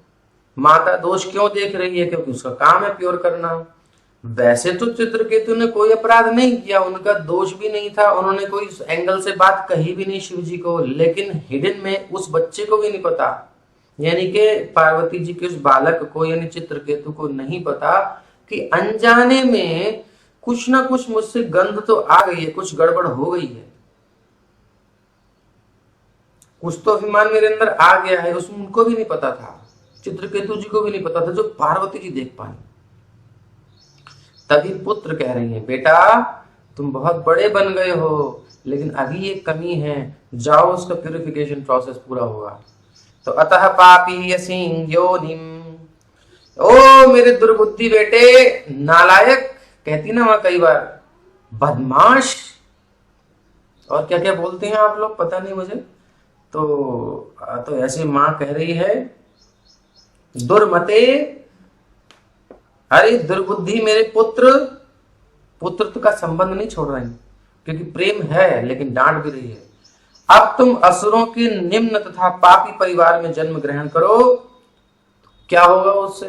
माता दोष क्यों देख रही है? क्योंकि उसका काम है प्योर करना। वैसे तो चित्रकेतु ने कोई अपराध नहीं किया, उनका दोष भी नहीं था, उन्होंने कोई एंगल से बात कही भी नहीं शिव जी को, लेकिन हिडन में उस बच्चे को भी नहीं पता, यानी कि पार्वती जी के उस बालक को यानी चित्रकेतु को नहीं पता कि अनजाने में कुछ ना कुछ मुझसे गंध तो आ गई है, कुछ गड़बड़ हो गई है, कुछ तो अभिमान मेरे अंदर आ गया है। उसमें उनको भी नहीं पता था, चित्रकेतु जी को भी नहीं पता था, जो पार्वती जी देख पाए। तभी पुत्र कह रही है बेटा तुम बहुत बड़े बन गए हो, लेकिन अभी एक कमी है, जाओ उसका प्यूरिफिकेशन प्रोसेस पूरा होगा। तो अतः पापी यसिं योनिम, ओ मेरे दुर्बुद्धि बेटे, नालायक कहती ना वहां कई बार, बदमाश, और क्या क्या बोलते हैं आप लोग पता नहीं मुझे। तो ऐसे मां कह रही है दुर्मते, अरे दुर्बुद्धि मेरे पुत्र। पुत्र का संबंध नहीं छोड़ रही क्योंकि प्रेम है, लेकिन डांट भी रही है। अब तुम असुरों के निम्न तथा पापी परिवार में जन्म ग्रहण करो, क्या होगा उससे?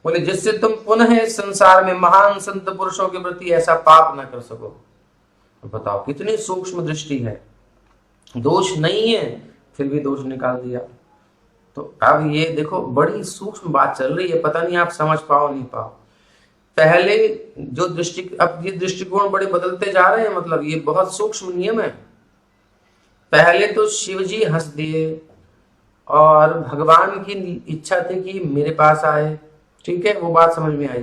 बोले जिससे तुम पुनः इस संसार में महान संत पुरुषों के प्रति ऐसा पाप न कर सको। बताओ कितनी सूक्ष्म दृष्टि है, दोष नहीं है फिर भी दोष निकाल दिया। तो अब ये देखो बड़ी सूक्ष्म बात चल रही है, पता नहीं आप समझ पाओ नहीं पाओ। पहले जो अब ये दृष्टिकोण बड़े बदलते जा रहे हैं, मतलब ये बहुत सूक्ष्म नियम है। पहले तो शिव जी हंस दिए और भगवान की इच्छा थी कि मेरे पास आए, ठीक है, वो बात समझ में आई।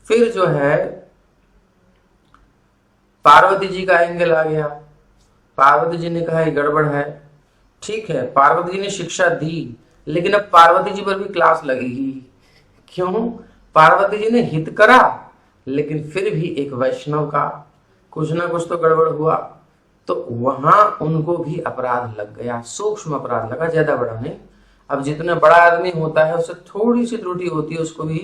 फिर जो है पार्वती जी का एंगल आ गया, पार्वती जी ने कहा ये गड़बड़ है, ठीक है, पार्वती जी ने शिक्षा दी, लेकिन अब पार्वती जी पर भी क्लास लगेगी। क्यों? पार्वती जी ने हित करा, लेकिन फिर भी एक वैष्णव का कुछ ना कुछ तो गड़बड़ हुआ, तो वहां उनको भी अपराध लग गया, सूक्ष्म अपराध लगा, ज्यादा बड़ा नहीं। अब जितना बड़ा आदमी होता है उससे थोड़ी सी त्रुटि होती है, उसको भी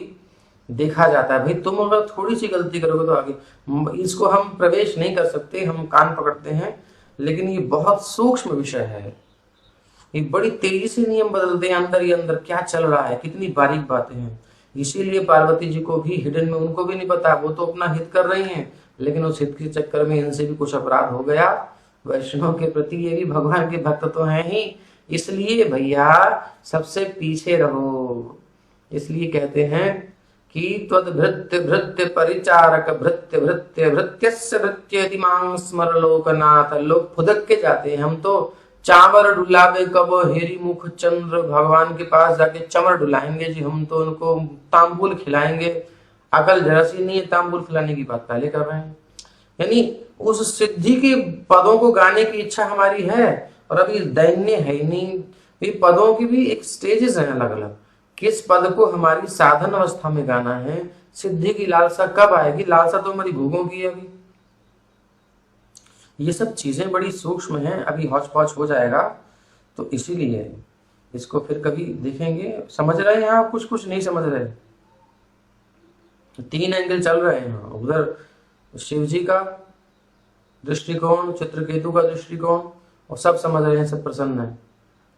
देखा जाता है। भाई तुम अगर थोड़ी सी गलती करोगे तो आगे, इसको हम प्रवेश नहीं कर सकते, हम कान पकड़ते हैं, लेकिन ये बहुत सूक्ष्म विषय है। ये बड़ी तेजी से नियम बदलते हैं, अंदर ही अंदर क्या चल रहा है, कितनी बारीक बातें हैं। इसीलिए पार्वती जी को भी हिडन में उनको भी नहीं पता, वो तो अपना हित कर रही हैं, लेकिन उस हित के चक्कर में इनसे भी कुछ अपराध हो गया वैष्णव के प्रति। ये भी भगवान के भक्त तो हैं ही, इसलिए भैया सबसे पीछे रहो। इसलिए कहते हैं कि त्वद भृत्य भृत्य परिचारक भृत्य भृत्य भृत्यस्य भृत्येति मां स्मर लोकनाथ। लोग फुदक के जाते हैं, हम तो चामर डुलावे कब हेरी मुख चंद्र, भगवान के पास जाके चमर डुलाएंगे जी, हम तो उनको तांबुल खिलाएंगे। अकल जरा सी नहीं है, तांबुल खिलाने की बात पहले कर रहे हैं। यानी उस सिद्धि के पदों को गाने की इच्छा हमारी है, और अभी दैन्य है ही नहीं। ये पदों की भी एक स्टेजेस हैं अलग अलग, किस पद को हमारी साधन अवस्था में गाना है, सिद्धि की लालसा कब आएगी, लालसा तो हमारी भोगों की है अभी। ये सब चीजें बड़ी सूक्ष्म हैं, अभी हौच पौच हो जाएगा, तो इसीलिए इसको फिर कभी देखेंगे। समझ रहे हैं आप? कुछ कुछ नहीं समझ रहे, तीन एंगल चल रहे हैं। उधर शिव जी का दृष्टिकोण, चित्रकेतु का दृष्टिकोण, और सब समझ रहे हैं, सब प्रसन्न है,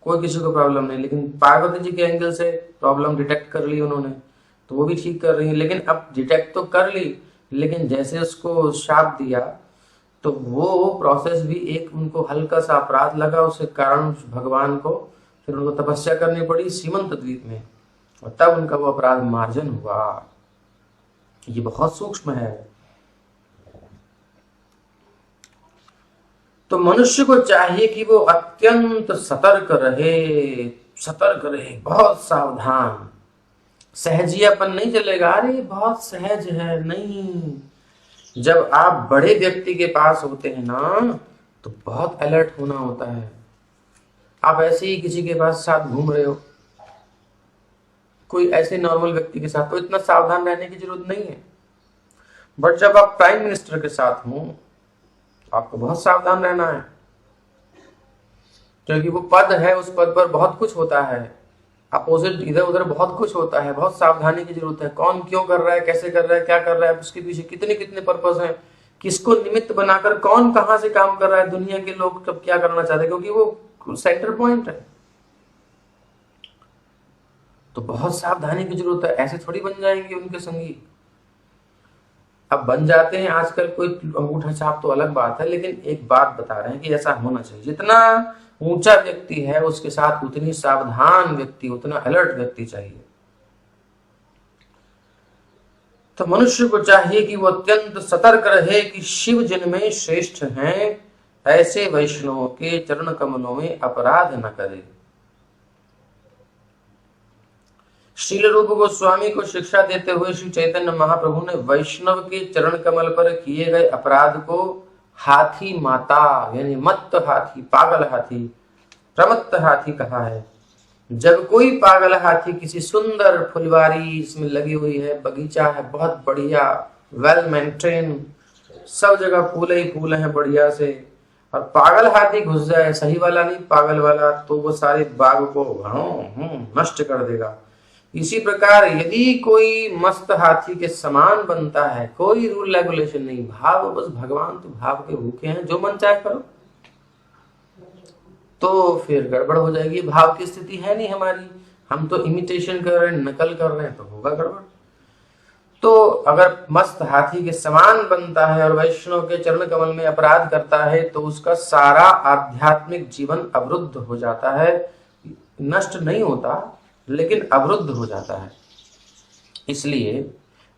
कोई किसी को प्रॉब्लम नहीं। लेकिन पार्वती जी के एंगल से प्रॉब्लम डिटेक्ट कर ली उन्होंने, तो वो भी ठीक कर रही है। लेकिन अब डिटेक्ट तो कर ली, लेकिन जैसे उसको शाप दिया तो वो प्रोसेस भी एक उनको हल्का सा अपराध लगा, उसके कारण भगवान को फिर उनको तपस्या करनी पड़ी सीमंत द्वीप में, और तब उनका वो अपराध मार्जन हुआ। ये बहुत सूक्ष्म है। तो मनुष्य को चाहिए कि वो अत्यंत सतर्क रहे, बहुत सावधान। सहजियापन नहीं चलेगा, अरे बहुत सहज है, नहीं। जब आप बड़े व्यक्ति के पास होते हैं ना, तो बहुत अलर्ट होना होता है। आप ऐसे ही किसी के पास साथ घूम रहे हो, कोई ऐसे नॉर्मल व्यक्ति के साथ, तो इतना सावधान रहने की जरूरत नहीं है। बट जब आप प्राइम मिनिस्टर के साथ हो, आपको बहुत सावधान रहना है, क्योंकि वो पद है, उस पद पर बहुत कुछ होता है, अपोजिट इधर उधर बहुत कुछ होता है, बहुत सावधानी की जरूरत है। कौन क्यों कर रहा है, कैसे कर रहा है, क्या कर रहा है, उसके पीछे कितने कितने पर्पस हैं, किसको निमित्त बनाकर कौन कहां से काम कर रहा है, दुनिया के लोग कब क्या करना चाहते हैं, क्योंकि वो सेंटर पॉइंट है। तो बहुत सावधानी की जरूरत है, ऐसे थोड़ी बन जाएंगे उनके संगी। अब बन जाते हैं आजकल, कोई अंगूठा छाप तो अलग बात है, लेकिन एक बात बता रहे हैं कि ऐसा होना चाहिए। जितना ऊंचा व्यक्ति है उसके साथ उतनी सावधान व्यक्ति, उतना अलर्ट व्यक्ति चाहिए। तो मनुष्य को चाहिए कि वो अत्यंत सतर्क रहे कि शिव जिनमें श्रेष्ठ हैं, ऐसे वैष्णवों के चरण कमलों में अपराध न करे। श्रील रूप गोस्वामी को शिक्षा देते हुए श्री चैतन्य महाप्रभु ने वैष्णव के चरण कमल पर किए गए अपराध को हाथी माता यानी मत्त हाथी, पागल हाथी, प्रमत्त हाथी कहा है। जब कोई पागल हाथी किसी सुंदर फुलवारी इसमें लगी हुई है, बगीचा है बहुत बढ़िया, वेल मेंटेन, सब जगह फूल ही फूल हैं बढ़िया से, और पागल हाथी घुस जाए, सही वाला नहीं पागल वाला, तो वो सारे बाग को नष्ट कर देगा। इसी प्रकार यदि कोई मस्त हाथी के समान बनता है, कोई रूल रेगुलेशन नहीं, भाव बस भगवान तो भाव के भूखे हैं, जो मन चाहे करो, तो फिर गड़बड़ हो जाएगी। भाव की स्थिति है नहीं हमारी, हम तो इमिटेशन कर रहे हैं, नकल कर रहे हैं, तो होगा गड़बड़। तो अगर मस्त हाथी के समान बनता है और वैष्णव के चरण कमल में अपराध करता है, तो उसका सारा आध्यात्मिक जीवन अवरुद्ध हो जाता है। नष्ट नहीं होता, लेकिन अवरुद्ध हो जाता है। इसलिए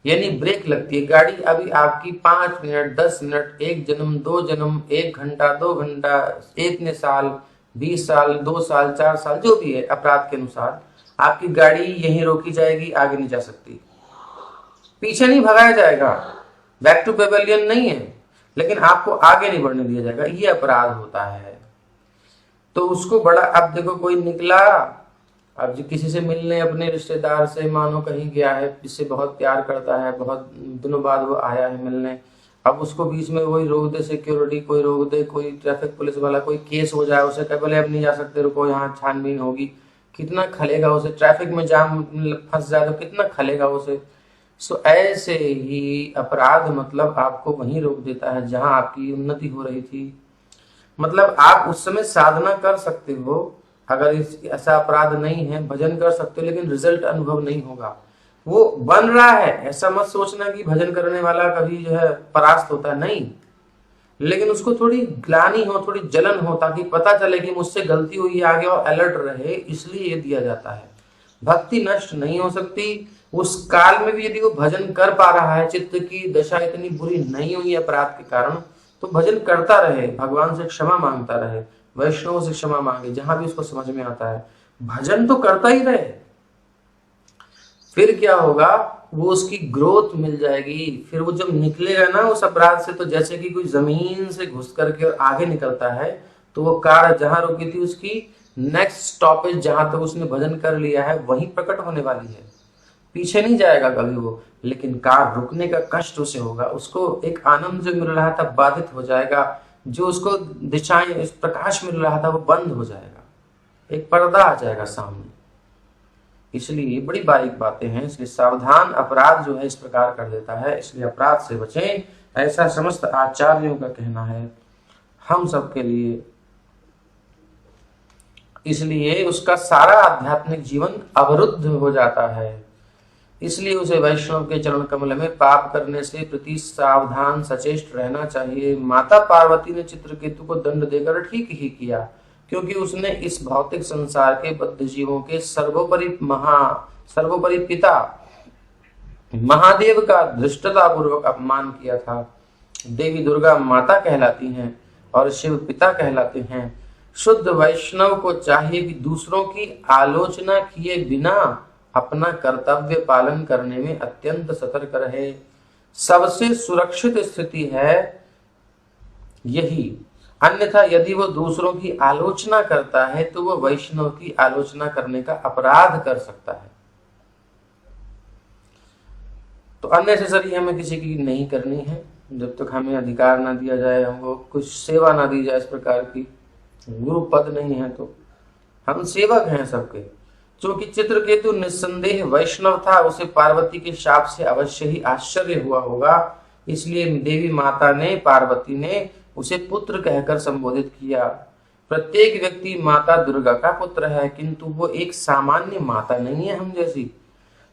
यानी ब्रेक लगती है गाड़ी, अभी आपकी 5 मिनट, 10 मिनट, 1 जन्म, 2 जन्म, 1 घंटा, 2 घंटा, इतने साल, 20 साल, 2 साल, 4 साल, जो भी है अपराध के अनुसार, आपकी गाड़ी यहीं रोकी जाएगी, आगे नहीं जा सकती, पीछे नहीं भगाया जाएगा, बैक टू पेवेलियन नहीं है, लेकिन आपको आगे नहीं बढ़ने दिया जाएगा। ये अपराध होता है। तो उसको बड़ा, अब देखो कोई निकला, अब जो किसी से मिलने, अपने रिश्तेदार से मानो कहीं गया है, जिससे बहुत प्यार करता है, बहुत दिनों बाद वो आया है मिलने, अब उसको बीच में वही रोक दे सिक्योरिटी, कोई रोक दे, कोई ट्रैफिक पुलिस वाला, कोई केस हो जाए, उसे कहे बोले अब नहीं जा सकते, रुको यहाँ छानबीन होगी, कितना खलेगा उसे, ट्रैफिक में जाम फंस जाए तो कितना खलेगा उसे। सो ऐसे ही अपराध मतलब आपको वहीं रोक देता है जहां आपकी उन्नति हो रही थी। मतलब आप उस समय साधना कर सकते हो, अगर ऐसा अपराध नहीं है, भजन कर सकते हो, लेकिन रिजल्ट अनुभव नहीं होगा। वो बन रहा है, ऐसा मत सोचना कि भजन करने वाला कभी जो है परास्त होता है, नहीं, लेकिन उसको थोड़ी ग्लानि हो, थोड़ी जलन हो, ताकि पता चले कि मुझसे गलती हुई, आगे और अलर्ट रहे, इसलिए ये दिया जाता है। भक्ति नष्ट नहीं हो सकती। उस काल में भी यदि वो भजन कर पा रहा है, चित्त की दशा इतनी बुरी नहीं हुई अपराध के कारण, तो भजन करता रहे, भगवान से क्षमा मांगता रहे, वैष्णव से क्षमा मांगे, जहां भी उसको समझ में आता है, भजन तो करता ही रहे। फिर क्या होगा, वो उसकी ग्रोथ मिल जाएगी। फिर वो जब निकलेगा ना उस अपराध से, तो जैसे कि कोई जमीन से घुस करके और आगे निकलता है, तो वो कार जहां रुकी थी, उसकी नेक्स्ट स्टॉपेज जहां तक उसने भजन कर लिया है, वहीं प्रकट होने वाली है, पीछे नहीं जाएगा कभी वो। लेकिन कार रुकने का कष्ट उसे होगा, उसको एक आनंद जो मिल रहा था बाधित हो जाएगा, जो उसको दिशाएं, इस प्रकाश मिल रहा था वो बंद हो जाएगा, एक पर्दा आ जाएगा सामने। इसलिए बड़ी बारीक बातें हैं। इसलिए सावधान अपराध जो है इस प्रकार कर देता है, इसलिए अपराध से बचें, ऐसा समस्त आचार्यों का कहना है हम सबके लिए। इसलिए उसका सारा आध्यात्मिक जीवन अवरुद्ध हो जाता है। इसलिए उसे वैष्णव के चरण कमल में पाप करने से प्रति सावधान सचेष्ट रहना चाहिए। माता पार्वती ने चित्रकेतु को दंड देकर ठीक ही किया, क्योंकि उसने इस भौतिक संसार के बद्ध जीवों के सर्वोपरि पिता महादेव का धृष्टता पूर्वक अपमान किया था। देवी दुर्गा माता कहलाती हैं और शिव पिता कहलाते हैं। शुद्ध वैष्णव को चाहिए कि दूसरों की आलोचना किए बिना अपना कर्तव्य पालन करने में अत्यंत सतर्क रहे। सबसे सुरक्षित स्थिति है यही, अन्यथा यदि वो दूसरों की आलोचना करता है तो वो वैष्णव की आलोचना करने का अपराध कर सकता है। तो अननेसेसरी हमें किसी की नहीं करनी है, जब तक हमें अधिकार ना दिया जाए, हमको कुछ सेवा ना दी जाए इस प्रकार की, गुरु पद नहीं है तो हम सेवक हैं सबके। क्योंकि चित्रकेतु निस्संदेह वैष्णव था, उसे पार्वती के शाप से अवश्य ही आश्चर्य हुआ होगा, इसलिए देवी माता ने, पार्वती ने उसे पुत्र कहकर संबोधित किया। प्रत्येक व्यक्ति माता दुर्गा का पुत्र है, किंतु वो एक सामान्य माता नहीं है हम जैसी,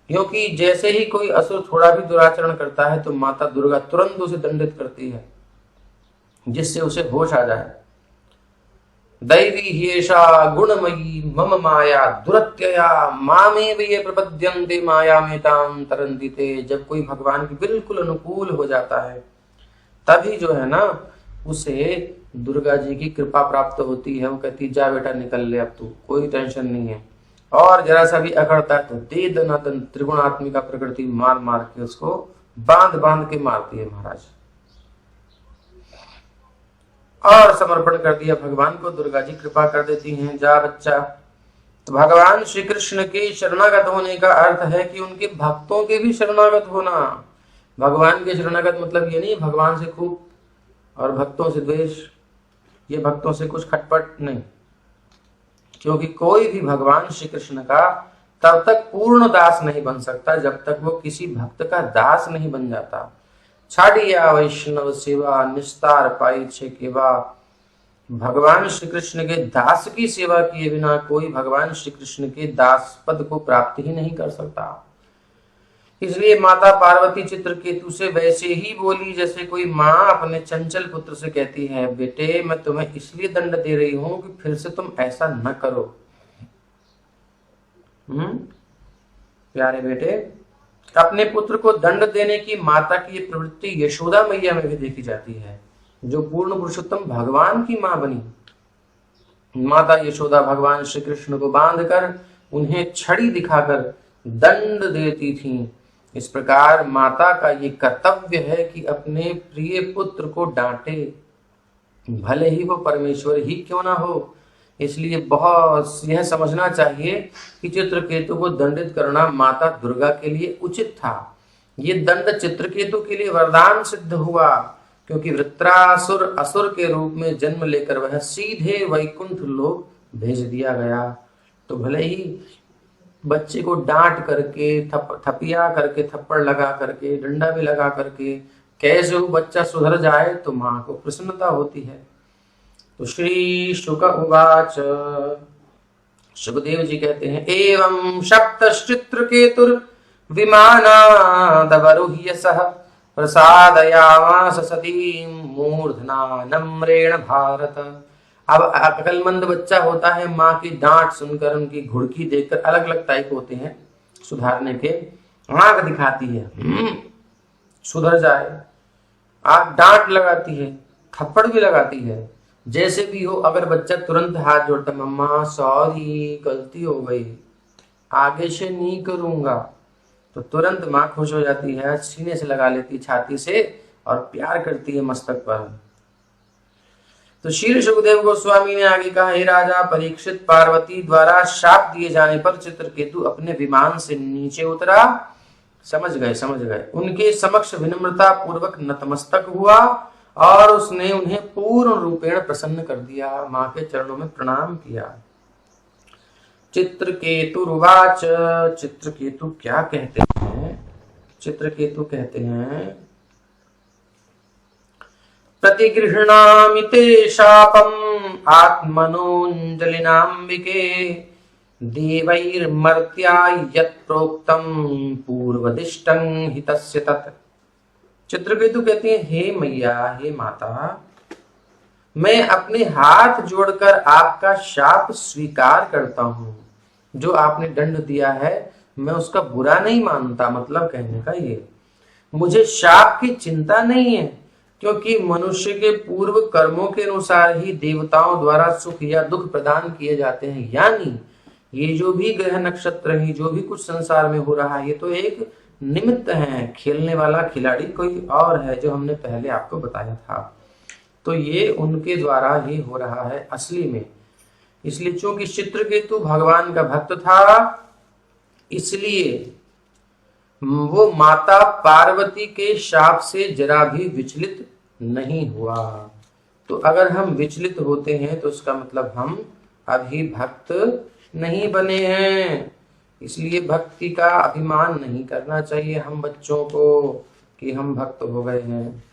क्योंकि जैसे ही कोई असुर थोड़ा भी दुराचरण करता है तो माता दुर्गा तुरंत उसे दंडित करती है, जिससे उसे होश आ जाए। दैवी ह्येषा गुणमयी मम माया दुरत्यया मामेव ये प्रपद्यन्ते मायामेतां तरन्ति ते। जब कोई भगवान के बिल्कुल अनुकूल हो जाता है तभी जो है ना उसे दुर्गा जी की कृपा प्राप्त होती है। वो कहती जा बेटा निकल ले, अब तू कोई टेंशन नहीं है। और जरा सा भी अकड़ता है तो दे दनादन त्रिगुणात्मिका प्रकृति मार मार के उसको बांध बांध के मारती है महाराज। और समर्पण कर दिया भगवान को, दुर्गा जी कृपा कर देती हैं, जा बच्चा। तो भगवान श्री कृष्ण के शरणागत होने का अर्थ है कि उनके भक्तों के भी शरणागत होना। भगवान के शरणागत मतलब ये नहीं भगवान से खूब और भक्तों से द्वेष, ये भक्तों से कुछ खटपट नहीं, क्योंकि कोई भी भगवान श्री कृष्ण का तब तक पूर्ण दास नहीं बन सकता जब तक वो किसी भक्त का दास नहीं बन जाता। छाड़िया वैष्णव सेवा निस्तार पाई छे केवा। भगवान श्री कृष्ण के दास की सेवा किए बिना कोई भगवान श्री कृष्ण के दास पद को प्राप्त ही नहीं कर सकता। इसलिए माता पार्वती चित्रकेतु से वैसे ही बोली जैसे कोई माँ अपने चंचल पुत्र से कहती है, बेटे मैं तुम्हें इसलिए दंड दे रही हूं कि फिर से तुम ऐसा न करो। प्यारे बेटे, अपने पुत्र को दंड देने की माता की ये प्रवृत्ति यशोदा मैया में भी देखी जाती है, जो पूर्ण पुरुषोत्तम भगवान की मां बनी। माता यशोदा भगवान श्री कृष्ण को बांधकर उन्हें छड़ी दिखाकर दंड देती थी। इस प्रकार माता का ये कर्तव्य है कि अपने प्रिय पुत्र को डांटे, भले ही वो परमेश्वर ही क्यों ना हो। इसलिए बहुत यह समझना चाहिए कि चित्रकेतु को दंडित करना माता दुर्गा के लिए उचित था। ये दंड चित्रकेतु के लिए वरदान सिद्ध हुआ, क्योंकि वृत्रासुर असुर के रूप में जन्म लेकर वह सीधे वैकुंठ लोक भेज दिया गया। तो भले ही बच्चे को डांट करके थपिया करके थप्पड़ लगा करके डंडा भी लगा करके कैसे वो बच्चा सुधर जाए तो मां को प्रसन्नता होती है। तो श्री शुक उवाच, सुखदेव जी कहते हैं, एवं सप्तश्चित्रकेतुर विमानादवरुह्य सह प्रसादयामास सतीं मूर्धना नम्रेण भारत। अब अकलमंद बच्चा होता है, माँ की डांट सुनकर, उनकी घुड़की देखकर, अलग अलग टाइप होते हैं सुधारने के, आंख दिखाती है सुधर जाए, आंख डांट लगाती है, थप्पड़ भी लगाती है, जैसे भी हो। अगर बच्चा तुरंत हाथ जोड़ता, मम्मा सॉरी गलती हो गई, आगे से नहीं करूंगा, तो तुरंत माँ खुश हो जाती है, सीने से लगा लेती छाती से और प्यार करती है मस्तक पर। तो श्री सुखदेव गोस्वामी ने आगे कहा, हे राजा परीक्षित, पार्वती द्वारा शाप दिए जाने पर चित्रकेतु अपने विमान से नीचे उतरा। समझ गए। उनके समक्ष विनम्रता पूर्वक नतमस्तक हुआ और उसने उन्हें पूर्ण रूपेण प्रसन्न कर दिया, मां के चरणों में प्रणाम किया। चित्रकेतुर्वाच, चित्रकेतु क्या कहते हैं? चित्रकेतु कहते हैं, प्रतिगृह्णामि ते शापम् आत्मनोऽञ्जलिनाम्बिके देवैर्मर्त्या यत् प्रोक्तं पूर्वदिष्टं हितस्य तत्। चित्रकेतु कहते हैं, हे मैया, हे माता, मैं अपने हाथ जोड़कर आपका शाप स्वीकार करता हूं। जो आपने दंड दिया है मैं उसका बुरा नहीं मानता। मतलब कहने का ये, मुझे शाप की चिंता नहीं है, क्योंकि मनुष्य के पूर्व कर्मों के अनुसार ही देवताओं द्वारा सुख या दुख प्रदान किए जाते हैं। यानी ये जो भी ग्रह नक्षत्र है, जो भी कुछ संसार में हो रहा है, ये तो एक निमित्त है। खेलने वाला खिलाड़ी कोई और है, जो हमने पहले आपको बताया था। तो ये उनके द्वारा ही हो रहा है असली में। इसलिए चूंकि चित्रकेतु भगवान का भक्त था, इसलिए वो माता पार्वती के शाप से जरा भी विचलित नहीं हुआ। तो अगर हम विचलित होते हैं तो उसका मतलब हम अभी भक्त नहीं बने हैं। इसलिए भक्ति का अभिमान नहीं करना चाहिए हम बच्चों को कि हम भक्त हो गए हैं,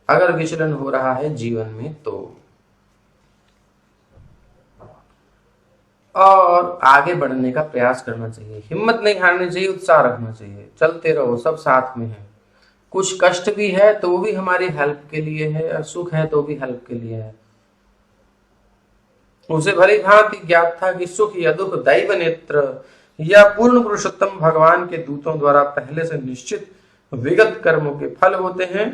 अगर विचलन हो रहा है जीवन में तो। और आगे बढ़ने का प्रयास करना चाहिए, हिम्मत नहीं हारनी चाहिए, उत्साह रखना चाहिए, चलते रहो, सब साथ में है। कुछ कष्ट भी है तो वो भी हमारी हेल्प के लिए है, और सुख है तो भी हेल्प के लिए है। उसे भली भांति ज्ञात था कि सुख या दुख दैव नेत्र या पूर्ण पुरुषोत्तम भगवान के दूतों द्वारा पहले से निश्चित विगत कर्मों के फल होते हैं।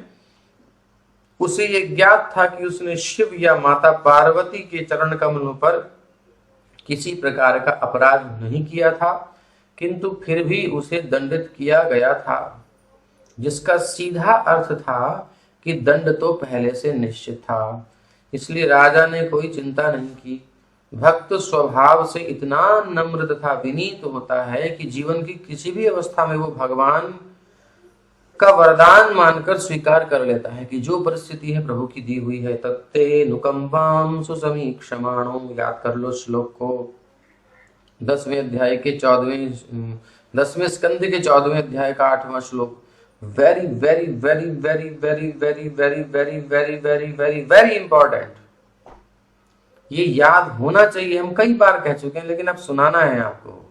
उसे ये ज्ञात था कि उसने शिव या माता पार्वती के चरण कमलों पर किसी प्रकार का अपराध नहीं किया था, किंतु फिर भी उसे दंडित किया गया था, जिसका सीधा अर्थ था कि दंड तो पहले से निश्चित था। इसलिए राजा ने कोई चिंता नहीं की। भक्त स्वभाव से इतना नम्र तथा विनीत होता है कि जीवन की किसी भी अवस्था में वो भगवान का वरदान मानकर स्वीकार कर लेता है कि जो परिस्थिति है प्रभु की दी हुई है। तत्ते नुकंपाम सुसमीक्षमाणो, याद कर लो श्लोक को। 10वें अध्याय के 10वें स्कंद के 14वें अध्याय का 8वां श्लोक। Very very very very very very very very very very very very important. ये याद होना चाहिए। हम कई बार कह चुके हैं, लेकिन अब सुनाना है आपको।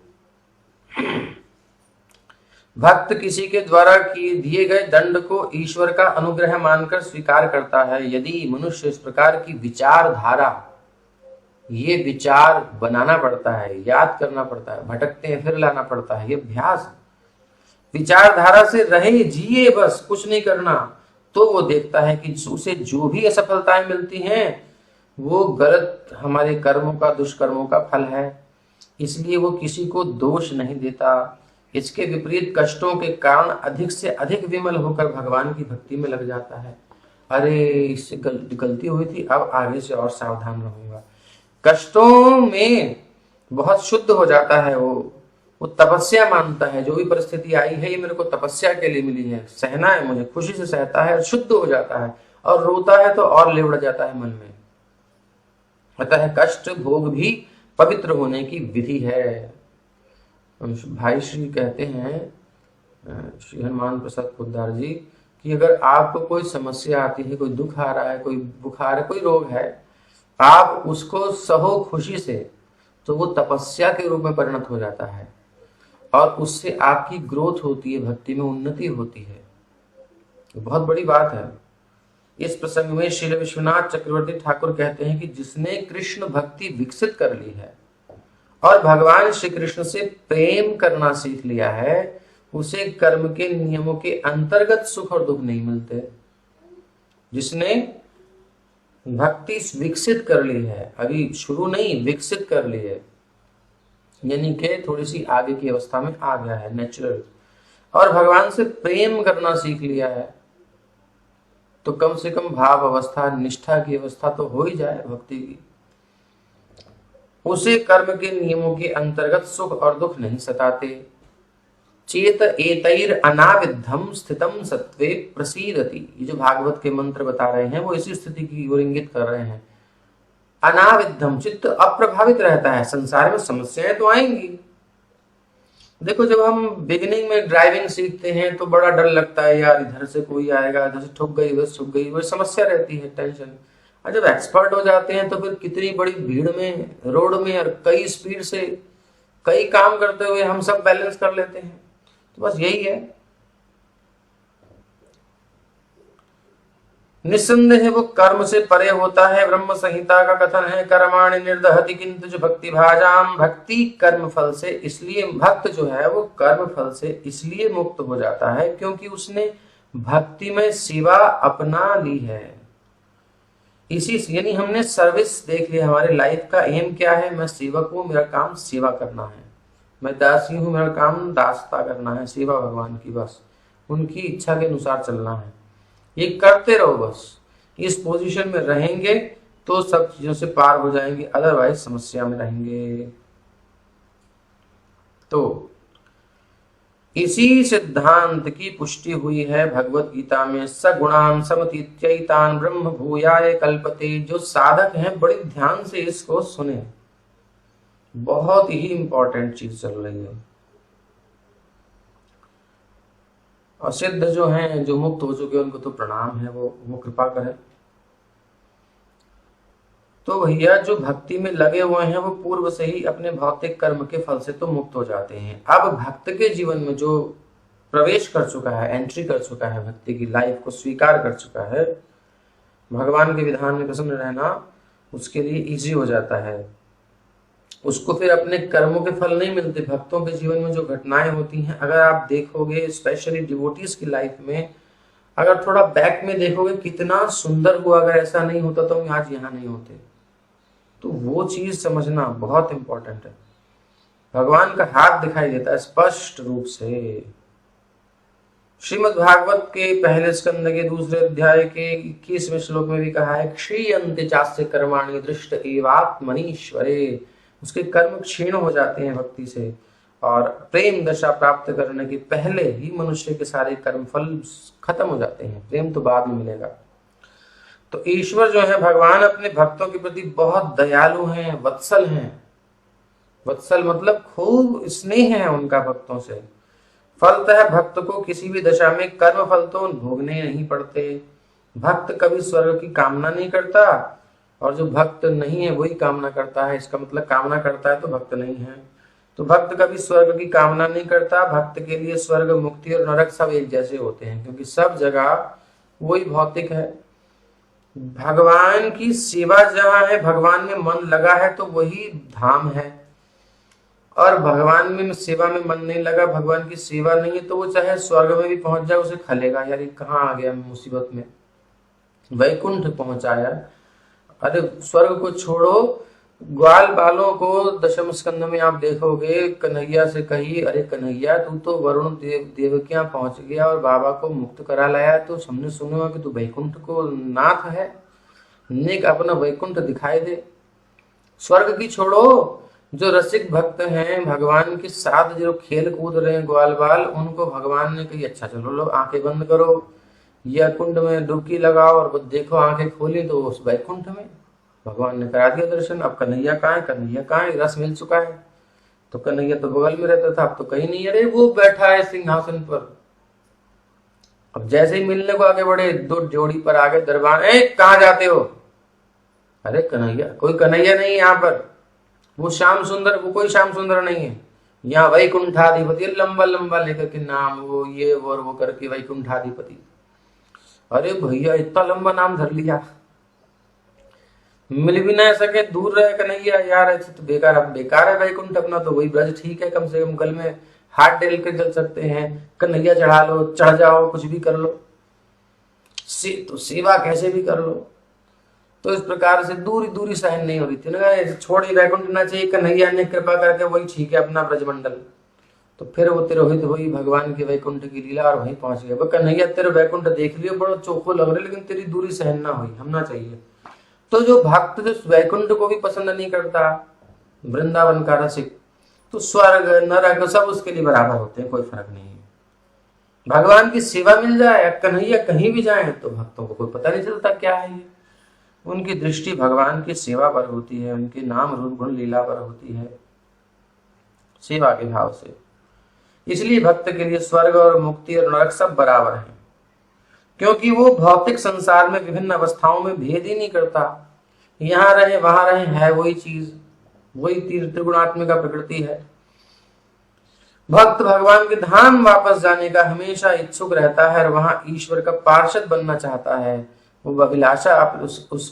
भक्त किसी के द्वारा किए दिए गए दंड को ईश्वर का अनुग्रह मानकर स्वीकार करता है। यदि मनुष्य इस प्रकार की विचारधारा, ये विचार बनाना पड़ता है, याद करना पड़ता है, भटकते हैं फिर लाना पड़ता है, ये अभ्यास। विचारधारा से रहे, जिए, बस कुछ नहीं करना, तो वो देखता है कि उसे जो भी असफलताएं मिलती हैं वो गलत हमारे कर्मों का, दुष्कर्मों का फल है। इसलिए वो किसी को दोष नहीं देता। इसके विपरीत कष्टों के कारण अधिक से अधिक विमल होकर भगवान की भक्ति में लग जाता है। अरे इससे गलती हुई थी, अब आगे से और सावधान रहूंगा। कष्टों में बहुत शुद्ध हो जाता है। वो तपस्या मानता है, जो भी परिस्थिति आई है ये मेरे को तपस्या के लिए मिली है, सहना है मुझे, खुशी से सहता है और शुद्ध हो जाता है। और रोता है तो और लिबड़ जाता है मन में। अतः कष्ट भोग भी पवित्र होने की विधि है। भाई श्री कहते हैं, श्री हनुमान प्रसाद पोद्दार जी, कि अगर आपको कोई समस्या आती है, कोई दुख आ रहा है, कोई बुखार है, कोई रोग है, आप उसको सहो खुशी से, तो वो तपस्या के रूप में परिणत हो जाता है और उससे आपकी ग्रोथ होती है, भक्ति में उन्नति होती है। बहुत बड़ी बात है। इस प्रसंग में श्री विश्वनाथ चक्रवर्ती ठाकुर कहते हैं कि जिसने कृष्ण भक्ति विकसित कर ली है और भगवान श्री कृष्ण से प्रेम करना सीख लिया है, उसे कर्म के नियमों के अंतर्गत सुख और दुख नहीं मिलते। जिसने भक्ति विकसित कर ली है, अभी शुरू नहीं, विकसित कर ली है, यानी कि थोड़ी सी आगे की अवस्था में आ गया है, नेचुरल, और भगवान से प्रेम करना सीख लिया है, तो कम से कम भाव अवस्था, निष्ठा की अवस्था तो हो ही जाए भक्ति की। उसे कर्म के नियमों के अंतर्गत सुख और दुख नहीं सताते। चेत एतैर अनाविद्धम स्थितम सत्वे प्रसीदति। ये जो भागवत के मंत्र बता रहे हैं वो इसी स्थिति की ओर इंगित कर रहे हैं। अनाविद्धम, चित्त अप्रभावित रहता है। संसार में समस्याएं तो आएंगी। देखो, जब हम बिगिनिंग में ड्राइविंग सीखते हैं तो बड़ा डर लगता है, यार इधर से कोई आएगा, इधर से ठुक गई, उधर से ठुक गई, वो समस्या रहती है, टेंशन। और जब एक्सपर्ट हो जाते हैं तो फिर कितनी बड़ी भीड़ में, रोड में, और कई स्पीड से कई काम करते हुए हम सब बैलेंस कर लेते हैं। तो बस यही है। निस्संदेह वो कर्म से परे होता है। ब्रह्म संहिता का कथन है, कर्माणि निर्दहति किंतु जो भक्ति भाजाम। भक्ति कर्म फल से, इसलिए भक्त जो है वो कर्म फल से इसलिए मुक्त हो जाता है क्योंकि उसने भक्ति में सेवा अपना ली है। इसी यानी हमने सर्विस देख लिया, हमारे लाइफ का एम क्या है, मैं सेवक हूं, मेरा काम सेवा करना है, मैं दासी हूं, मेरा काम दासता करना है, सेवा भगवान की, बस उनकी इच्छा के अनुसार चलना है, ये करते रहो बस। इस पोजीशन में रहेंगे तो सब चीजों से पार हो जाएंगे, अदरवाइज समस्या में रहेंगे। तो इसी सिद्धांत की पुष्टि हुई है भगवत गीता में, सगुणान समतीत्यैतान ब्रह्म भूयाय कल्पते। जो साधक हैं बड़े ध्यान से इसको सुने, बहुत ही इंपॉर्टेंट चीज चल रही है। और सिद्ध जो हैं, जो मुक्त हो चुके उनको तो प्रणाम है, वो कृपा करें। तो भैया जो भक्ति में लगे हुए हैं वो पूर्व से ही अपने भौतिक कर्म के फल से तो मुक्त हो जाते हैं। अब भक्त के जीवन में जो प्रवेश कर चुका है, एंट्री कर चुका है, भक्ति की लाइफ को स्वीकार कर चुका है, भगवान के विधान में प्रसन्न रहना उसके लिए इजी हो जाता है। उसको फिर अपने कर्मों के फल नहीं मिलते। भक्तों के जीवन में जो घटनाएं होती हैं, अगर आप देखोगे स्पेशली डिवोटीज की लाइफ में, अगर थोड़ा बैक में देखोगे कितना सुंदर हुआ, अगर ऐसा नहीं होता तो हम आज यहाँ नहीं होते। तो वो चीज समझना बहुत इंपॉर्टेंट है। भगवान का हाथ दिखाई देता है स्पष्ट रूप से। श्रीमद् भागवत के पहले स्कंद के दूसरे अध्याय के 21वें श्लोक में भी कहा है, क्षीयन्ते चास्य कर्माणि दृष्ट एवात्मनीश्वरे। उसके कर्म क्षीण हो जाते हैं भक्ति से, और प्रेम दशा प्राप्त करने के पहले ही मनुष्य के सारे कर्म फल खत्म हो जाते हैं, प्रेम तो बाद में मिलेगा। तो ईश्वर जो है भगवान अपने भक्तों के प्रति बहुत दयालु हैं, वत्सल हैं। वत्सल मतलब खूब स्नेह है उनका भक्तों से। फलतः भक्त को किसी भी दशा में कर्म फल तो भोगने नहीं पड़ते। भक्त कभी स्वर्ग की कामना नहीं करता, और जो भक्त नहीं है वही कामना करता है। इसका मतलब कामना करता है तो भक्त नहीं है। तो भक्त कभी स्वर्ग की कामना नहीं करता। भक्त के लिए स्वर्ग, मुक्ति और नरक सब एक जैसे होते हैं, क्योंकि सब जगह वही भौतिक है। भगवान की सेवा जहां है, भगवान में मन लगा है तो वही धाम है। और भगवान में सेवा में मन नहीं लगा, भगवान की सेवा नहीं है, तो वो चाहे स्वर्ग में भी पहुंच जाए उसे खलेगा, यार ये कहाँ आ गया मुसीबत में, वैकुंठ पहुंचाया। अरे स्वर्ग को छोड़ो, ग्वाल बालों को दशम स्कंद में आप देखोगे, कन्हैया से कही, अरे कन्हैया तू तो वरुण देवकियां पहुंच गया और बाबा को मुक्त करा लाया, तो हमने सुना कि तू वैकुंठ को नाथ है, नेक अपना वैकुंठ दिखाई दे। स्वर्ग की छोड़ो, जो रसिक भक्त हैं भगवान के साथ जो खेल कूद रहे हैं ग्वाल बाल, उनको भगवान ने कही अच्छा चलो लो आंखें बंद करो, या कुंड में डुबकी लगाओ, और देखो आंखें खोली तो उस वैकुंठ में भगवान ने करा दिया दर्शन। अब कन्हैया कहाँ है, कन्हैया कहाँ है, रस मिल चुका है। तो कन्हैया तो बगल में रहता था, अब तो कहीं नहीं, अरे वो बैठा है सिंहासन पर। अब जैसे ही मिलने को आगे बढ़े, दो जोड़ी पर आगे दरबार, कहाँ जाते हो, अरे कन्हैया, कोई कन्हैया नहीं यहाँ पर, वो श्याम सुंदर, वो कोई श्याम सुंदर नहीं है, यहाँ वैकुंठाधिपति, लंबा लंबा लेकर के नाम, वो ये और वो करके वैकुंठाधिपति। अरे भैया इतना लंबा नाम धर लिया, मिल भी ना सके, दूर रहे कन्हैया, यार ऐसे तो बेकार, अब बेकार है वैकुंठ अपना, तो वही ब्रज ठीक है, कम से कम गल में हाथ डेल के चल सकते हैं, कन्हैया चढ़ा लो, चढ़ जाओ, कुछ भी कर लो, तो सेवा कैसे भी कर लो। तो इस प्रकार से दूरी दूरी सहन नहीं हो रही थी ना, छोड़ी वैकुंठ ना चाहिए, कन्हैया ने कृपा करके वही ठीक है अपना ब्रजमंडल। तो फिर वो तिरोहित हुई भगवान के वैकुंठ की लीला, और वहीं पहुंच गया। कन्हैया तेरे वैकुंठ देख लियो, बड़ा चोखो लग रहा है, लेकिन तेरी दूरी सहन ना हुई, हमना चाहिए। तो जो भक्त जो वैकुंठ को भी पसंद नहीं करता, वृंदावन का रसिक, तो स्वर्ग नरक सब उसके लिए बराबर होते हैं, कोई फर्क नहीं है। भगवान की सेवा मिल जाए, कन्हैया कहीं भी जाए, तो भक्तों को कोई पता नहीं चलता क्या है ये। उनकी दृष्टि भगवान की सेवा पर होती है, उनके नाम रूप गुण लीला पर होती है, सेवा के भाव से। इसलिए भक्त के लिए स्वर्ग और मुक्ति और नरक सब बराबर हैं, क्योंकि वो भौतिक संसार में विभिन्न अवस्थाओं में भेद ही नहीं करता। यहाँ रहे वहां रहे, है वही चीज, वही त्रिगुणात्मिका प्रकृति है। भक्त भगवान के धाम वापस जाने का हमेशा इच्छुक रहता है, और वहां ईश्वर का पार्षद बनना चाहता है। वो अभिलाषा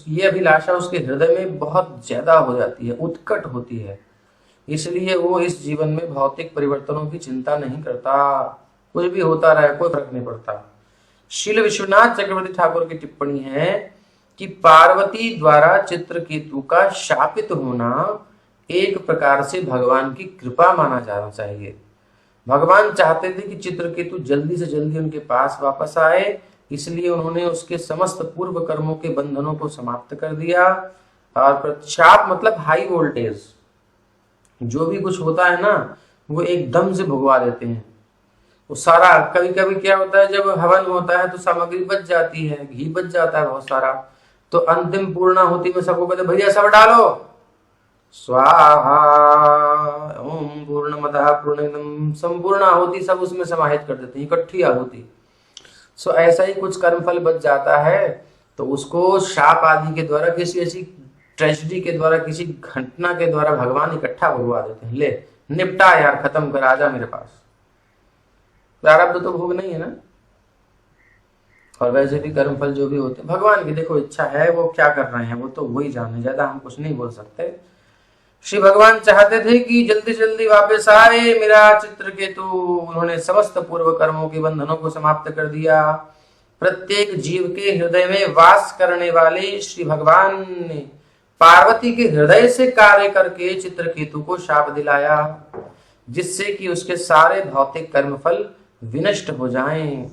ये अभिलाषा उसके हृदय में बहुत ज्यादा हो जाती है, उत्कट होती है। इसलिए वो इस जीवन में भौतिक परिवर्तनों की चिंता नहीं करता, कुछ भी होता रहे कोई फर्क नहीं पड़ता। श्रील विश्वनाथ चक्रवर्ती ठाकुर की टिप्पणी है कि पार्वती द्वारा चित्रकेतु का शापित होना एक प्रकार से भगवान की कृपा माना जाना चाहिए। भगवान चाहते थे कि चित्रकेतु जल्दी से जल्दी उनके पास वापस आए, इसलिए उन्होंने उसके समस्त पूर्व कर्मों के बंधनों को समाप्त कर दिया। और शाप मतलब हाई वोल्टेज, जो भी कुछ होता है ना वो एकदम से भुगवा देते हैं। वो सारा, कभी कभी क्या होता है जब हवन होता है तो सामग्री बच जाती है, घी बच जाता है बहुत सारा, तो अंतिम पूर्णाहुति में सबको कहते भैया सब डालो, स्वाहा ओम पूर्णमदः पूर्णमिदं, संपूर्ण आहुति सब उसमें समाहित कर देते हैं, इकट्ठी आहुति। सो ऐसा ही कुछ कर्मफल बच जाता है तो उसको शाप आदि के द्वारा, किसी ऐसी ट्रेजेडी के द्वारा, किसी घटना के द्वारा भगवान इकट्ठा भुगवा देते हैं। ले निपटा यार, खत्म कर, आजा मेरे पास। प्रारब्ध तो भोग नहीं है ना। और वैसे भी कर्मफल जो भी होते हैं भगवान की देखो इच्छा है, वो क्या कर रहे हैं वो तो वही जाने, ज्यादा हम कुछ नहीं बोल सकते। श्री भगवान चाहते थे कि जल्दी जल्दी वापस आए मेरा चित्रकेतु। उन्होंने समस्त पूर्व कर्मों के बंधनों को समाप्त कर दिया। प्रत्येक जीव के हृदय में वास करने वाले श्री भगवान ने पार्वती के हृदय से कार्य करके चित्रकेतु को शाप दिलाया, जिससे कि उसके सारे भौतिक कर्मफल विनष्ट हो जाएं।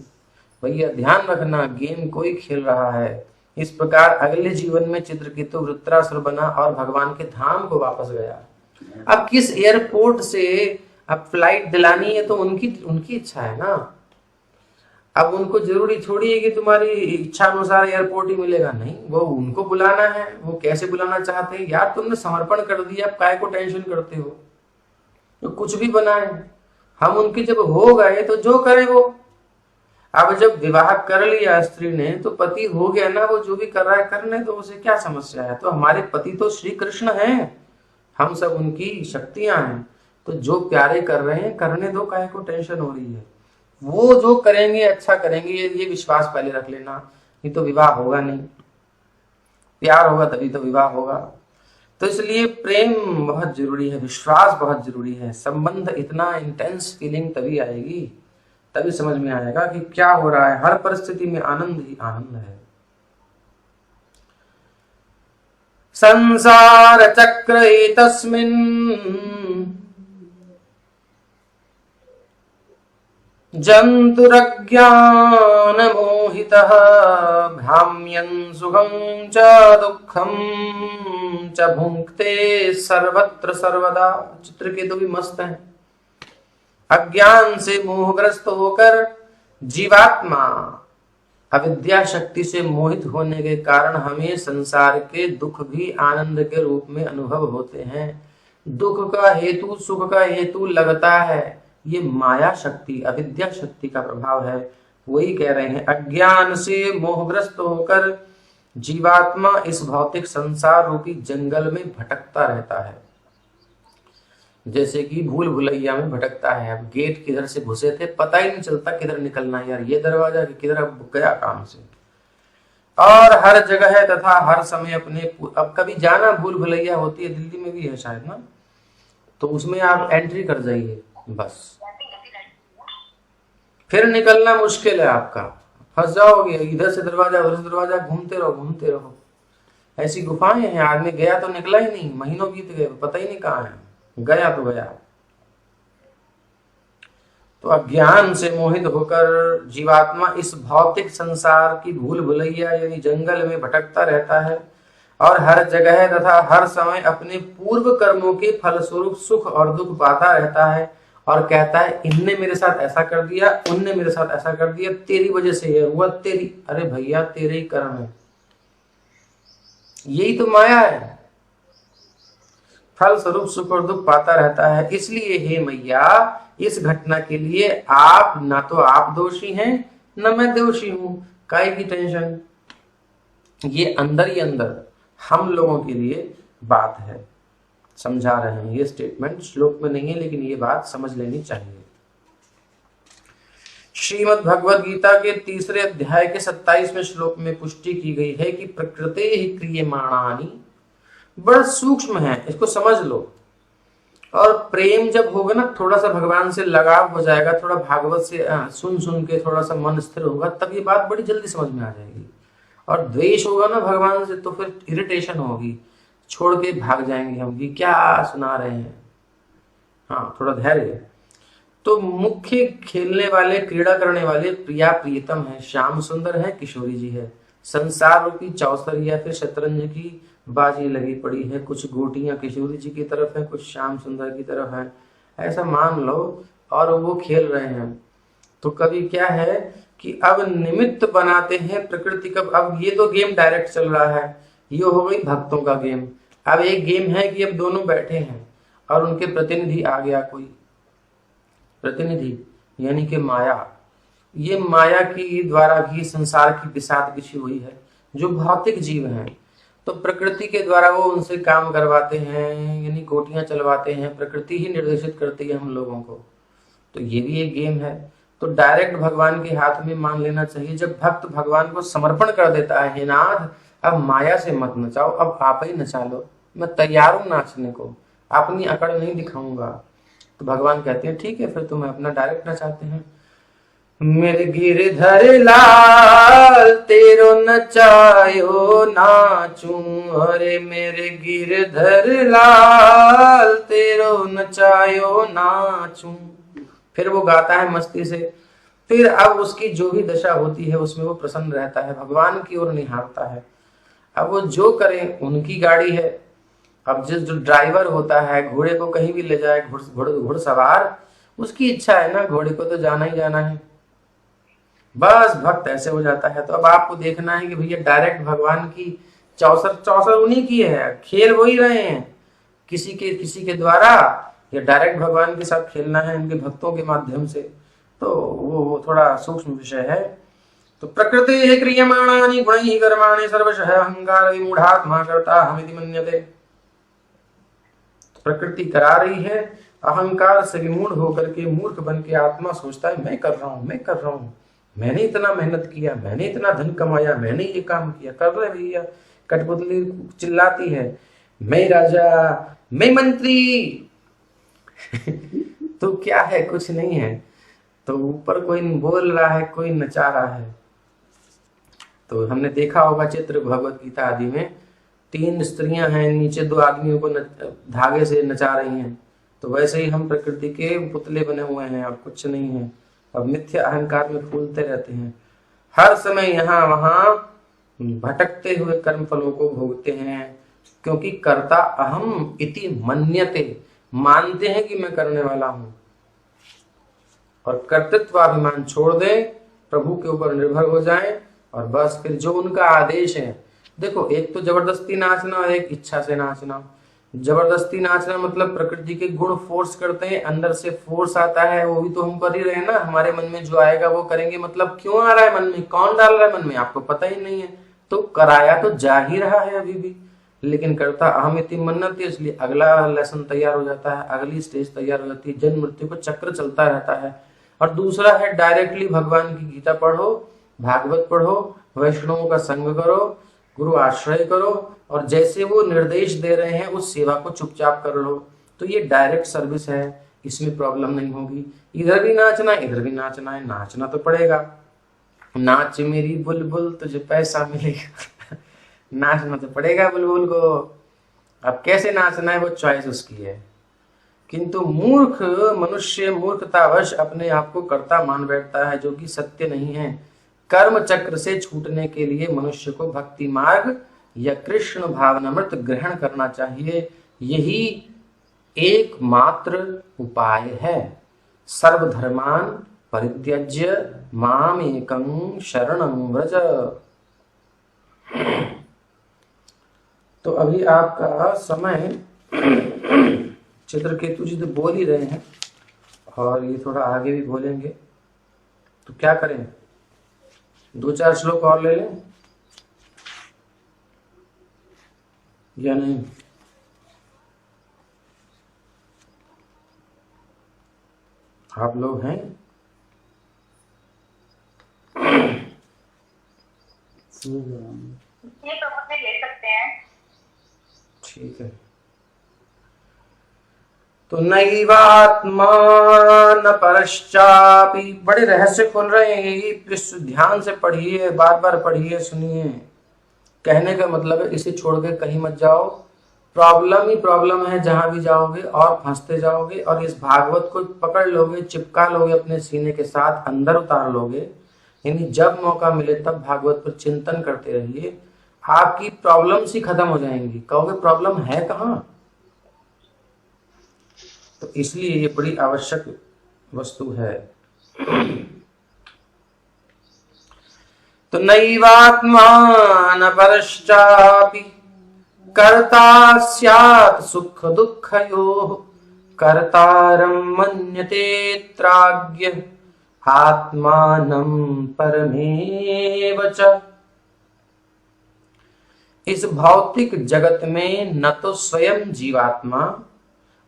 भैया ध्यान रखना, गेम कोई खेल रहा है। इस प्रकार अगले जीवन में चित्रकेतु वृत्रासुर बना और भगवान के धाम को वापस गया। अब किस एयरपोर्ट से अब फ्लाइट दिलानी है तो उनकी इच्छा है ना। अब उनको जरूरी थोड़ी है कि तुम्हारी इच्छा अनुसार एयरपोर्ट ही मिलेगा, नहीं, वो उनको बुलाना है, वो कैसे बुलाना चाहते हैं। यार तुमने समर्पण कर दिया, अब काय को टेंशन करते हो। तो कुछ भी बनाए, हम उनके जब हो गए तो जो करे वो। अब जब विवाह कर लिया स्त्री ने तो पति हो गया ना, वो जो भी कर रहा है करने दो, उसे क्या समस्या है। तो हमारे पति तो श्री कृष्ण हैं, हम सब उनकी शक्तियां हैं, तो जो प्यारे कर रहे हैं करने दो, काहे को टेंशन हो रही है। वो जो करेंगे अच्छा करेंगे, ये विश्वास पहले रख लेना, नहीं तो विवाह होगा नहीं। प्यार होगा तभी तो विवाह होगा। तो इसलिए प्रेम बहुत जरूरी है, विश्वास बहुत जरूरी है। संबंध इतना इंटेंस फीलिंग तभी आएगी, तभी समझ में आएगा कि क्या हो रहा है। हर परिस्थिति में आनंद ही आनंद है। संसार चक्र एतस्मिन् जन्तुरज्ञान मोहितः भ्राम्यन् सुखं च दुःखं च भुङ्क्ते सर्वत्र सर्वदा। चित्रकेतु भी मस्त है। अज्ञान से मोहग्रस्त होकर जीवात्मा अविद्या शक्ति से मोहित होने के कारण हमें संसार के दुख भी आनंद के रूप में अनुभव होते हैं। दुख का हेतु, सुख का हेतु लगता है, ये माया शक्ति, अविद्या शक्ति का प्रभाव है। वही कह रहे हैं, अज्ञान से मोहग्रस्त होकर जीवात्मा इस भौतिक संसार रूपी जंगल में भटकता रहता है, जैसे कि भूल भुलैया में भटकता है। अब गेट किधर से घुसे थे पता ही नहीं चलता किधर निकलना है, यार ये दरवाजा किधर अब गया काम से। और हर जगह है तथा हर समय अपने, अब कभी जाना भूल भुलैया होती है, दिल्ली में भी है शायद ना, तो उसमें आप एंट्री कर जाइए बस, फिर निकलना मुश्किल है आपका, फंस जाओगे। इधर से दरवाजा उधर से दरवाजा, घूमते रहो घूमते रहो। ऐसी गुफाएं हैं, आदमी गया तो निकला ही नहीं, महीनों बीत गए, पता ही नहीं कहाँ है, गया तो गया। तो अज्ञान से मोहित होकर जीवात्मा इस भौतिक संसार की भूल भुलैया यानी जंगल में भटकता रहता है और हर जगह तथा हर समय अपने पूर्व कर्मों के फलस्वरूप सुख और दुख पाता रहता है और कहता है इनने मेरे साथ ऐसा कर दिया, उनने मेरे साथ ऐसा कर दिया, तेरी वजह से ये हुआ, तेरी, अरे भैया तेरे ही कर्म है, यही तो माया है। फल स्वरूप सुख और दुख पाता रहता है। इसलिए हे मैया, इस घटना के लिए आप ना तो आप दोषी हैं न मैं दोषी हूं, काहे की टेंशन। ये अंदर ही अंदर हम लोगों के लिए बात है, समझा रहे हैं। ये स्टेटमेंट श्लोक में नहीं है लेकिन ये बात समझ लेनी चाहिए। श्रीमद् भगवद गीता के 3 अध्याय के 27वें श्लोक में पुष्टि की गई है कि प्रकृते ही क्रियमाणानि, बड़ा सूक्ष्म है, इसको समझ लो। और प्रेम जब होगा ना, थोड़ा सा भगवान से लगाव हो जाएगा, थोड़ा भागवत से सुन सुन के थोड़ा सा मन स्थिर होगा, तब ये बात बड़ी जल्दी समझ में आ जाएगी। और द्वेष होगा ना भगवान से, तो फिर इरिटेशन होगी, छोड़ के भाग जाएंगे हम कि क्या सुना रहे हैं। हाँ, थोड़ा धैर्य। तो मुख्य खेलने वाले, क्रीड़ा करने वाले प्रिया प्रियतम है, श्याम सुंदर है, किशोरी जी है। संसार रूपी चौसर या फिर शतरंज की बाजी लगी पड़ी है, कुछ गोटियां किशोरी जी की तरफ है, कुछ श्याम सुंदर की तरफ है, ऐसा मान लो। और वो खेल रहे हैं। तो कभी क्या है कि अब निमित्त बनाते हैं प्रकृति का। अब ये तो गेम डायरेक्ट चल रहा है, ये हो गई भक्तों का गेम। अब एक गेम है कि अब दोनों बैठे हैं और उनके प्रतिनिधि आ गया कोई प्रतिनिधि, यानी कि माया। ये माया की द्वारा भी संसार की बिसात बिछी हुई है, जो भौतिक जीव हैं। तो प्रकृति के द्वारा वो उनसे काम करवाते हैं, यानी गोटियां चलवाते हैं, प्रकृति ही निर्देशित करती है हम लोगों को। तो ये भी एक गेम है। तो डायरेक्ट भगवान के हाथ में मान लेना चाहिए। जब भक्त भगवान को समर्पण कर देता है, हे नाथ अब माया से मत नचाओ, अब आप ही नचा लो, मैं तैयार हूं नाचने को, अपनी अकड़ नहीं दिखाऊंगा। तो भगवान कहते हैं ठीक है, फिर तुम्हें अपना डायरेक्ट नचाते हैं। मेरे गिरधर लाल तेरो नचायो नाचूं, अरे मेरे गिरधर लाल तेरो नचायो नाचूं। फिर वो गाता है मस्ती से। फिर अब उसकी जो भी दशा होती है उसमें वो प्रसन्न रहता है, भगवान की ओर निहारता है। अब वो जो करें, उनकी गाड़ी है। अब जिस जो ड्राइवर होता है, घोड़े को कहीं भी ले जाए, घुड़सवार, उसकी इच्छा है ना, घोड़े को तो जाना ही जाना है। बस भक्त ऐसे हो जाता है। तो अब आपको देखना है कि भैया डायरेक्ट भगवान की चौसर चौसर उन्हीं की है, खेल वही रहे हैं, किसी के द्वारा, या डायरेक्ट भगवान के साथ खेलना है इनके भक्तों के माध्यम से। तो वो थोड़ा सूक्ष्म विषय है। तो प्रकृति क्रियमाणानि गुणैः कर्माणि सर्वशः अहंकार विमूढ़ात्मा कर्ता हमिति मन्यते। प्रकृति करा रही है, अहंकार से विमूढ़ होकर के, मूर्ख बन के आत्मा सोचता है मैं कर रहा हूं, मैं कर रहा हूं, मैंने इतना मेहनत किया, मैंने इतना धन कमाया, मैंने ये काम किया। कर रहे भैया, कठपुतली चिल्लाती है मैं राजा, मैं मंत्री। तो क्या है, कुछ नहीं है। तो ऊपर कोई बोल रहा है, कोई नचा रहा है। तो हमने देखा होगा चित्र भगवत गीता आदि में, 3 स्त्रियां हैं, नीचे 2 आदमियों को धागे से नचा रही हैं। तो वैसे ही हम प्रकृति के पुतले बने हुए हैं, अब कुछ नहीं है। अब मिथ्या अहंकार में फूलते रहते हैं, हर समय यहाँ वहां भटकते हुए कर्म फलों को भोगते हैं। क्योंकि कर्ता अहम इति मन्यते, मानते हैं कि मैं करने वाला हूं। और कर्तृत्वाभिमान छोड़ दें, प्रभु के ऊपर निर्भर हो जाएं, और बस फिर जो उनका आदेश है। देखो, एक तो जबरदस्ती नाचना और एक इच्छा से नाचना। जबरदस्ती नाचना मतलब प्रकृति के गुण फोर्स करते हैं, अंदर से फोर्स आता है, वो भी तो हम कर ही रहे हैं ना। हमारे मन में जो आएगा वो करेंगे, मतलब क्यों आ रहा है मन में, कौन डाल रहा है मन में, आपको पता ही नहीं है। तो कराया तो जा ही रहा है अभी भी, लेकिन करता अहम इति मन्यते, इसलिए अगला लेसन तैयार हो जाता है, अगली स्टेज तैयार हो जाती है, जन्म मृत्यु को चक्र चलता रहता है। और दूसरा है डायरेक्टली भगवान की गीता पढ़ो, भागवत पढ़ो, वैष्णवों का संग करो, गुरु आश्रय करो, और जैसे वो निर्देश दे रहे हैं उस सेवा को चुपचाप कर लो। तो ये डायरेक्ट सर्विस है, इसमें प्रॉब्लम नहीं होगी। इधर भी नाचना है, इधर भी नाचना है, नाचना तो पड़ेगा। नाच मेरी बुलबुल तुझे पैसा मिलेगा। नाचना तो पड़ेगा बुलबुल को। अब कैसे नाचना है वो चॉइस उसकी है। किंतु मूर्ख मनुष्य मूर्खतावश अपने आप को कर्ता मान बैठता है, जो कि सत्य नहीं है। कर्म चक्र से छूटने के लिए मनुष्य को भक्ति मार्ग या कृष्ण भावनामृत ग्रहण करना चाहिए। यही एकमात्र उपाय है। सर्वधर्मान परित्यज्य माम एकं शरणं व्रज। तो अभी आपका समय, चित्रकेतु जी तो बोल ही रहे हैं और ये थोड़ा आगे भी बोलेंगे, तो क्या करें, 2-4 श्लोक और ले लें या नहीं? आप लोग हैं? ये प्रमुख ले सकते हैं। ठीक है। तो नैवात्मान परश्चापि, बड़े रहस्य खोल रहे हैं ये, ध्यान से पढ़िए, बार बार पढ़िए, सुनिए। कहने का मतलब है इसे छोड़ के कहीं मत जाओ, प्रॉब्लम ही प्रॉब्लम है, जहां भी जाओगे और फंसते जाओगे, और इस भागवत को पकड़ लोगे, चिपका लोगे अपने सीने के साथ, अंदर उतार लोगे। यानी जब मौका मिले तब भागवत पर चिंतन करते रहिए, आपकी प्रॉब्लम्स ही खत्म हो जाएंगी। कहोगे प्रॉब्लम है कहां? तो इसलिए ये बड़ी आवश्यक वस्तु है। तो नैवात्मान परश्चापि कर्ता स्यात् सुख दुःखयोः, कर्तारं मन्यते त्राज्ञ आत्मानं परमेव च। इस भौतिक जगत में न तो स्वयं जीवात्मा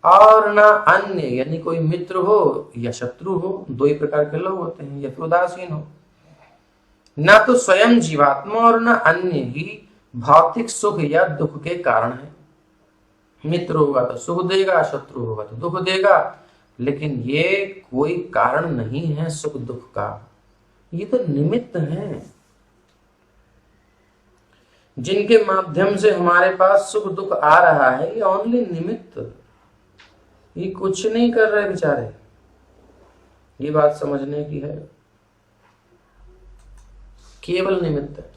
और न अन्य, यानी कोई मित्र हो या शत्रु हो, दो ही प्रकार के लोग होते हैं, या फिर उदासीन हो। न तो स्वयं जीवात्मा और न अन्य ही भौतिक सुख या दुख के कारण है। मित्र होगा तो सुख देगा, शत्रु होगा तो दुख देगा, लेकिन ये कोई कारण नहीं है सुख दुख का, ये तो निमित्त है जिनके माध्यम से हमारे पास सुख दुख आ रहा है। ये ओनली निमित्त, ये कुछ नहीं कर रहे बेचारे। ये बात समझने की है, केवल निमित्त है।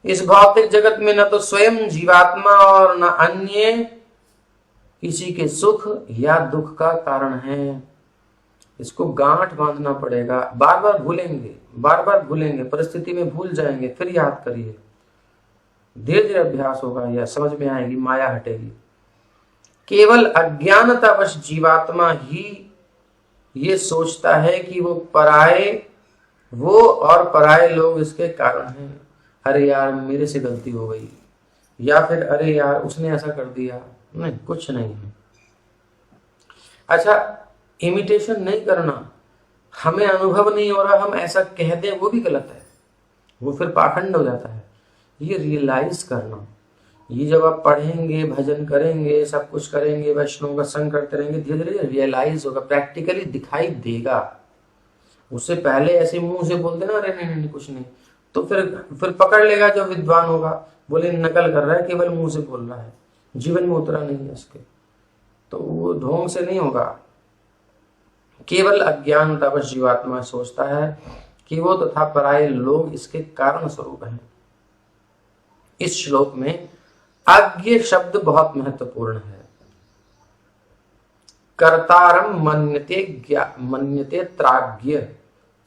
इस भौतिक जगत में न तो स्वयं जीवात्मा और न अन्य किसी के सुख या दुख का कारण है। इसको गांठ बांधना पड़ेगा। बार बार भूलेंगे, बार बार भूलेंगे, परिस्थिति में भूल जाएंगे, फिर याद करिए, धीरे धीरे अभ्यास होगा, या समझ में आएगी, माया हटेगी। केवल अज्ञानतावश जीवात्मा ही ये सोचता है कि वो और पराये लोग इसके कारण हैं। अरे यार मेरे से गलती हो गई, या फिर अरे यार उसने ऐसा कर दिया। नहीं, कुछ नहीं है। अच्छा, इमिटेशन नहीं करना, हमें अनुभव नहीं हो रहा हम ऐसा कह दें, वो भी गलत है, वो फिर पाखंड हो जाता है। ये रियलाइज करना, ये जब आप पढ़ेंगे, भजन करेंगे, सब कुछ करेंगे, वैष्णव का संग करते रहेंगे, धीरे धीरे रियलाइज होगा, प्रैक्टिकली दिखाई देगा। उससे पहले ऐसे मुंह से बोल देना अरे नहीं कुछ नहीं, तो फिर पकड़ लेगा जो विद्वान होगा, बोले नकल कर रहा है, केवल मुंह से बोल रहा है, जीवन में उतरा नहीं है इसके, तो वो ढोंग से नहीं होगा। केवल अज्ञानतावश जीवात्मा सोचता है कि वो तथा पराये लोग इसके कारण स्वरूप हैं। इस श्लोक में अज्ञ शब्द बहुत महत्वपूर्ण है। कर्तारम मन्यते त्राज्ञ,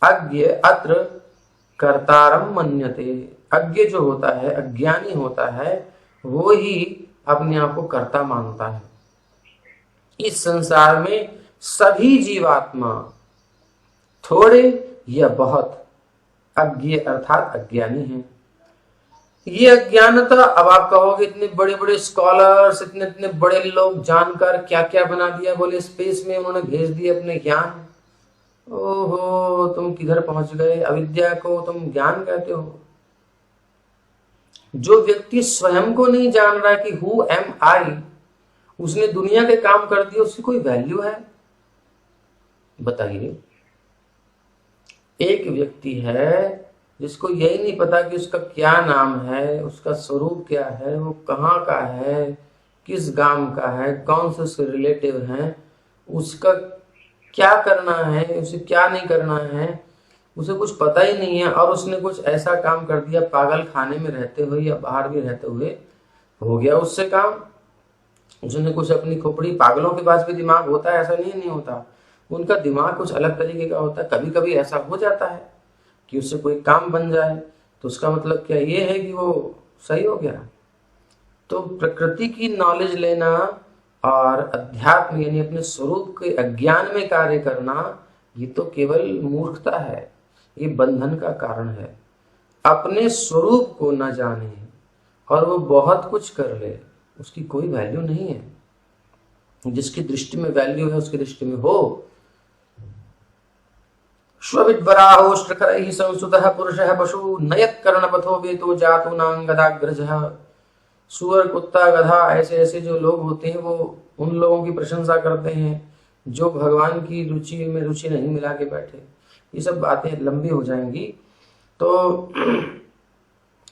अज्ञ अत्र कर्तारम मन्यते। अज्ञ जो होता है, अज्ञानी होता है, वो ही अपने आप को कर्ता मानता है। इस संसार में सभी जीवात्मा थोड़े या बहुत अज्ञ अर्थात अज्ञानी हैं। ये अज्ञानता, अब आप कहोगे इतने बड़े बड़े स्कॉलर्स, इतने इतने बड़े लोग जानकर क्या क्या बना दिया, बोले स्पेस में उन्होंने भेज दिए अपने ज्ञान। ओहो, तुम किधर पहुंच गए? अविद्या को तुम ज्ञान कहते हो। जो व्यक्ति स्वयं को नहीं जान रहा कि हु एम आई, उसने दुनिया के काम कर दिए, उसकी कोई वैल्यू है? बताइए। एक व्यक्ति है जिसको यही नहीं पता कि उसका क्या नाम है, उसका स्वरूप क्या है, वो कहाँ का है, किस गांव का है, कौन से उसके रिलेटिव हैं, उसका क्या करना है, उसे क्या नहीं करना है, उसे कुछ पता ही नहीं है, और उसने कुछ ऐसा काम कर दिया पागल खाने में रहते हुए या बाहर भी रहते हुए, हो गया उससे काम। उसने कुछ अपनी खोपड़ी, पागलों के पास भी दिमाग होता है, ऐसा नहीं होता, उनका दिमाग कुछ अलग तरीके का होता है। कभी कभी ऐसा हो जाता है कि उससे कोई काम बन जाए, तो उसका मतलब क्या ये है कि वो सही हो गया? तो प्रकृति की नॉलेज लेना और अध्यात्म यानी अपने स्वरूप के अज्ञान में कार्य करना, ये तो केवल मूर्खता है, ये बंधन का कारण है। अपने स्वरूप को न जाने और वो बहुत कुछ कर ले, उसकी कोई वैल्यू नहीं है। जिसकी दृष्टि में वैल्यू है उसकी दृष्टि में हो। श्वविद्वराहो श्रखरैः संसुतः पुरुषः पशु नयत् कर्णपथो वेतो जातूनां गदाग्रजः। सुअर, कुत्ता, गधा, ऐसे ऐसे जो लोग होते हैं वो उन लोगों की प्रशंसा करते हैं जो भगवान की रुचि में रुचि नहीं मिला के बैठे। ये सब बातें लंबी हो जाएंगी। तो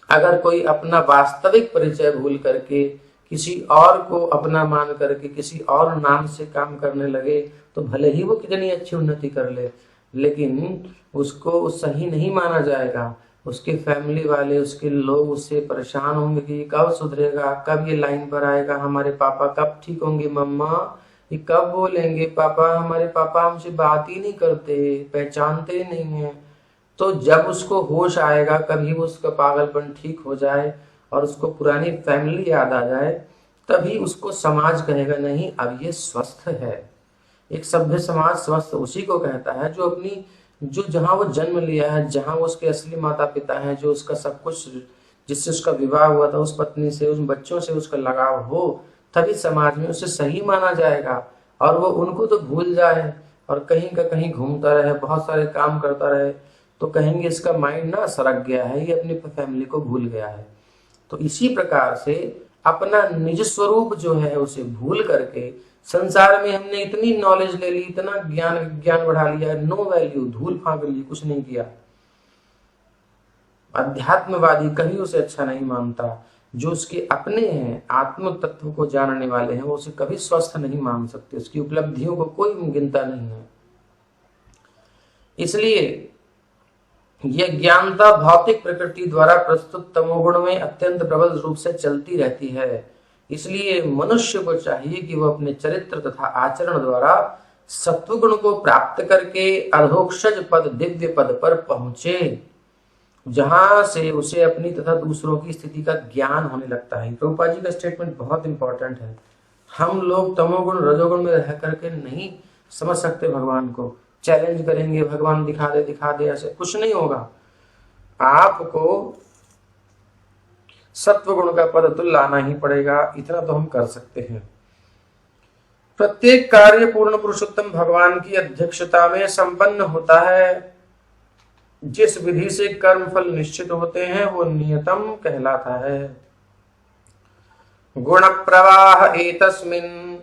अगर कोई अपना वास्तविक परिचय भूल करके किसी और को अपना मान करके किसी और नाम से काम करने लगे तो भले ही वो कितनी अच्छी उन्नति कर ले, लेकिन उसको सही नहीं माना जाएगा। उसके फैमिली वाले, उसके लोग उससे परेशान होंगे कि कब सुधरेगा, कब ये लाइन पर आएगा, हमारे पापा कब ठीक होंगे, मम्मा ये कब बोलेंगे, पापा हमारे पापा हमसे बात ही नहीं करते, पहचानते नहीं है। तो जब उसको होश आएगा, कभी उसका पागलपन ठीक हो जाए और उसको पुरानी फैमिली याद आ जाए, तभी उसको समाज कहेगा नहीं अब ये स्वस्थ है। एक सभ्य समाज स्वस्थ उसी को कहता है जो अपनी जो जहाँ वो जन्म लिया है, जहाँ वो उसके असली माता पिता हैं, जो उसका सब कुछ, जिससे उसका विवाह हुआ था, उस पत्नी से, उस बच्चों से उसका लगाव हो, तभी समाज में उसे सही माना जाएगा। और वो उनको तो भूल जाए और कहीं का कहीं घूमता रहे, बहुत सारे काम करता रहे, तो कहेंगे इसका माइंड ना सरक गया है, ये अपनी फैमिली को भूल गया है। तो इसी प्रकार से अपना निज स्वरूप जो है उसे भूल करके संसार में हमने इतनी नॉलेज ले ली, इतना ज्ञान बढ़ा लिया, नो वैल्यू, धूल फांक ली, कुछ नहीं किया। अध्यात्मवादी कहीं उसे अच्छा नहीं मानता। जो उसके अपने हैं, आत्म तत्व को जानने वाले हैं, वो उसे कभी स्वस्थ नहीं मान सकते, उसकी उपलब्धियों को कोई गिनता नहीं है। इसलिए यह ज्ञानता भौतिक प्रकृति द्वारा प्रस्तुत तमोगुण में अत्यंत प्रबल रूप से चलती रहती है। इसलिए मनुष्य को चाहिए कि वह अपने चरित्र तथा आचरण द्वारा सत्वगुण को प्राप्त करके अधोक्षज पद, दिव्य पद पर पहुंचे, जहां से उसे अपनी तथा दूसरों की स्थिति का ज्ञान होने लगता है। प्रभुपाद जी का स्टेटमेंट बहुत इंपॉर्टेंट है। हम लोग तमोगुण रजोगुण में रह करके नहीं समझ सकते भगवान को। चैलेंज करेंगे भगवान दिखा दे, ऐसे कुछ नहीं होगा। आपको सत्व गुण का पद तो लाना ही पड़ेगा, इतना तो हम कर सकते हैं। प्रत्येक कार्य पूर्ण पुरुषोत्तम भगवान की अध्यक्षता में संपन्न होता है। जिस विधि से कर्म फल निश्चित होते हैं वो नियतम कहलाता है। गुण प्रवाह एतस्मिन्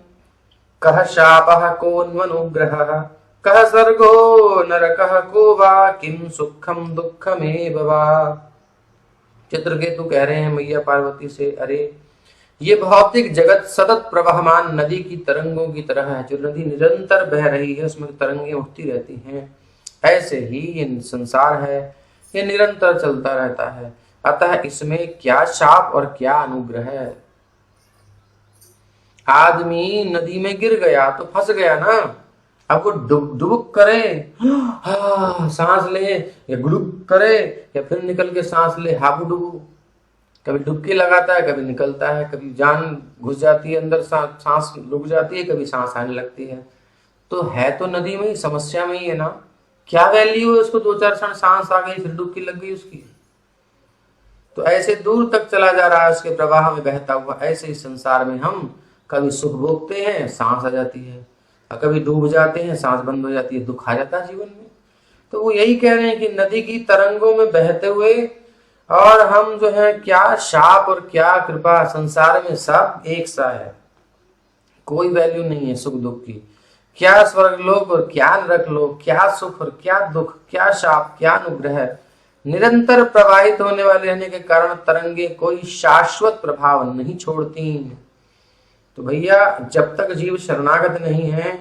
कह शापः कोन्वनुग्रहः कह सर्गो नरकः को वा किं सुखम दुःखमेव वा। चित्रकेतु कह रहे हैं मैया पार्वती से, अरे ये भौतिक जगत सतत प्रवाहमान नदी की तरंगों की तरह है। जो नदी निरंतर बह रही है उसमें तरंगें उठती रहती हैं, ऐसे ही ये संसार है, ये निरंतर चलता रहता है। अतः इसमें क्या शाप और क्या अनुग्रह है। आदमी नदी में गिर गया तो फंस गया ना, अब वो डुबुक करे, सांस ले, या गुडुक करे, या फिर निकल के सांस ले, हाबू डुबू। कभी डुबकी लगाता है, कभी निकलता है, कभी जान घुस जाती है अंदर, सांस रुक जाती है, कभी सांस आने लगती है। तो है तो नदी में ही, समस्या में ही है ना। क्या वैल्यू है उसको, 2-4 क्षण सांस आ गई फिर डुबकी लग गई उसकी। तो ऐसे दूर तक चला जा रहा है उसके प्रवाह में बहता हुआ। ऐसे ही संसार में हम कभी सुख भोगते हैं, सांस आ जाती है, और कभी डूब जाते हैं, सांस बंद हो जाती है, दुख आ जाता है जीवन में। तो वो यही कह रहे हैं कि नदी की तरंगों में बहते हुए और हम जो है, क्या शाप और क्या कृपा, संसार में सब एक सा है, कोई वैल्यू नहीं है सुख दुख की। क्या स्वर्ग लोक और क्या नरक लोक, क्या सुख और क्या दुख, क्या शाप क्या अनुग्रह। निरंतर प्रवाहित होने वाले रहने के कारण तरंगे कोई शाश्वत प्रभाव नहीं छोड़ती। तो भैया जब तक जीव शरणागत नहीं है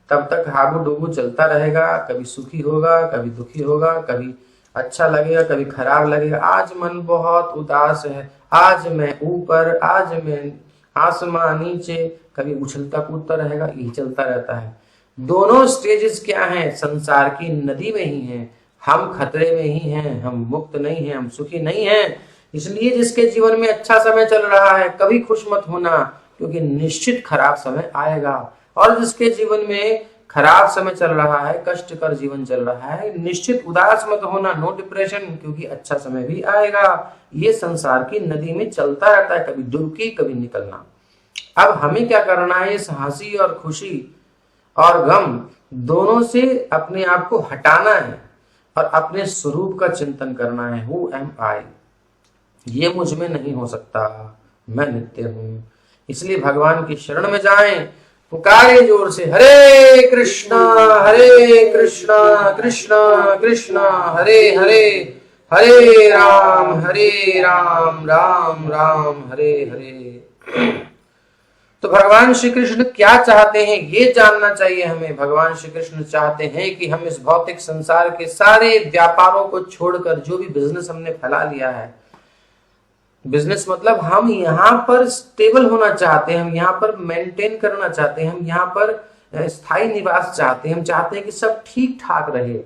तब तक हाबू डूबू चलता रहेगा। कभी सुखी होगा, कभी दुखी होगा, कभी अच्छा लगेगा, कभी खराब लगेगा। आज मन बहुत उदास है, आज मैं ऊपर, आज मैं आसमां नीचे, कभी उछलता कूदता रहेगा, यही चलता रहता है। दोनों स्टेजेस क्या हैं, संसार की नदी में ही हैं। हम खतरे में ही हैं, हम मुक्त नहीं हैं, हम सुखी नहीं हैं। इसलिए जिसके जीवन में अच्छा समय चल रहा है कभी खुश मत होना, क्योंकि निश्चित खराब समय आएगा। और जिसके जीवन में खराब समय चल रहा है, कष्टकर जीवन चल रहा है, निश्चित उदास मत होना, नो डिप्रेशन, क्योंकि अच्छा समय भी आएगा। ये संसार की नदी में चलता रहता है, कभी डुबकी कभी निकलना। अब हमें क्या करना है, इस हंसी और खुशी और गम दोनों से अपने आप को हटाना है और अपने स्वरूप का चिंतन करना है। हु एम आई, ये मुझ में नहीं हो सकता, मैं नित्य हूं। इसलिए भगवान की शरण में जाएं, पुकारे जोर से, हरे कृष्णा कृष्णा कृष्णा हरे हरे, हरे राम राम राम हरे हरे। तो भगवान श्री कृष्ण क्या चाहते हैं ये जानना चाहिए हमें। भगवान श्री कृष्ण चाहते हैं कि हम इस भौतिक संसार के सारे व्यापारों को छोड़कर, जो भी बिजनेस हमने फैला लिया है, बिजनेस मतलब हम यहाँ पर स्टेबल होना चाहते हैं, हम यहाँ पर मेंटेन करना चाहते हैं, हम यहाँ पर स्थायी निवास चाहते हैं, हम चाहते हैं कि सब ठीक ठाक रहे।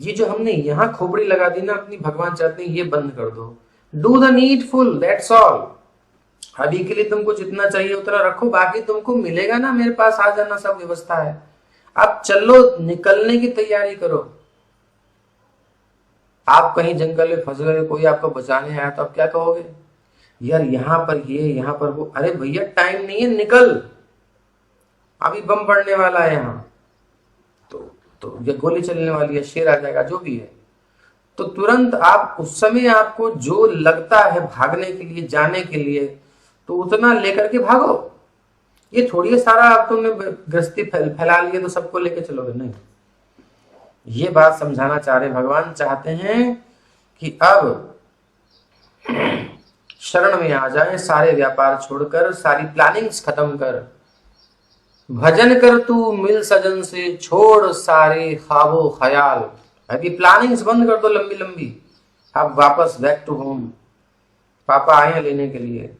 ये जो हमने यहाँ खोपड़ी लगा दी ना अपनी, भगवान चाहते हैं ये बंद कर दो। Do the needful, that's all. अभी के लिए तुमको जितना चाहिए उतना रखो, बाकी तुमको मिलेगा ना, मेरे पास आ जाना, सब व्यवस्था है। अब चलो, निकलने की तैयारी करो। आप कहीं जंगल में फंस गए, कोई आपको बचाने आया तो आप क्या कहोगे? यार यहाँ पर ये, यहाँ पर वो। अरे भैया टाइम नहीं है, निकल, अभी बम पड़ने वाला है यहाँ, तो ये गोली चलने वाली है, शेर आ जाएगा, जो भी है। तो तुरंत आप उस समय आपको जो लगता है भागने के लिए, जाने के लिए, तो उतना लेकर के भागो। ये थोड़ी है सारा आप तुमने गृहस्थी फैला लिए तो सबको लेके चलोगे, नहीं। ये बात समझाना चाह रहे भगवान चाहते हैं कि अब शरण में आ जाए, सारे व्यापार छोड़कर, सारी प्लानिंग्स खत्म कर, भजन कर तू मिल सजन से, छोड़ सारे ख्वाबो ख्याल। अभी प्लानिंग्स बंद कर दो लंबी लंबी, अब वापस बैक टू होम, पापा आए हैं लेने के लिए।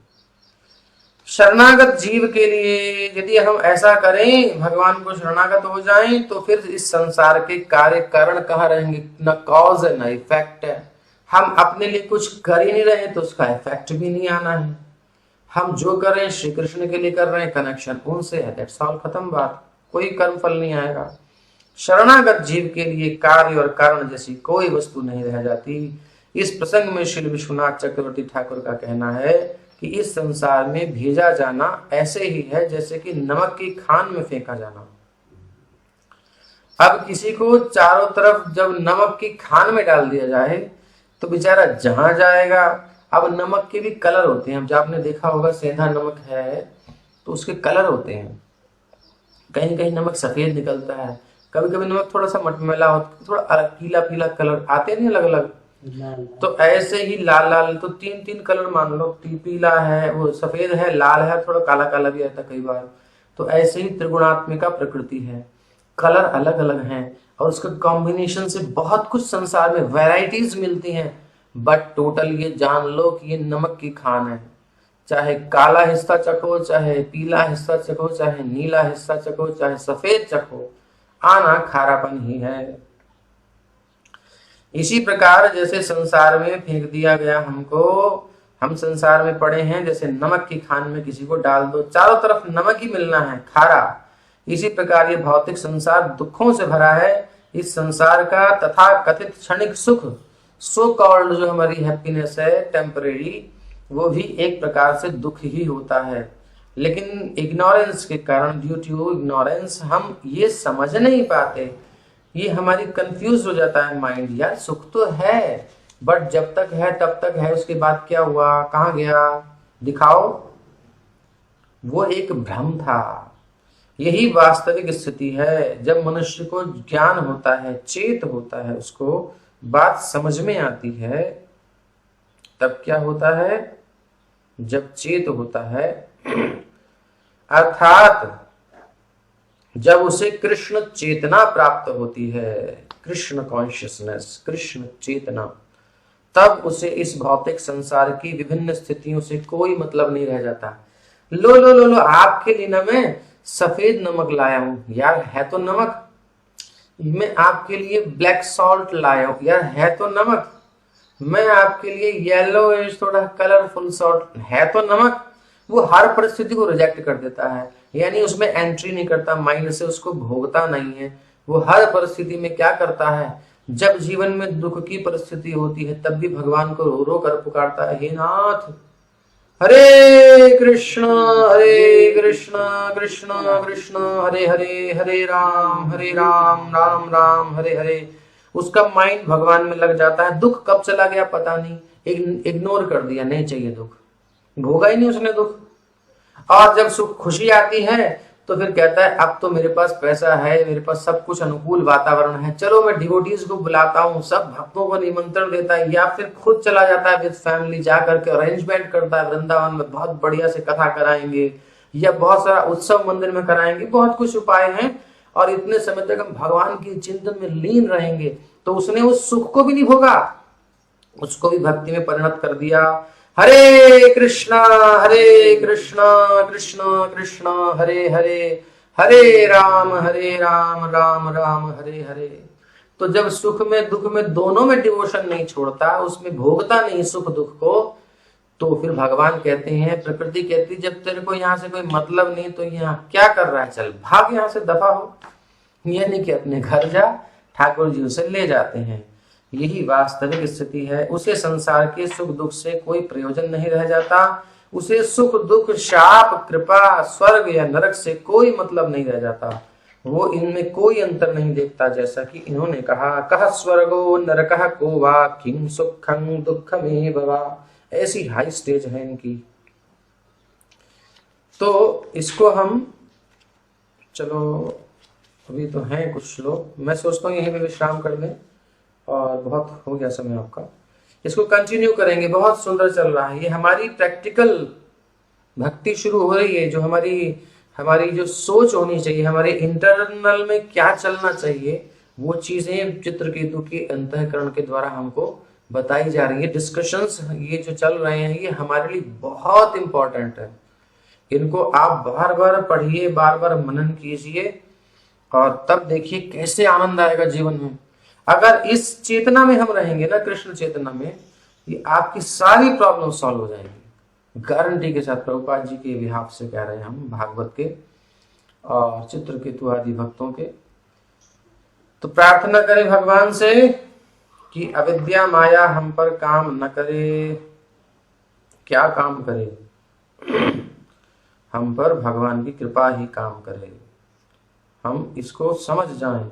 शरणागत जीव के लिए यदि हम ऐसा करें, भगवान को शरणागत हो जाएं, तो फिर इस संसार के कार्य कारण कहाँ रहेंगे? न कॉज है न इफेक्ट है। हम अपने लिए कुछ कर ही नहीं रहे तो उसका इफेक्ट भी नहीं आना है। हम जो कर रहे हैं श्री कृष्ण के लिए कर रहे हैं, कनेक्शन उनसे है, दैट्स ऑल, खत्म बात, कोई कर्म फल नहीं आएगा। शरणागत जीव के लिए कार्य और कारण जैसी कोई वस्तु नहीं रह जाती। इस प्रसंग में श्री विश्वनाथ चक्रवर्ती ठाकुर का कहना है कि इस संसार में भेजा जाना ऐसे ही है जैसे कि नमक की खान में फेंका जाना। अब किसी को चारों तरफ जब नमक की खान में डाल दिया जाए तो बेचारा जहां जाएगा। अब नमक के भी कलर होते हैं, जब आपने देखा होगा सेंधा नमक है तो उसके कलर होते हैं, कहीं कहीं नमक सफेद निकलता है, कभी कभी नमक थोड़ा सा मटमैला होता है, थोड़ा पीला पीला कलर आते हैं, अलग अलग। तो ऐसे ही लाल लाल, तो तीन तीन कलर मान लो, पीला है, वो सफेद है, लाल है, थोड़ा काला काला भी आता कई बार। तो ऐसे ही त्रिगुणात्मिका प्रकृति है, कलर अलग अलग हैं और उसके कॉम्बिनेशन से बहुत कुछ संसार में वैरायटीज मिलती हैं। बट टोटल ये जान लो कि ये नमक की खान है। चाहे काला हिस्सा चखो, चाहे पीला हिस्सा चखो, चाहे नीला हिस्सा चखो, चाहे सफेद चखो, आना खारापन ही है। इसी प्रकार जैसे संसार में फेंक दिया गया हमको, हम संसार में पड़े हैं, जैसे नमक की खान में किसी को डाल दो, चारों तरफ नमक ही मिलना है, खारा। इसी प्रकार ये भौतिक संसार दुखों से भरा है। इस संसार का तथा कथित क्षणिक सुख, सो कॉल्ड जो हमारी हैप्पीनेस है टेम्परेरी, वो भी एक प्रकार से दुख ही होता है। लेकिन इग्नोरेंस के कारण, ड्यू टू इग्नोरेंस, हम ये समझ नहीं पाते, ये हमारी कंफ्यूज हो जाता है माइंड। यार सुख तो है, बट जब तक है तब तक है, उसके बाद क्या हुआ, कहाँ गया, दिखाओ। वो एक भ्रम था। यही वास्तविक स्थिति है। जब मनुष्य को ज्ञान होता है, चेत होता है, उसको बात समझ में आती है, तब क्या होता है? जब चेत होता है, अर्थात जब उसे कृष्ण चेतना प्राप्त होती है, कृष्ण कॉन्शियसनेस, कृष्ण चेतना, तब उसे इस भौतिक संसार की विभिन्न स्थितियों से कोई मतलब नहीं रह जाता। लो लो लो लो, आपके लिए ना मैं सफेद नमक लाया हूं, यार है तो नमक। मैं आपके लिए ब्लैक सॉल्ट लाया हूं, यार है तो नमक। मैं आपके लिए येलो थोड़ा कलरफुल सॉल्ट, है तो नमक। वो हर परिस्थिति को रिजेक्ट कर देता है, यानी उसमें एंट्री नहीं करता, माइंड से उसको भोगता नहीं है। वो हर परिस्थिति में क्या करता है, जब जीवन में दुख की परिस्थिति होती है तब भी भगवान को रो रो कर पुकारता है, हे नाथ, हरे कृष्ण कृष्ण कृष्ण हरे हरे, हरे राम राम राम हरे हरे। उसका माइंड भगवान में लग जाता है। दुख कब चला गया पता नहीं, इग्नोर कर दिया, नहीं चाहिए दुख, भोगा ही नहीं उसने दुख। और जब सुख खुशी आती है तो फिर कहता है अब तो मेरे पास पैसा है, मेरे पास सब कुछ अनुकूल वातावरण है, चलो मैं डिवोटीज को बुलाता हूँ, सब भक्तों को निमंत्रण देता है, या फिर खुद चला जाता है विद फैमिली, जा करके अरेंजमेंट करता है, वृंदावन में बहुत बढ़िया से कथा कराएंगे या बहुत सारा उत्सव मंदिर में कराएंगे, बहुत कुछ उपाय हैं। और इतने समय तक हम भगवान के चिंतन में लीन रहेंगे, तो उसने उस सुख को भी नहीं भोगा, उसको भी भक्ति में परिणत कर दिया। हरे कृष्णा कृष्ण कृष्ण हरे हरे, हरे राम राम राम हरे हरे। तो जब सुख में दुख में दोनों में डिवोशन नहीं छोड़ता, उसमें भोगता नहीं सुख दुख को, तो फिर भगवान कहते हैं, प्रकृति कहती जब तेरे को यहाँ से कोई मतलब नहीं तो यहाँ क्या कर रहा है, चल भाग यहाँ से, दफा हो, यानी कि अपने घर जा, ठाकुर जी उसे ले जाते हैं। यही वास्तविक स्थिति है। उसे संसार के सुख दुख से कोई प्रयोजन नहीं रह जाता, उसे सुख दुख शाप कृपा स्वर्ग या नरक से कोई मतलब नहीं रह जाता, वो इनमें कोई अंतर नहीं देखता। जैसा कि इन्होंने कहा, कह स्वर्गो नरकः को वा किं सुखं दुःखमेव वा, ऐसी हाई स्टेज है इनकी। तो इसको हम, चलो अभी तो हैं कुछ श्लोक, मैं सोचता हूँ यहीं पे विश्राम कर दें, और बहुत हो गया समय आपका, इसको कंटिन्यू करेंगे। बहुत सुंदर चल रहा है ये, हमारी प्रैक्टिकल भक्ति शुरू हो रही है। जो हमारी जो सोच होनी चाहिए, हमारे इंटरनल में क्या चलना चाहिए, वो चीजें चित्रकेतु के अंतःकरण के द्वारा हमको बताई जा रही है। डिस्कशंस ये जो चल रहे हैं ये हमारे लिए बहुत इंपॉर्टेंट है। इनको आप बार बार पढ़िए, बार बार मनन कीजिए, और तब देखिए कैसे आनंद आएगा जीवन में। अगर इस चेतना में हम रहेंगे ना, कृष्ण चेतना में, ये आपकी सारी प्रॉब्लम सॉल्व हो जाएगी गारंटी के साथ। प्रभुपाद जी के बिहाफ से कह रहे हैं हम, भागवत के और चित्रकेतु आदि भक्तों के। तो प्रार्थना करें भगवान से कि अविद्या माया हम पर काम न करे। क्या काम करे? हम पर भगवान की कृपा ही काम करे, हम इसको समझ जाएं।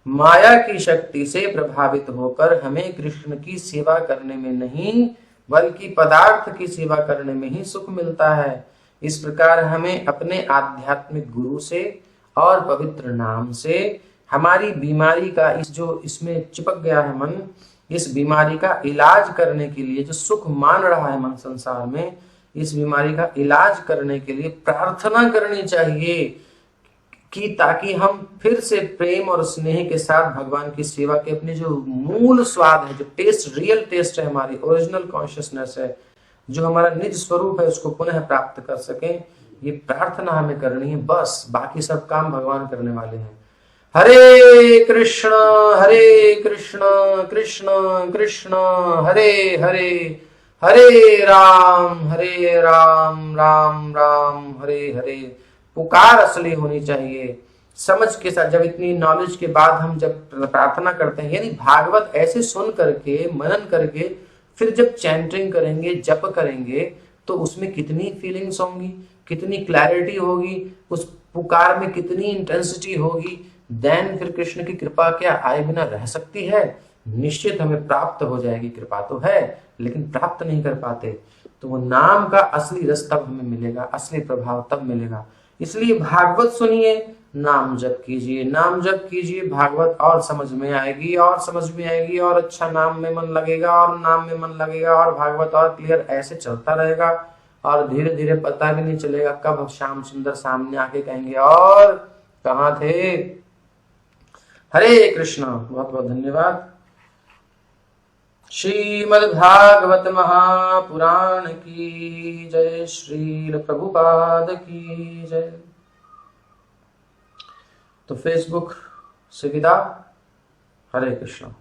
माया की शक्ति से प्रभावित होकर हमें कृष्ण की सेवा करने में नहीं, बल्कि पदार्थ की सेवा करने में ही सुख मिलता है। इस प्रकार हमें अपने आध्यात्मिक गुरु से और पवित्र नाम से हमारी बीमारी का, इस जो इसमें चिपक गया है मन, इस बीमारी का इलाज करने के लिए, जो सुख मान रहा है मन संसार में, इस बीमारी का इलाज करने के लिए प्रार्थना करनी चाहिए कि ताकि हम फिर से प्रेम और स्नेह के साथ भगवान की सेवा के अपने जो मूल स्वाद है, जो टेस्ट, रियल टेस्ट है, हमारी ओरिजिनल कॉन्शियसनेस है, जो हमारा निज स्वरूप है, उसको पुनः प्राप्त कर सकें। ये प्रार्थना हमें करनी है, बस बाकी सब काम भगवान करने वाले हैं। हरे कृष्ण कृष्ण कृष्ण हरे हरे, हरे राम राम राम हरे हरे। पुकार असली होनी चाहिए, समझ के साथ। जब इतनी नॉलेज के बाद हम जब प्रार्थना करते हैं, यानी भागवत ऐसे सुन करके, मनन करके, फिर जब चैंटिंग करेंगे, जप करेंगे, तो उसमें कितनी फीलिंग्स होंगी, कितनी क्लैरिटी होगी, उस पुकार में कितनी इंटेंसिटी होगी। देन फिर कृष्ण की कृपा क्या आए बिना रह सकती है? निश्चित हमें प्राप्त हो जाएगी। कृपा तो है, लेकिन प्राप्त नहीं कर पाते। तो वो नाम का असली रस तब हमें मिलेगा, असली प्रभाव तब मिलेगा। इसलिए भागवत सुनिए, नाम जप कीजिए, नाम जप कीजिए, भागवत और समझ में आएगी, और समझ में आएगी, और अच्छा नाम में मन लगेगा, और नाम में मन लगेगा, और भागवत और क्लियर, ऐसे चलता रहेगा। और धीरे धीरे पता भी नहीं चलेगा कब श्याम सुंदर सामने आके कहेंगे और कहाँ थे। हरे कृष्णा। बहुत बहुत धन्यवाद। श्रीमद्भागवत महापुराण की जय, श्रील प्रभुपाद की जय। तो फेसबुक से विदा। हरे कृष्णा।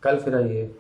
कल फिर आइए।